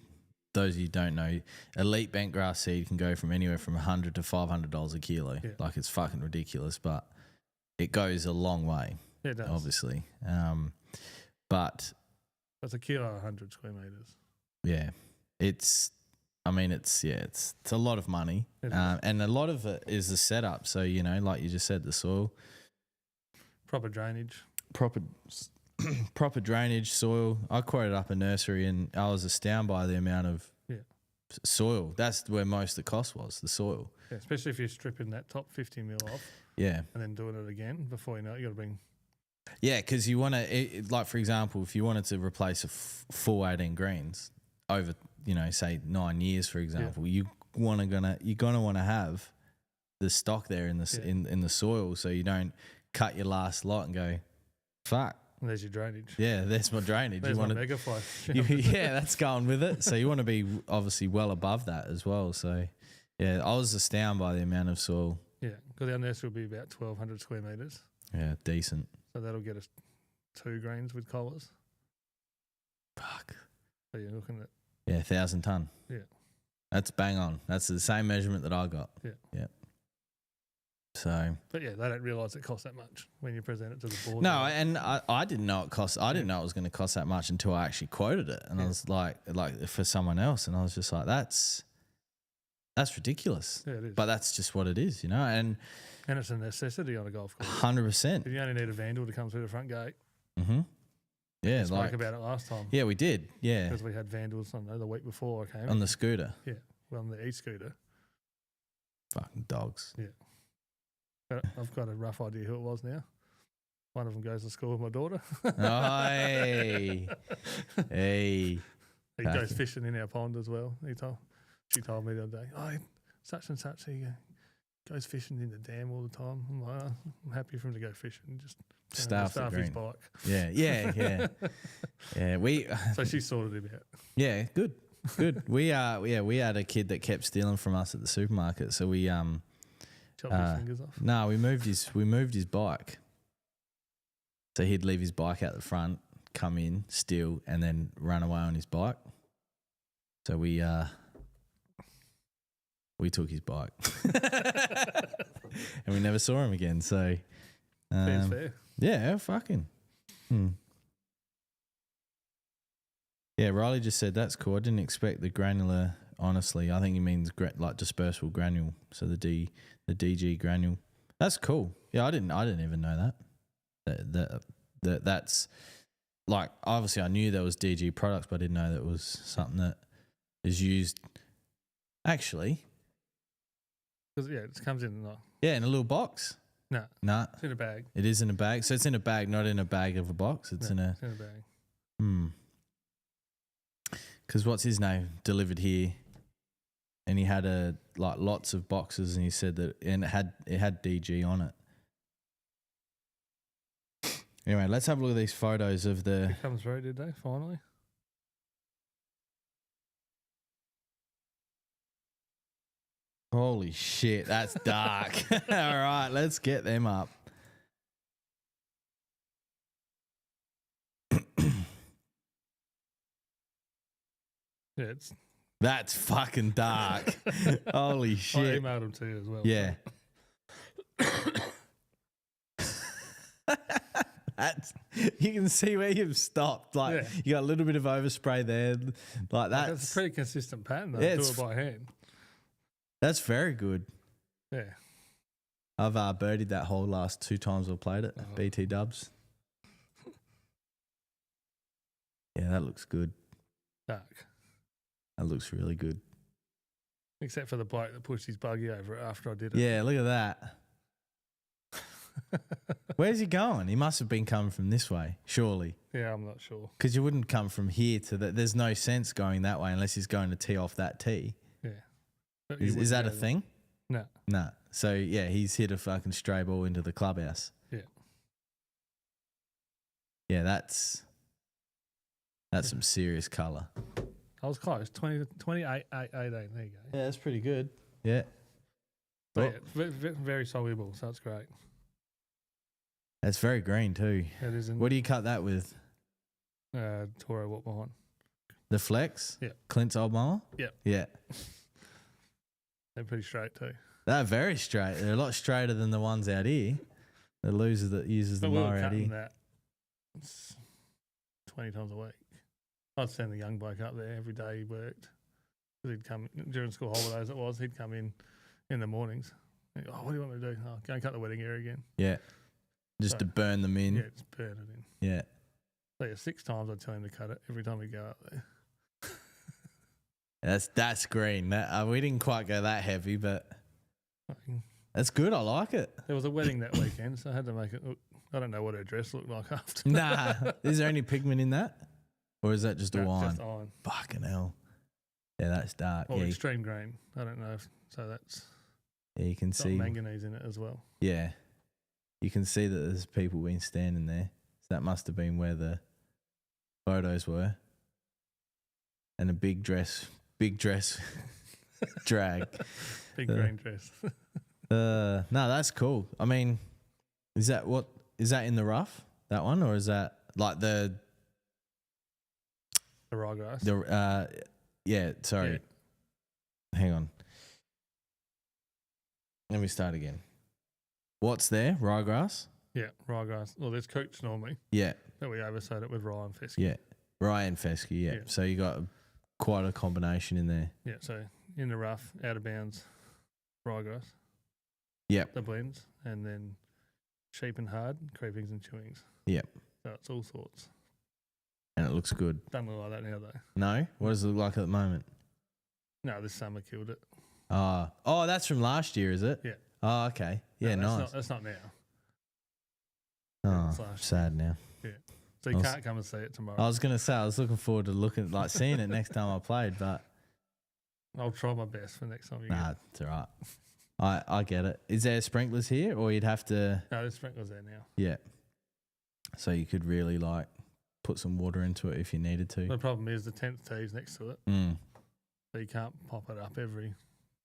[SPEAKER 1] those of you who don't know, elite bent grass seed can go from anywhere from $100 to $500 a kilo. Yeah. Like, it's fucking ridiculous, but it goes a long way.
[SPEAKER 2] Yeah, it does.
[SPEAKER 1] Obviously. But
[SPEAKER 2] that's a kilo 100 square metres.
[SPEAKER 1] Yeah. It's a lot of money. And a lot of it is the setup. So, like you just said, the soil.
[SPEAKER 2] Proper drainage.
[SPEAKER 1] Proper drainage, soil. I quoted up a nursery and I was astounded by the amount of soil. That's where most of the cost was, the soil.
[SPEAKER 2] Yeah, especially if you're stripping that top 50 mil off.
[SPEAKER 1] Yeah.
[SPEAKER 2] And then doing it again before you know it, you got to bring.
[SPEAKER 1] Yeah, because you want to, like, for example, if you wanted to replace a full 18 greens over, say 9 years, for example, you're gonna want to have the stock there in the in the soil, so you don't cut your last lot and go, fuck.
[SPEAKER 2] There's your drainage.
[SPEAKER 1] Yeah, there's my drainage.
[SPEAKER 2] There's my mega fly.
[SPEAKER 1] Yeah, that's going with it. So you want to be obviously well above that as well. So, yeah, I was astounded by the amount of soil.
[SPEAKER 2] Yeah, because our nursery will be about 1,200 square metres.
[SPEAKER 1] Yeah, decent.
[SPEAKER 2] So that'll get us 2 grains with collars.
[SPEAKER 1] Fuck.
[SPEAKER 2] So you're looking at...
[SPEAKER 1] Yeah, 1,000 tonne.
[SPEAKER 2] Yeah.
[SPEAKER 1] That's bang on. That's the same measurement that I got.
[SPEAKER 2] Yeah.
[SPEAKER 1] Yeah. So,
[SPEAKER 2] but yeah, they don't realise it costs that much when you present it to the board.
[SPEAKER 1] No, and I didn't know it cost. I didn't know it was going to cost that much until I actually quoted it, and I was like for someone else, and I was just like, that's ridiculous.
[SPEAKER 2] Yeah, it is.
[SPEAKER 1] But that's just what it is, and
[SPEAKER 2] it's a necessity on a golf course.
[SPEAKER 1] 100%.
[SPEAKER 2] You only need a vandal to come through the front gate.
[SPEAKER 1] Mm-hmm. Yeah,
[SPEAKER 2] we spoke about it last time.
[SPEAKER 1] Yeah, we did. Yeah,
[SPEAKER 2] because we had vandals the week before I came
[SPEAKER 1] on the scooter.
[SPEAKER 2] Yeah, well, on the e-scooter.
[SPEAKER 1] Fucking dogs.
[SPEAKER 2] Yeah. I've got a rough idea who it was now. One of them goes to school with my daughter.
[SPEAKER 1] Hey. Hey.
[SPEAKER 2] He goes fishing in our pond as well. She told me the other day, such and such, he goes fishing in the dam all the time. I'm like, I'm happy for him to go fishing. Just
[SPEAKER 1] start
[SPEAKER 2] his bike.
[SPEAKER 1] Yeah. Yeah.
[SPEAKER 2] So she sorted him out.
[SPEAKER 1] Yeah, good. We had a kid that kept stealing from us at the supermarket. So we
[SPEAKER 2] chopped his fingers off.
[SPEAKER 1] No, we moved his bike. So he'd leave his bike out the front, come in, steal, and then run away on his bike. So we took his bike. And we never saw him again. So
[SPEAKER 2] fair.
[SPEAKER 1] Yeah, fucking. Yeah, Riley just said that's cool. I didn't expect the granular. Honestly, I think he means like dispersible granule. So the DG granule. That's cool. Yeah, I didn't even know that. That's like, obviously I knew there was DG products, but I didn't know that was something that is used. Actually,
[SPEAKER 2] because it comes in
[SPEAKER 1] in a little box.
[SPEAKER 2] No, it's in a bag.
[SPEAKER 1] It is in a bag. So it's in a bag, not in a bag of a box. It's in a
[SPEAKER 2] bag.
[SPEAKER 1] Because what's his name delivered here, and he had lots of boxes, and he said that, and it had DG on it. Anyway, let's have a look at these photos of the.
[SPEAKER 2] It comes through, did they finally?
[SPEAKER 1] Holy shit, that's dark. All right, let's get them up.
[SPEAKER 2] Yeah,
[SPEAKER 1] that's fucking dark. Holy shit.
[SPEAKER 2] I emailed him to you as well.
[SPEAKER 1] Yeah. You can see where you've stopped. You got a little bit of overspray there.
[SPEAKER 2] That's a pretty consistent pattern, though.
[SPEAKER 1] Yeah,
[SPEAKER 2] do it by hand.
[SPEAKER 1] That's very good.
[SPEAKER 2] Yeah.
[SPEAKER 1] I've birdied that hole last 2 times I've played it. BT dubs. Yeah, that looks good.
[SPEAKER 2] Dark.
[SPEAKER 1] That looks really good.
[SPEAKER 2] Except for the bloke that pushed his buggy over it after I did it.
[SPEAKER 1] Yeah, look at that. Where's he going? He must have been coming from this way, surely.
[SPEAKER 2] Yeah, I'm not sure.
[SPEAKER 1] Because you wouldn't come from here to that. There's no sense going that way unless he's going to tee off that tee.
[SPEAKER 2] Yeah.
[SPEAKER 1] Is that a thing?
[SPEAKER 2] No.
[SPEAKER 1] No. So, yeah, he's hit a fucking stray ball into the clubhouse.
[SPEAKER 2] Yeah.
[SPEAKER 1] Yeah, that's some serious colour.
[SPEAKER 2] I was close. 28, 18. There you go.
[SPEAKER 1] Yeah, that's pretty good. Yeah.
[SPEAKER 2] But yeah, very soluble, so that's great.
[SPEAKER 1] That's very green too.
[SPEAKER 2] It isn't.
[SPEAKER 1] What do you cut that with?
[SPEAKER 2] Toro walk behind.
[SPEAKER 1] The Flex?
[SPEAKER 2] Yeah.
[SPEAKER 1] Clint's old mower?
[SPEAKER 2] Yeah.
[SPEAKER 1] Yeah.
[SPEAKER 2] They're pretty straight too.
[SPEAKER 1] They're very straight. They're a lot straighter than the ones out here. The loser that uses the mower out here.
[SPEAKER 2] That 20 times a week. I'd send the young bloke up there every day he worked. He'd come during school holidays. He'd come in the mornings. He'd go, what do you want me to do? Oh, go and cut the wedding area again.
[SPEAKER 1] Yeah. Just to burn them in.
[SPEAKER 2] Yeah, just burn it in.
[SPEAKER 1] Yeah.
[SPEAKER 2] So yeah, 6 times I'd tell him to cut it every time we go up there.
[SPEAKER 1] That's green. We didn't quite go that heavy, but that's good. I like it.
[SPEAKER 2] There was a wedding that weekend, so I had to make it look. I don't know what her dress looked like after.
[SPEAKER 1] Nah. Is there any pigment in that? Or is that just a wine?
[SPEAKER 2] Just iron.
[SPEAKER 1] Fucking hell. Yeah, that's dark.
[SPEAKER 2] Or
[SPEAKER 1] yeah,
[SPEAKER 2] extreme green. I don't know. So that's.
[SPEAKER 1] Yeah, you can see.
[SPEAKER 2] Manganese in it as well.
[SPEAKER 1] Yeah. You can see that there's people been standing there. So that must have been where the photos were. And a big dress drag.
[SPEAKER 2] Big green dress.
[SPEAKER 1] No, that's cool. I mean, is that in the rough, that one? Or is that like the ryegrass? Yeah, sorry. Yeah. Hang on. Let me start again. What's there? Ryegrass?
[SPEAKER 2] Yeah, ryegrass. Well, there's Cooch normally.
[SPEAKER 1] Yeah.
[SPEAKER 2] But we oversowed it with rye and fescue.
[SPEAKER 1] Yeah. Rye and fescue, yeah. So you got quite a combination in there.
[SPEAKER 2] Yeah, so in the rough, out of bounds, ryegrass.
[SPEAKER 1] Yep.
[SPEAKER 2] The blends, and then sheep and hard, creepings and chewings.
[SPEAKER 1] Yep.
[SPEAKER 2] So it's all sorts.
[SPEAKER 1] And it looks good.
[SPEAKER 2] Doesn't look like that now, though.
[SPEAKER 1] No? What does it look like at the moment?
[SPEAKER 2] No, this summer killed it.
[SPEAKER 1] Oh, that's from last year, is it?
[SPEAKER 2] Yeah.
[SPEAKER 1] Oh, okay. Yeah,
[SPEAKER 2] no,
[SPEAKER 1] nice.
[SPEAKER 2] That's not now.
[SPEAKER 1] Oh, sad now.
[SPEAKER 2] Yeah. So you can't come and see it tomorrow.
[SPEAKER 1] I was going to say, I was looking forward to seeing it next time I played, but
[SPEAKER 2] I'll try my best for next time you
[SPEAKER 1] get it. It's all right. I get it. Is there sprinklers here, or you'd have to?
[SPEAKER 2] No, there's sprinklers there now.
[SPEAKER 1] Yeah. So you could really put some water into it if you needed to.
[SPEAKER 2] The problem is the 10th tee's next to it.
[SPEAKER 1] Mm.
[SPEAKER 2] So you can't pop it up every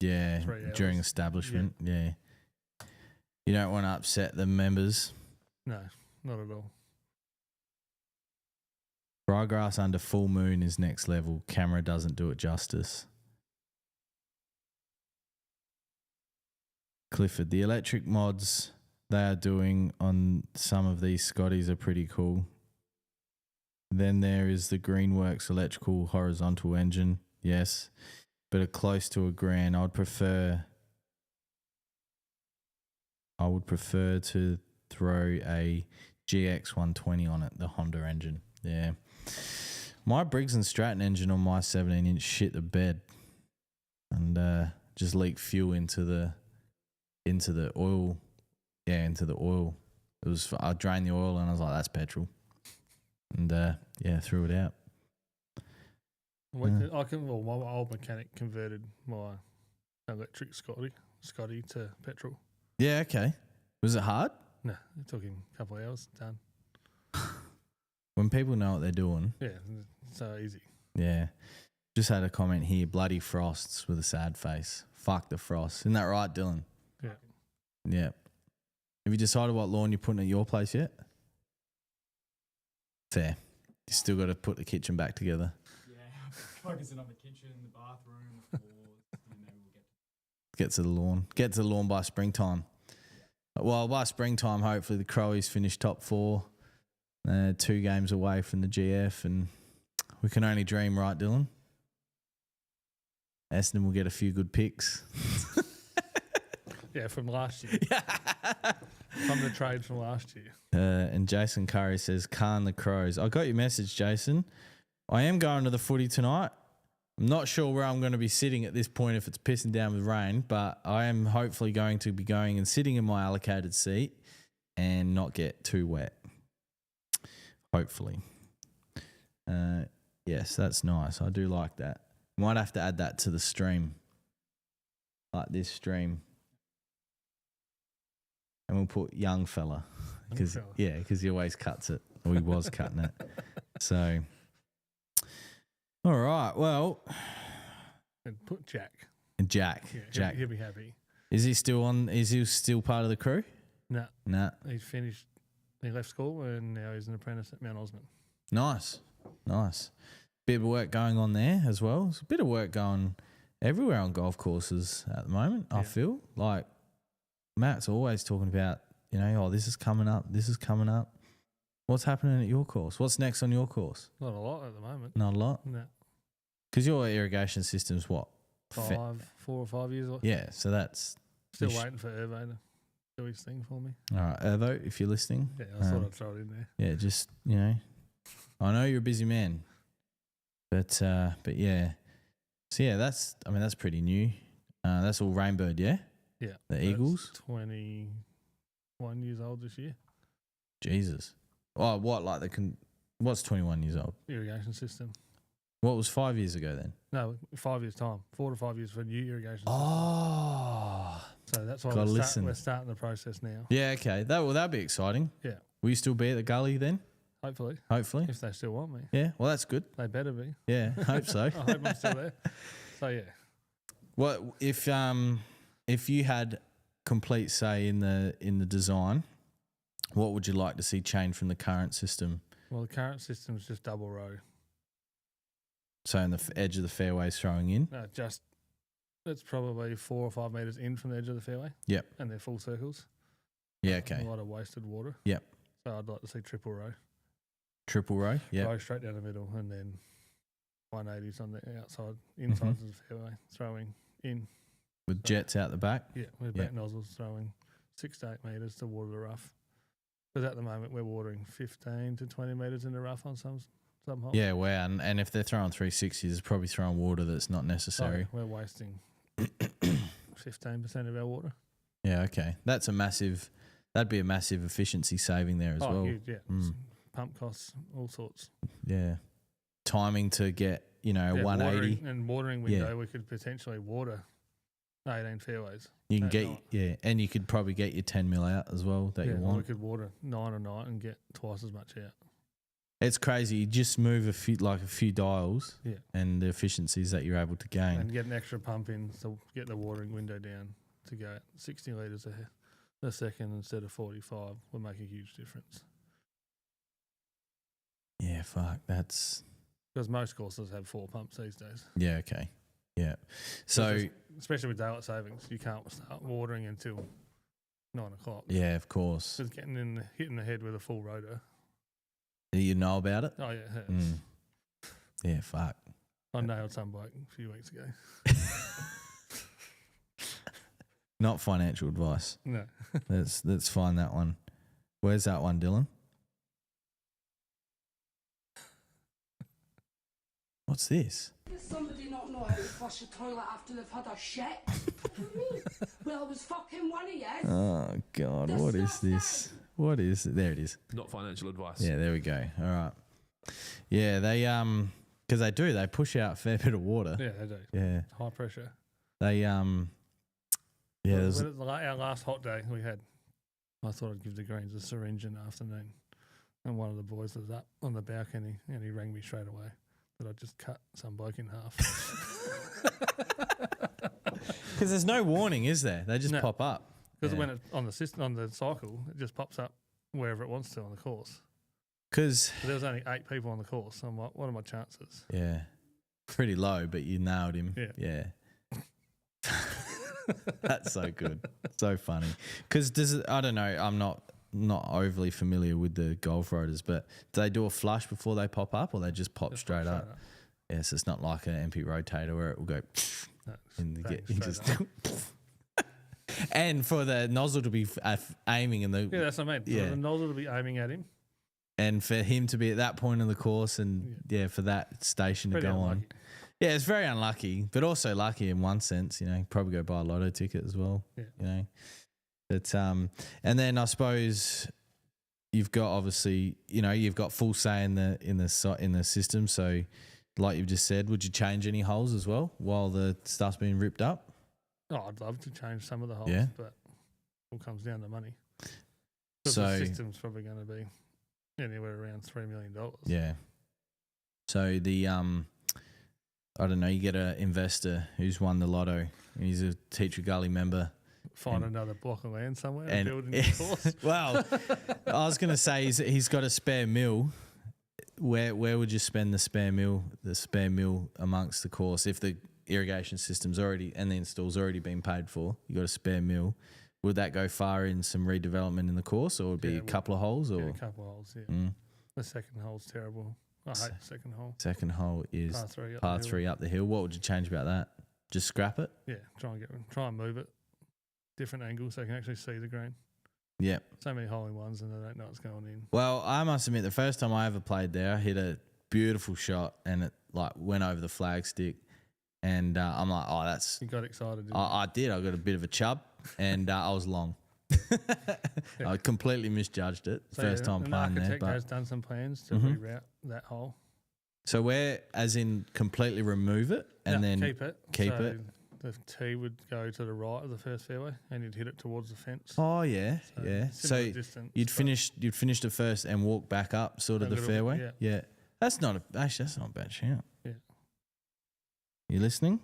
[SPEAKER 1] 3 hours. During establishment. Yeah. You don't want to upset the members.
[SPEAKER 2] No, not at all.
[SPEAKER 1] Ryegrass under full moon is next level. Camera doesn't do it justice. Clifford, the electric mods they are doing on some of these Scotties are pretty cool. Then there is the Greenworks electrical horizontal engine. Yes, but are close to a grand. I would prefer to throw a GX 120 on it, the Honda engine. Yeah. My Briggs & Stratton engine on my 17-inch shit the bed and just leaked fuel into the oil. Yeah, into the oil. I drained the oil and I was like, that's petrol. And threw it out.
[SPEAKER 2] My old mechanic converted my electric Scotty to petrol.
[SPEAKER 1] Yeah, okay. Was it hard?
[SPEAKER 2] No, it took him a couple of hours, done.
[SPEAKER 1] When people know what they're doing.
[SPEAKER 2] Yeah, so easy.
[SPEAKER 1] Yeah. Just had a comment here, bloody frosts with a sad face. Fuck the frost. Isn't that right, Dylan?
[SPEAKER 2] Yeah.
[SPEAKER 1] Yeah. Have you decided what lawn you're putting at your place yet? Fair. You still got to put the kitchen back together.
[SPEAKER 3] Yeah, focusing on the kitchen, the bathroom, the floors, and then we'll
[SPEAKER 1] get to the lawn. Get to the lawn by springtime. Yeah. Well, by springtime, hopefully the Crowies finish top 4. 2 games away from the GF, and we can only dream, right, Dylan? Essendon will get a few good picks.
[SPEAKER 2] Yeah, from last year. From the trade from last year.
[SPEAKER 1] And Jason Curry says, Khan the Crows. I got your message, Jason. I am going to the footy tonight. I'm not sure where I'm going to be sitting at this point if it's pissing down with rain, but I am hopefully going to be going and sitting in my allocated seat and not get too wet. Hopefully. Yes, that's nice. I do like that. Might have to add that to the stream. Like this stream. And we'll put young fella. Because he always cuts it. Or he was cutting it. So, all right. Well.
[SPEAKER 2] And put Jack.
[SPEAKER 1] Jack.
[SPEAKER 2] Yeah,
[SPEAKER 1] Jack.
[SPEAKER 2] He'll be happy.
[SPEAKER 1] Is he still on? Is he still part of the crew?
[SPEAKER 2] No.
[SPEAKER 1] Nah.
[SPEAKER 2] He's finished. He left school and now he's an apprentice at Mount Osmond.
[SPEAKER 1] Nice. Bit of work going on there as well. There's a bit of work going everywhere on golf courses at the moment, I feel. Like Matt's always talking about, this is coming up. What's happening at your course? What's next on your course?
[SPEAKER 2] Not a lot at the moment.
[SPEAKER 1] Not a lot?
[SPEAKER 2] No.
[SPEAKER 1] Because your irrigation system's what?
[SPEAKER 2] 4 or 5 years old.
[SPEAKER 1] Yeah, so that's...
[SPEAKER 2] Still waiting for Irvo to do his thing for me.
[SPEAKER 1] All right, Irvo, if you're listening.
[SPEAKER 2] Yeah, I thought I'd throw it in there.
[SPEAKER 1] Yeah, just, I know you're a busy man. But yeah. So, yeah, that's pretty new. That's all Rainbird, yeah?
[SPEAKER 2] Yeah.
[SPEAKER 1] The Eagles?
[SPEAKER 2] 21 years old this year.
[SPEAKER 1] Jesus. Oh, what? What's 21 years old?
[SPEAKER 2] Irrigation system.
[SPEAKER 1] What was 5 years ago then?
[SPEAKER 2] No, 5 years' time. 4 to 5 years for a new irrigation system.
[SPEAKER 1] Oh.
[SPEAKER 2] So that's why we're starting the process now.
[SPEAKER 1] Yeah, okay. That'd be exciting.
[SPEAKER 2] Yeah.
[SPEAKER 1] Will you still be at the gully then?
[SPEAKER 2] Hopefully.
[SPEAKER 1] If
[SPEAKER 2] they still want me.
[SPEAKER 1] Yeah, well, that's good.
[SPEAKER 2] They better be.
[SPEAKER 1] Yeah, hope so.
[SPEAKER 2] I hope I'm still there. So, yeah.
[SPEAKER 1] What if you had complete say in the design, what would you like to see change from the current system?
[SPEAKER 2] Well, the current system is just double row.
[SPEAKER 1] So in the edge of the fairway throwing in?
[SPEAKER 2] No, it's probably 4 or 5 metres in from the edge of the fairway.
[SPEAKER 1] Yep.
[SPEAKER 2] And they're full circles.
[SPEAKER 1] Yeah, okay.
[SPEAKER 2] A lot of wasted water.
[SPEAKER 1] Yep.
[SPEAKER 2] So I'd like to see triple row.
[SPEAKER 1] Triple row? Yeah.
[SPEAKER 2] Row straight down the middle and then 180s on the outside, insides of the fairway, throwing in.
[SPEAKER 1] With jets out the back?
[SPEAKER 2] Yeah, with back nozzles throwing 6 to 8 metres to water the rough. Because at the moment we're watering 15 to 20 metres in the rough on some holes.
[SPEAKER 1] Yeah, wow. And if they're throwing 360s, it's probably throwing water that's not necessary.
[SPEAKER 2] We're wasting 15% of our water.
[SPEAKER 1] Yeah, okay. That'd be a massive efficiency saving there as well.
[SPEAKER 2] Huge, yeah. Pump costs, all sorts.
[SPEAKER 1] Yeah. Timing to get, 180.
[SPEAKER 2] Watering window, we could potentially water 18 fairways.
[SPEAKER 1] You can get, and you could probably get your 10 mil out as well that you want.
[SPEAKER 2] We could water 9 a night and get twice as much out.
[SPEAKER 1] It's crazy. You just move a few dials and the efficiencies that you're able to gain.
[SPEAKER 2] And get an extra pump in to get the watering window down to go 60 litres a second instead of 45 will make a huge difference.
[SPEAKER 1] Yeah, fuck. That's...
[SPEAKER 2] Because most courses have 4 pumps these days.
[SPEAKER 1] Yeah, okay. Yeah. So...
[SPEAKER 2] Especially with daylight savings, you can't start watering until 9 o'clock.
[SPEAKER 1] Yeah, of course.
[SPEAKER 2] Because hitting the head with a full rotor.
[SPEAKER 1] Do you know about it?
[SPEAKER 2] Oh, yeah, it hurts.
[SPEAKER 1] Yeah, fuck.
[SPEAKER 2] I nailed some bloke a few weeks ago.
[SPEAKER 1] Not financial advice.
[SPEAKER 2] No.
[SPEAKER 1] Let's find that one. Where's that one, Dylan? What's this?
[SPEAKER 4] Does somebody not know how to flush a toilet after they've had a shit? Me? Well, I was fucking one of you.
[SPEAKER 1] Oh, God. What is this? What is it? There it is.
[SPEAKER 5] Not financial advice.
[SPEAKER 1] Yeah, there we go. All right. Yeah, they because they push out a fair bit of water.
[SPEAKER 2] Yeah, they do.
[SPEAKER 1] Yeah.
[SPEAKER 2] High pressure.
[SPEAKER 1] They
[SPEAKER 2] our last hot day we had, I thought I'd give the greens a syringe in the afternoon. And one of the boys was up on the balcony and he rang me straight away that I just cut some bloke in half.
[SPEAKER 1] Because there's no warning, is there? They just pop up.
[SPEAKER 2] Because when it's on the system, on the cycle, it just pops up wherever it wants to on the course.
[SPEAKER 1] Because
[SPEAKER 2] there was only 8 people on the course. So I'm like, what are my chances?
[SPEAKER 1] Yeah. Pretty low, but you nailed him. Yeah. That's so good. So funny. Because I don't know, I'm not overly familiar with the golf rotors, but do they do a flush before they pop up or they just pop straight up? Yes, it's not like an MP rotator where it will go and and for the nozzle to be aiming in the...
[SPEAKER 2] Yeah, that's what I mean. For the nozzle to be aiming at him.
[SPEAKER 1] And for him to be at that point in the course and, for that station to go on. Yeah, it's very unlucky, but also lucky in one sense. You know, probably go buy a lotto ticket as well.
[SPEAKER 2] Yeah.
[SPEAKER 1] You know, but and then I suppose you've got obviously, you know, you've got full say in the system. So, like you've just said, would you change any holes as well while the stuff's being ripped up?
[SPEAKER 2] Oh, I'd love to change some of the holes,
[SPEAKER 1] Yeah.
[SPEAKER 2] but it all comes down to money.
[SPEAKER 1] So
[SPEAKER 2] the system's probably going to be anywhere around $3 million.
[SPEAKER 1] Yeah. So the I don't know, you get an investor who's won the lotto and he's a Teacher Gully member.
[SPEAKER 2] Find another block of land somewhere and build a new course.
[SPEAKER 1] Well, I was going to say he's got a spare mill. Where would you spend the spare mill amongst the course if the irrigation system's already and the install's already been paid for? You got a spare mill. Would that go far in some redevelopment in the course, or would it be a couple of holes? Or
[SPEAKER 2] a couple of holes, yeah. The second hole's terrible. I hate the second hole.
[SPEAKER 1] Second hole is par three up the hill. What would you change about that? Just scrap it?
[SPEAKER 2] Yeah, try and move it. Different angles so you can actually see the grain.
[SPEAKER 1] Yep.
[SPEAKER 2] So many hole in ones and they don't know what's going in.
[SPEAKER 1] Well, I must admit, the first time I ever played there, I hit a beautiful shot and it like went over the flagstick. And I'm like, oh, that's...
[SPEAKER 2] You got excited, didn't
[SPEAKER 1] I did. I got a bit of a chub and I was long.
[SPEAKER 2] Yeah.
[SPEAKER 1] I completely misjudged it first time playing there.
[SPEAKER 2] The architect has done some plans to reroute that hole.
[SPEAKER 1] So where, as in completely remove it and then
[SPEAKER 2] keep it.
[SPEAKER 1] Keep it.
[SPEAKER 2] The tee would go to the right of the first fairway and you'd hit it towards the fence.
[SPEAKER 1] Oh yeah, yeah. So
[SPEAKER 2] distance,
[SPEAKER 1] you'd finish the first and walk back up sort of the fairway.
[SPEAKER 2] Bit,
[SPEAKER 1] yeah. That's not a bad shout.
[SPEAKER 2] Yeah.
[SPEAKER 1] You listening?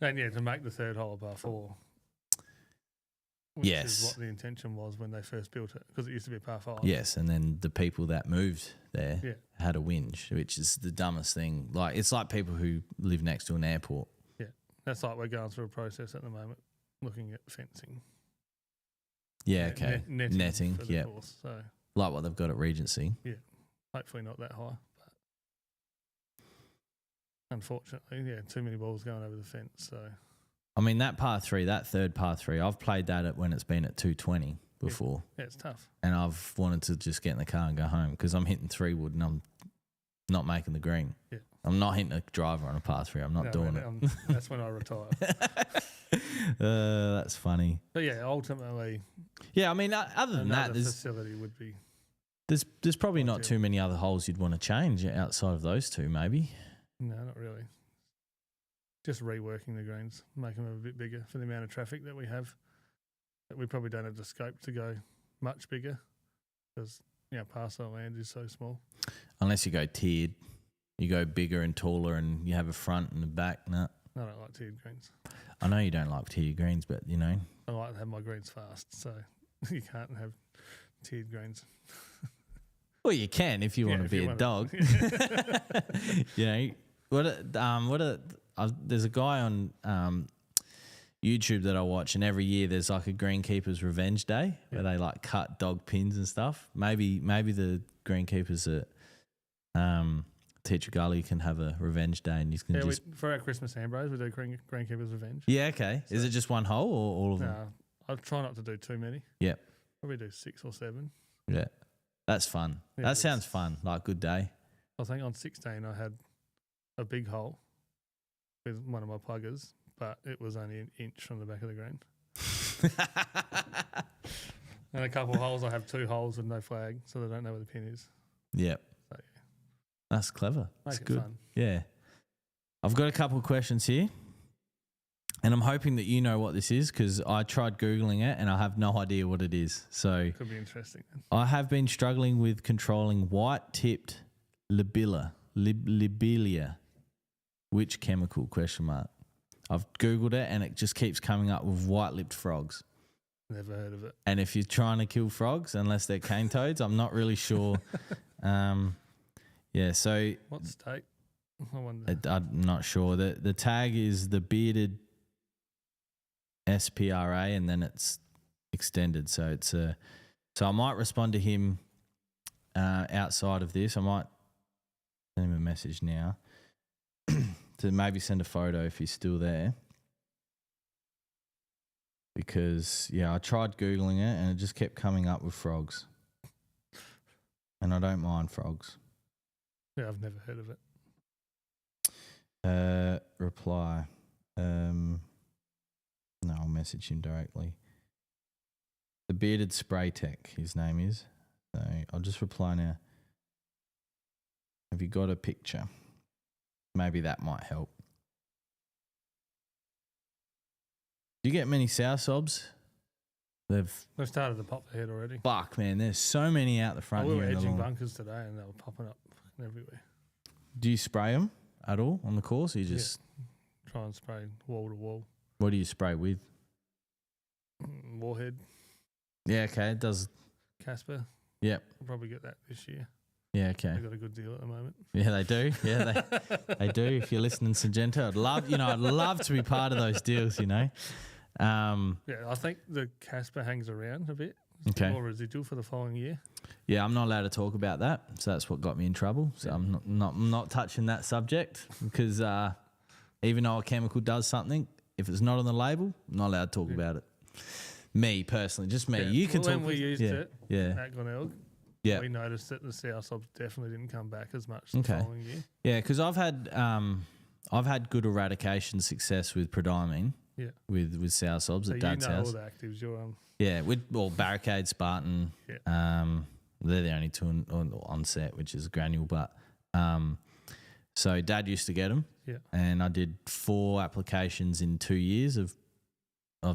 [SPEAKER 2] And yeah, to make the third hole a par 4. Which is what the intention was when they first built it, because it used to be a par 5.
[SPEAKER 1] Yes, and then the people that moved there had a whinge, which is the dumbest thing. Like it's like people who live next to an airport.
[SPEAKER 2] Yeah, that's like we're going through a process at the moment, looking at fencing.
[SPEAKER 1] Yeah, okay. Netting, yeah.
[SPEAKER 2] So
[SPEAKER 1] like what they've got at Regency.
[SPEAKER 2] Yeah, hopefully not that high. But unfortunately, yeah, too many balls going over the fence. So
[SPEAKER 1] I mean, that par 3, that third par 3, I've played that when it's been at 220 before.
[SPEAKER 2] Yeah, it's tough.
[SPEAKER 1] And I've wanted to just get in the car and go home because I'm hitting 3-wood and I'm not making the green.
[SPEAKER 2] Yeah.
[SPEAKER 1] I'm not hitting a driver on a par 3. I'm not doing it.
[SPEAKER 2] That's when I retire.
[SPEAKER 1] That's funny.
[SPEAKER 2] But yeah, ultimately.
[SPEAKER 1] Yeah, I mean, other than that,
[SPEAKER 2] facility would be.
[SPEAKER 1] There's probably not too many other holes you'd want to change outside of those two, maybe.
[SPEAKER 2] No, not really. Just reworking the greens, making them a bit bigger for the amount of traffic that we have. But we probably don't have the scope to go much bigger because parcel land is so small.
[SPEAKER 1] Unless you go tiered, you go bigger and taller, and you have a front and a back. No,
[SPEAKER 2] I don't like tiered greens.
[SPEAKER 1] I know you don't like tiered greens, but I
[SPEAKER 2] like to have my greens fast, so you can't have tiered greens.
[SPEAKER 1] Well, you can if you want to be a dog. There's a guy on YouTube that I watch, and every year there's like a Greenkeepers Revenge Day where they like cut dog pins and stuff. Maybe the Greenkeepers at Teacher Gully can have a Revenge Day, and you can
[SPEAKER 2] for our Christmas Ambros we do Greenkeepers Revenge.
[SPEAKER 1] Yeah, okay. So, is it just one hole or all of them?
[SPEAKER 2] No, I try not to do too many.
[SPEAKER 1] Yeah,
[SPEAKER 2] probably do 6 or 7.
[SPEAKER 1] Yeah, that's fun. Yeah, that sounds fun. Like good day.
[SPEAKER 2] I think on 16 I had a big hole with one of my pluggers, but it was only an inch from the back of the green. And a couple of holes, I have 2 holes with no flag, so they don't know where the pin is.
[SPEAKER 1] Yep.
[SPEAKER 2] So,
[SPEAKER 1] that's clever.
[SPEAKER 2] That's
[SPEAKER 1] good.
[SPEAKER 2] Fun.
[SPEAKER 1] Yeah. I've got a couple of questions here, and I'm hoping that you know what this is because I tried Googling it and I have no idea what it is. So
[SPEAKER 2] could be interesting.
[SPEAKER 1] I have been struggling with controlling white-tipped lobelia. Which chemical? ? I've Googled it and it just keeps coming up with white-lipped frogs.
[SPEAKER 2] Never heard of it.
[SPEAKER 1] And if you're trying to kill frogs, unless they're cane toads, I'm not really sure. So...
[SPEAKER 2] What state? I wonder.
[SPEAKER 1] I'm not sure. The tag is the bearded SPRA and then it's extended. So it's so I might respond to him outside of this. I might send him a message now. To maybe send a photo if he's still there. Because, I tried Googling it and it just kept coming up with frogs. And I don't mind frogs.
[SPEAKER 2] Yeah, I've never heard of it.
[SPEAKER 1] Reply. No, I'll message him directly. The Bearded Spray Tech, his name is. So I'll just reply now. Have you got a picture? Maybe that might help. Do you get many sow sobs?
[SPEAKER 2] They've started to pop their head already.
[SPEAKER 1] Fuck, man, there's so many out the front.
[SPEAKER 2] We were edging bunkers today and they were popping up everywhere.
[SPEAKER 1] Do you spray them at all on the course? Or you just
[SPEAKER 2] try and spray wall to wall.
[SPEAKER 1] What do you spray with?
[SPEAKER 2] Warhead.
[SPEAKER 1] Yeah, okay, it does.
[SPEAKER 2] Casper.
[SPEAKER 1] Yep.
[SPEAKER 2] I'll probably get that this year.
[SPEAKER 1] Yeah, okay.
[SPEAKER 2] They've got a good deal at the moment.
[SPEAKER 1] Yeah, they do. Yeah, they do. If you're listening, Syngenta, I'd love to be part of those deals,
[SPEAKER 2] Yeah, I think the Casper hangs around a bit. It's more residual for the following year.
[SPEAKER 1] Yeah, I'm not allowed to talk about that, so that's what got me in trouble. So I'm not touching that subject because even though a chemical does something, if it's not on the label, I'm not allowed to talk about it. Me personally, just me. You can talk.
[SPEAKER 2] When we used it at Glenelg, we noticed that the sow sobs definitely didn't come back as much the following year.
[SPEAKER 1] Yeah, because I've had good eradication success with prodiamine.
[SPEAKER 2] Yeah,
[SPEAKER 1] with sow sobs at Dad's house.
[SPEAKER 2] All the actives you're on.
[SPEAKER 1] Yeah, with Barricade, Spartan.
[SPEAKER 2] Yeah.
[SPEAKER 1] They're the only two on set, which is granule. But so Dad used to get them.
[SPEAKER 2] Yeah. And
[SPEAKER 1] I did 4 applications in 2 years of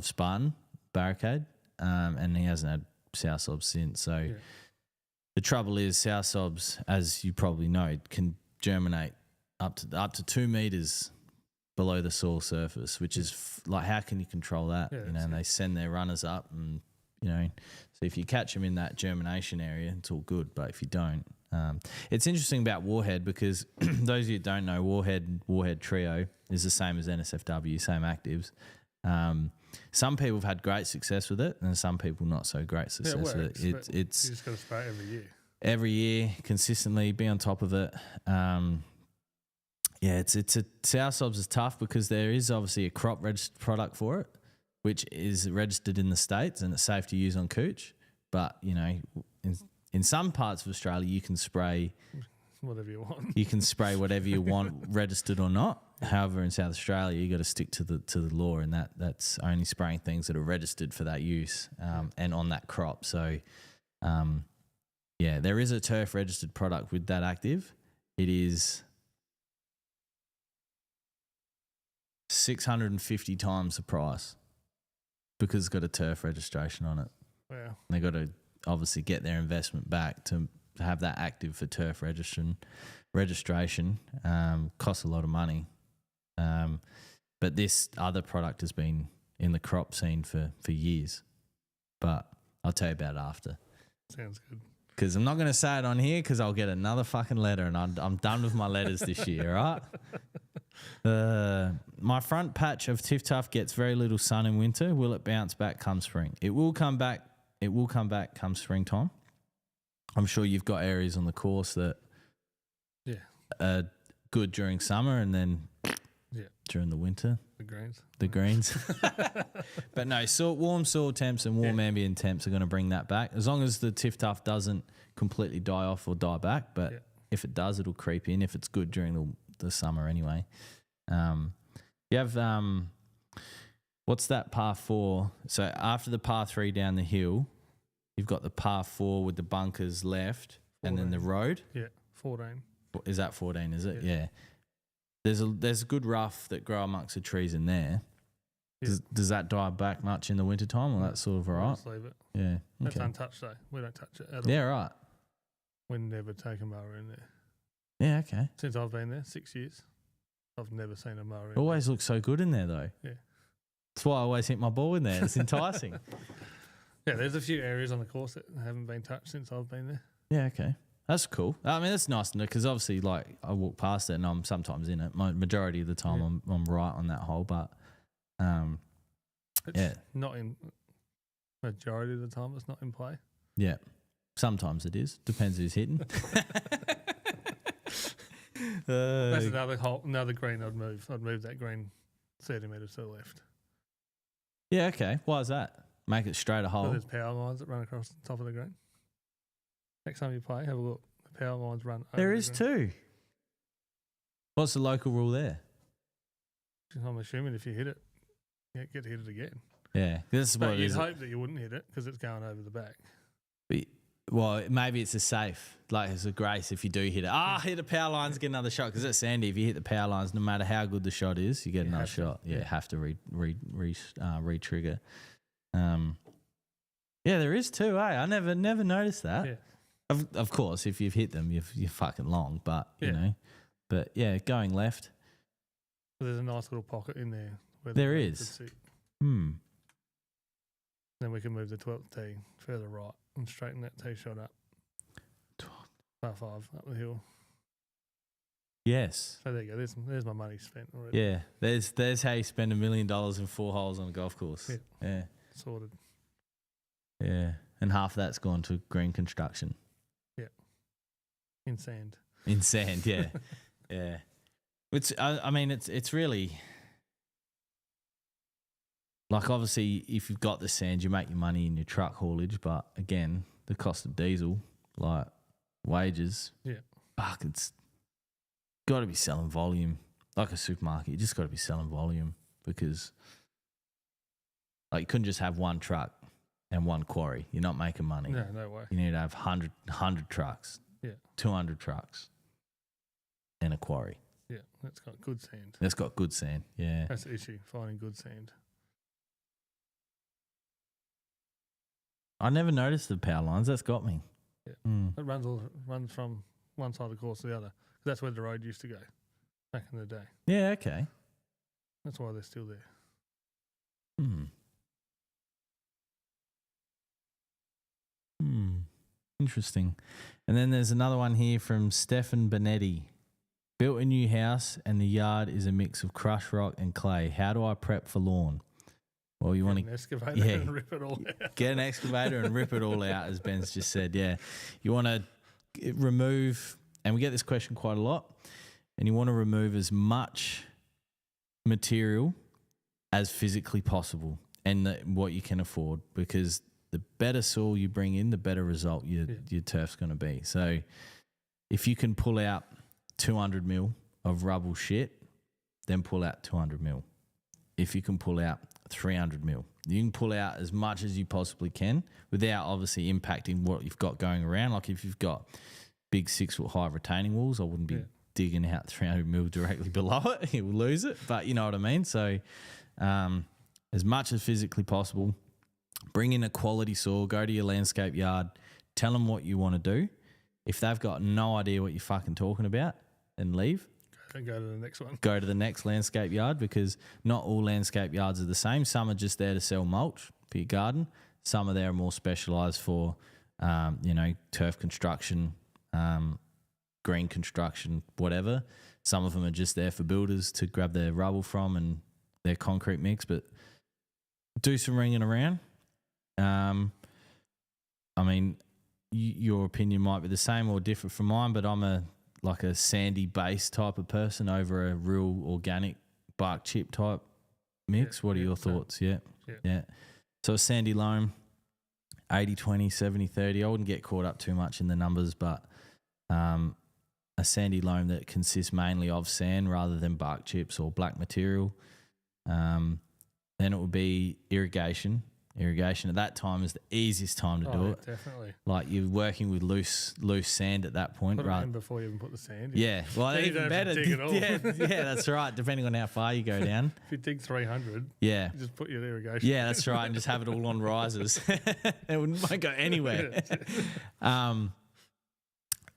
[SPEAKER 1] Spartan Barricade, and he hasn't had sow sobs since. So the trouble is, sow sobs, as you probably know, can germinate up to 2 meters below the soil surface, which is like, how can you control that? And they send their runners up, and so if you catch them in that germination area, it's all good. But if you don't, it's interesting about Warhead because those of you who don't know, Warhead Trio is the same as NSFW, same actives. Some people have had great success with it, and some people not so great success with it. It's
[SPEAKER 2] you just got to spray it every year.
[SPEAKER 1] Every year, consistently, be on top of it. It's a sow sobs is tough because there is obviously a crop registered product for it, which is registered in the States and it's safe to use on Cooch. But in some parts of Australia, you can spray
[SPEAKER 2] whatever you want.
[SPEAKER 1] You can spray whatever you want, registered or not. However, in South Australia, you got to stick to the law, and that's only spraying things that are registered for that use and on that crop. So, there is a turf registered product with that active. It is 650 times the price because it's got a turf registration on it.
[SPEAKER 2] Wow.
[SPEAKER 1] They got to obviously get their investment back to have that active for turf registration. Costs a lot of money. But this other product has been in the crop scene for years. But I'll tell you about it after.
[SPEAKER 2] Sounds good.
[SPEAKER 1] Because I'm not going to say it on here because I'll get another fucking letter, and I'm done with my letters this year, all right? My front patch of Tiff Tuff gets very little sun in winter. Will it bounce back come spring? It will come back. It will come back come springtime. I'm sure you've got areas on the course that are good during summer and then during the winter. The greens. But no, warm soil temps and warm ambient temps are going to bring that back. As long as the Tiff Tuff doesn't completely die off or die back. But if it does, it'll creep in if it's good during the summer anyway. You have, what's that par 4? So after the par 3 down the hill, you've got the par 4 with the bunkers left 14. And then the road.
[SPEAKER 2] Yeah, 14.
[SPEAKER 1] Is that 14, is it? Yeah. There's a good rough that grow amongst the trees in there. Yeah. Does that die back much in the wintertime, or that's sort of all right?
[SPEAKER 2] Just leave it.
[SPEAKER 1] Yeah. Okay.
[SPEAKER 2] That's untouched though. We don't touch it at all.
[SPEAKER 1] Yeah, right.
[SPEAKER 2] We never take a mower in there.
[SPEAKER 1] Yeah, okay.
[SPEAKER 2] Since I've been there, 6 years, I've never seen a mower in
[SPEAKER 1] there. Always looks so good in there though.
[SPEAKER 2] Yeah.
[SPEAKER 1] That's why I always hit my ball in there. It's enticing.
[SPEAKER 2] Yeah, there's a few areas on the course that haven't been touched since I've been there.
[SPEAKER 1] Yeah, okay. That's cool. I mean, that's nice to know because obviously, like, I walk past it and I'm sometimes in it. Majority of the time, I'm right on that hole, but
[SPEAKER 2] it's not in majority of the time. It's not in play.
[SPEAKER 1] Yeah, sometimes it is. Depends who's hitting.
[SPEAKER 2] That's another green I'd move. I'd move that green 30 metres to the left.
[SPEAKER 1] Yeah, okay. Why is that? Make it straight a hole.
[SPEAKER 2] So there's power lines that run across the top of the green. Next time you play, have a look. The power lines run over
[SPEAKER 1] There is too. What's the local rule there?
[SPEAKER 2] I'm assuming if you hit it, you get to hit it again.
[SPEAKER 1] Yeah, this is what
[SPEAKER 2] But
[SPEAKER 1] it
[SPEAKER 2] you'd
[SPEAKER 1] is.
[SPEAKER 2] hope that you wouldn't hit it because it's going over the back.
[SPEAKER 1] But, well, maybe it's a safe. Like it's a grace if you do hit it. Hit the power lines, get another shot. Because at Sandy, if you hit the power lines, no matter how good the shot is, you get another shot. Yeah, have to re-trigger. Yeah, there is too, I never noticed that.
[SPEAKER 2] Yeah.
[SPEAKER 1] Of course, if you've hit them, you're fucking long. But, you know. But, yeah, going left.
[SPEAKER 2] So there's a nice little pocket in there. Where
[SPEAKER 1] There is.
[SPEAKER 2] Then we can move the 12th tee further right and straighten that tee shot up. Par 5 up the hill.
[SPEAKER 1] Yes.
[SPEAKER 2] So there you go. There's my money spent already.
[SPEAKER 1] Yeah. There's how you spend $1 million in 4 holes on a golf course. Yeah.
[SPEAKER 2] Sorted.
[SPEAKER 1] Yeah. And half of that's gone to green construction.
[SPEAKER 2] Yeah. In sand.
[SPEAKER 1] In sand, yeah. Yeah. It's really like obviously if you've got the sand, you make your money in your truck haulage, but again, the cost of diesel, like wages, fuck, it's got to be selling volume. Like a supermarket, you just got to be selling volume because like you couldn't just have one truck and one quarry. You're not making money.
[SPEAKER 2] No way.
[SPEAKER 1] You need to have 100 trucks, 200 trucks and a quarry.
[SPEAKER 2] Yeah, that's got good sand.
[SPEAKER 1] That's got good sand, yeah.
[SPEAKER 2] That's the issue, finding good sand.
[SPEAKER 1] I never noticed the power lines. That's got me.
[SPEAKER 2] Yeah, it runs from one side of the course to the other. That's where the road used to go back in the day.
[SPEAKER 1] Yeah, okay.
[SPEAKER 2] That's why they're still there.
[SPEAKER 1] Interesting. And then there's another one here from Stefan Benetti. Built a new house and the yard is a mix of crushed rock and clay. How do I prep for lawn? Well, you want
[SPEAKER 2] an excavator and rip it all out.
[SPEAKER 1] Get an excavator and rip it all out, as Ben's just said. Yeah, you want to remove, and we get this question quite a lot, and you want to remove as much material as physically possible and what you can afford, because the better soil you bring in, the better result your turf's going to be. So if you can pull out 200 mil of rubble shit, then pull out 200 mil. If you can pull out 300 mil, you can pull out as much as you possibly can without obviously impacting what you've got going around. Like if you've got big 6 foot high retaining walls, I wouldn't be digging out 300 mil directly below it. You will lose it, but you know what I mean? So as much as physically possible, bring in a quality soil, go to your landscape yard, tell them what you want to do. If they've got no idea what you're fucking talking about, then leave.
[SPEAKER 2] And go to the next one.
[SPEAKER 1] Go to the next landscape yard, because not all landscape yards are the same. Some are just there to sell mulch for your garden. Some are there more specialised for, turf construction, green construction, whatever. Some of them are just there for builders to grab their rubble from and their concrete mix. But do some ringing around. Your opinion might be the same or different from mine, but I'm a sandy base type of person over a real organic bark chip type mix. What are your thoughts? Yeah. So a sandy loam, 80-20, 70-30. I wouldn't get caught up too much in the numbers, but a sandy loam that consists mainly of sand rather than bark chips or black material. Then it would be irrigation. Irrigation at that time is the easiest time to do it.
[SPEAKER 2] Definitely.
[SPEAKER 1] Like you're working with loose sand at that point.
[SPEAKER 2] Put it in before you even put the sand in.
[SPEAKER 1] Yeah, well, even better.
[SPEAKER 2] Dig it all.
[SPEAKER 1] Yeah, that's right. Depending on how far you go down.
[SPEAKER 2] If you dig 300,
[SPEAKER 1] you
[SPEAKER 2] just put your irrigation.
[SPEAKER 1] Yeah, that's right, and just have it all on risers. It won't go anywhere.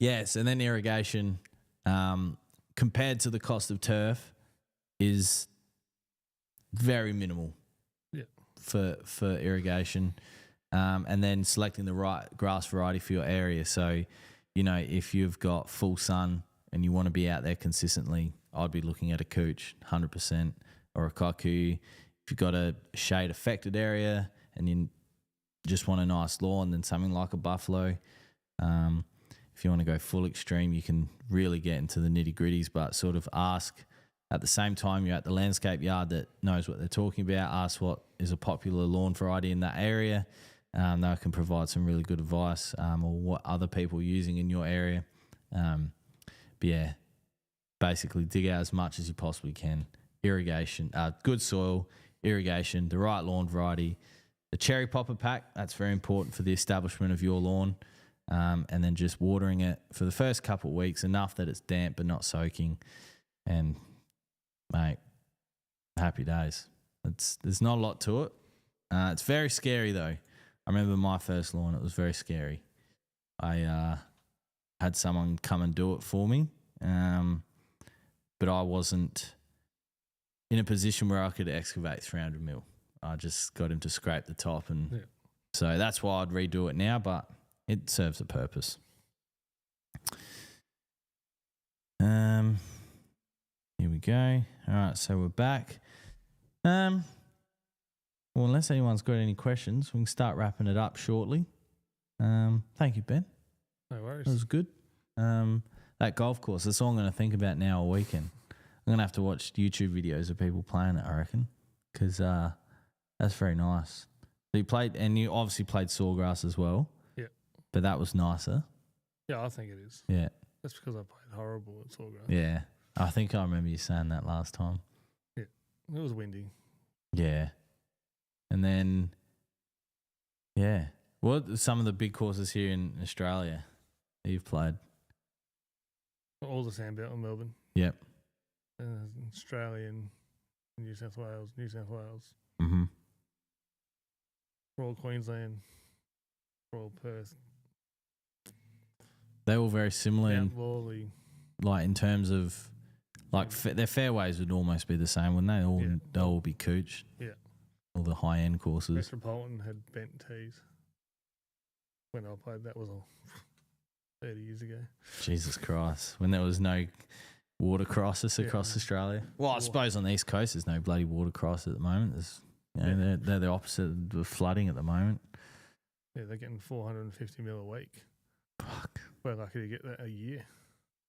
[SPEAKER 1] Yes, and then irrigation, compared to the cost of turf, is very minimal. For irrigation, and then selecting the right grass variety for your area. So, if you've got full sun and you want to be out there consistently, I'd be looking at a Cooch 100% or a Kaku. If you've got a shade affected area and you just want a nice lawn, then something like a Buffalo. If you want to go full extreme, you can really get into the nitty gritties, but sort of ask. At the same time, you're at the landscape yard that knows what they're talking about. Ask what is a popular lawn variety in that area. They can provide some really good advice, or what other people are using in your area. But yeah, basically dig out as much as you possibly can. Irrigation, good soil, irrigation, the right lawn variety, the cherry popper pack, that's very important for the establishment of your lawn. And then just watering it for the first couple of weeks, enough that it's damp but not soaking. And, mate, happy days. There's not a lot to it. It's very scary, though. I remember my first lawn, it was very scary. I had someone come and do it for me, but I wasn't in a position where I could excavate 300 mil. I just got him to scrape the top, and so that's why I'd redo it now, but it serves a purpose. Here we go. All right, so we're back. Well, unless anyone's got any questions, we can start wrapping it up shortly. Thank you, Ben.
[SPEAKER 2] No worries.
[SPEAKER 1] That was good. That golf course, that's all I'm going to think about now all weekend. I'm going to have to watch YouTube videos of people playing it, I reckon, because that's very nice. So you obviously played sawgrass as well.
[SPEAKER 2] Yeah.
[SPEAKER 1] But that was nicer.
[SPEAKER 2] Yeah, I think it is.
[SPEAKER 1] Yeah.
[SPEAKER 2] That's because I played horrible at sawgrass.
[SPEAKER 1] Yeah. I think I remember you saying that last time.
[SPEAKER 2] Yeah. It was windy.
[SPEAKER 1] Yeah. And then, yeah. What are some of the big courses here in Australia that you've played?
[SPEAKER 2] All the Sandbelt in Melbourne.
[SPEAKER 1] Yep.
[SPEAKER 2] Australian, New South Wales.
[SPEAKER 1] Mm-hmm.
[SPEAKER 2] Royal Queensland. Royal Perth.
[SPEAKER 1] They're all very similar
[SPEAKER 2] Worley.
[SPEAKER 1] like in terms of like their fairways would almost be the same, wouldn't they? They'll all be Cooch.
[SPEAKER 2] Yeah.
[SPEAKER 1] All the high end courses.
[SPEAKER 2] Metropolitan had bent tees. When I played, that was all 30 years ago.
[SPEAKER 1] Jesus Christ. When there was no water crisis across Australia. Well, I suppose on the East Coast there's no bloody water crisis at the moment. There's, they're the opposite of flooding at the moment.
[SPEAKER 2] Yeah, they're getting 450 mil a week.
[SPEAKER 1] Fuck.
[SPEAKER 2] We're lucky to get that a year.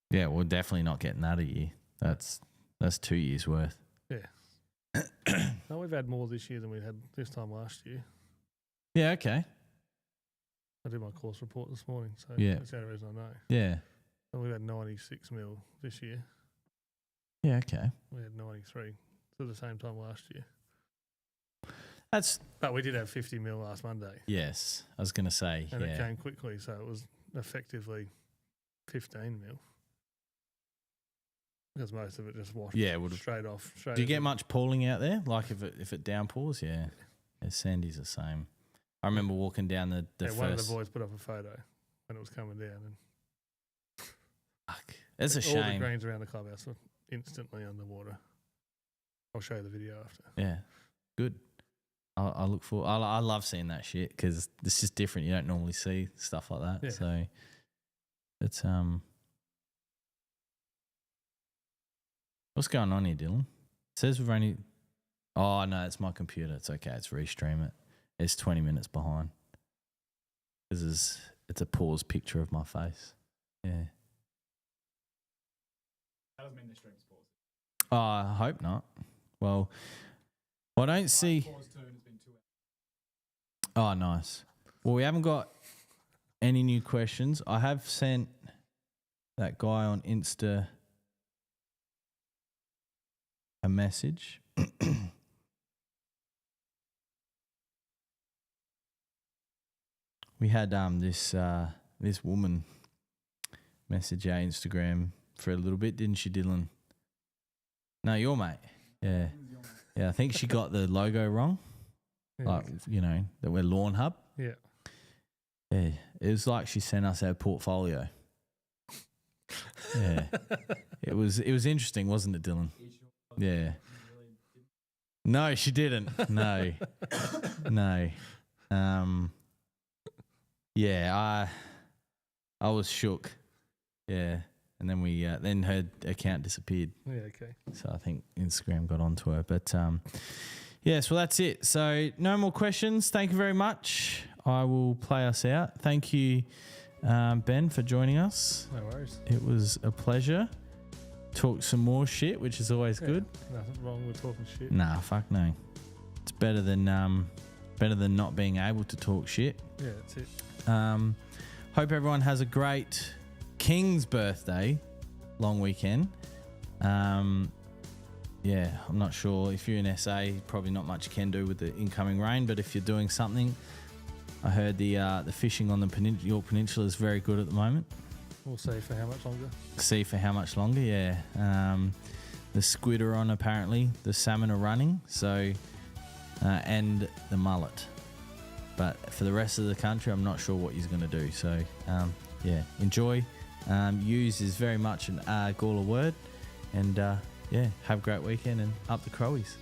[SPEAKER 1] Yeah, we're definitely not getting that a year. That's 2 years worth.
[SPEAKER 2] Yeah. No, we've had more this year than we had this time last year.
[SPEAKER 1] Yeah, okay.
[SPEAKER 2] I did my course report this morning, so that's the only reason I know.
[SPEAKER 1] Yeah.
[SPEAKER 2] And we've had 96 mil this year.
[SPEAKER 1] Yeah, okay.
[SPEAKER 2] We had 93 at the same time last year.
[SPEAKER 1] But
[SPEAKER 2] we did have 50 mil last Monday.
[SPEAKER 1] Yes, I was going to say.
[SPEAKER 2] And it came quickly, so it was effectively 15 mil. Because most of it just washed straight off.
[SPEAKER 1] Do you get much pooling out there? Like if it downpours? Yeah. Sandy's the same. I remember walking down the first...
[SPEAKER 2] one of the boys put up a photo when it was coming down. And
[SPEAKER 1] fuck. It's a shame.
[SPEAKER 2] All the greens around the clubhouse were instantly underwater. I'll show you the video after.
[SPEAKER 1] Yeah. Good. I look for. I love seeing that shit because it's just different. You don't normally see stuff like that.
[SPEAKER 2] Yeah.
[SPEAKER 1] So it's what's going on here, Dylan? It says we've only. Oh no, it's my computer. It's okay. It's restream it. It's 20 minutes behind because it's a paused picture of my face. Yeah.
[SPEAKER 3] That doesn't mean the stream's paused.
[SPEAKER 1] Oh, I hope not. Well, I don't see.
[SPEAKER 3] Paused too, and it's been 2 hours.
[SPEAKER 1] Oh, nice. Well, we haven't got any new questions. I have sent that guy on Insta a message. We had this woman message our Instagram for a little bit, didn't she, Dylan? No, your mate. Yeah. Yeah, I think she got the logo wrong.
[SPEAKER 2] Yeah.
[SPEAKER 1] Like, that we're Lawnhub.
[SPEAKER 2] Yeah.
[SPEAKER 1] Yeah. It was like she sent us our portfolio. Yeah. It was interesting, wasn't it, Dylan? Yeah. No, she didn't. No. No. Yeah, I was shook. Yeah. And then then her account disappeared.
[SPEAKER 2] Yeah, okay.
[SPEAKER 1] So I think Instagram got onto her. But yes, well, that's it. So no more questions. Thank you very much. I will play us out. Thank you, Ben, for joining us.
[SPEAKER 2] No worries.
[SPEAKER 1] It was a pleasure. Talk some more shit, which is always good.
[SPEAKER 2] Nothing wrong with talking shit.
[SPEAKER 1] Nah, fuck no. It's better than not being able to talk shit.
[SPEAKER 2] Yeah, that's it.
[SPEAKER 1] Hope everyone has a great King's birthday long weekend. Yeah, I'm not sure. If you're in SA, probably not much you can do with the incoming rain, but if you're doing something, I heard the fishing on the York Peninsula is very good at the moment.
[SPEAKER 2] We'll see for how much longer.
[SPEAKER 1] See for how much longer, yeah. The squid are on apparently. The salmon are running, so and the mullet. But for the rest of the country, I'm not sure what he's going to do. So, yeah, enjoy. Use is very much an Gawler word. And, yeah, have a great weekend and up the Crowies.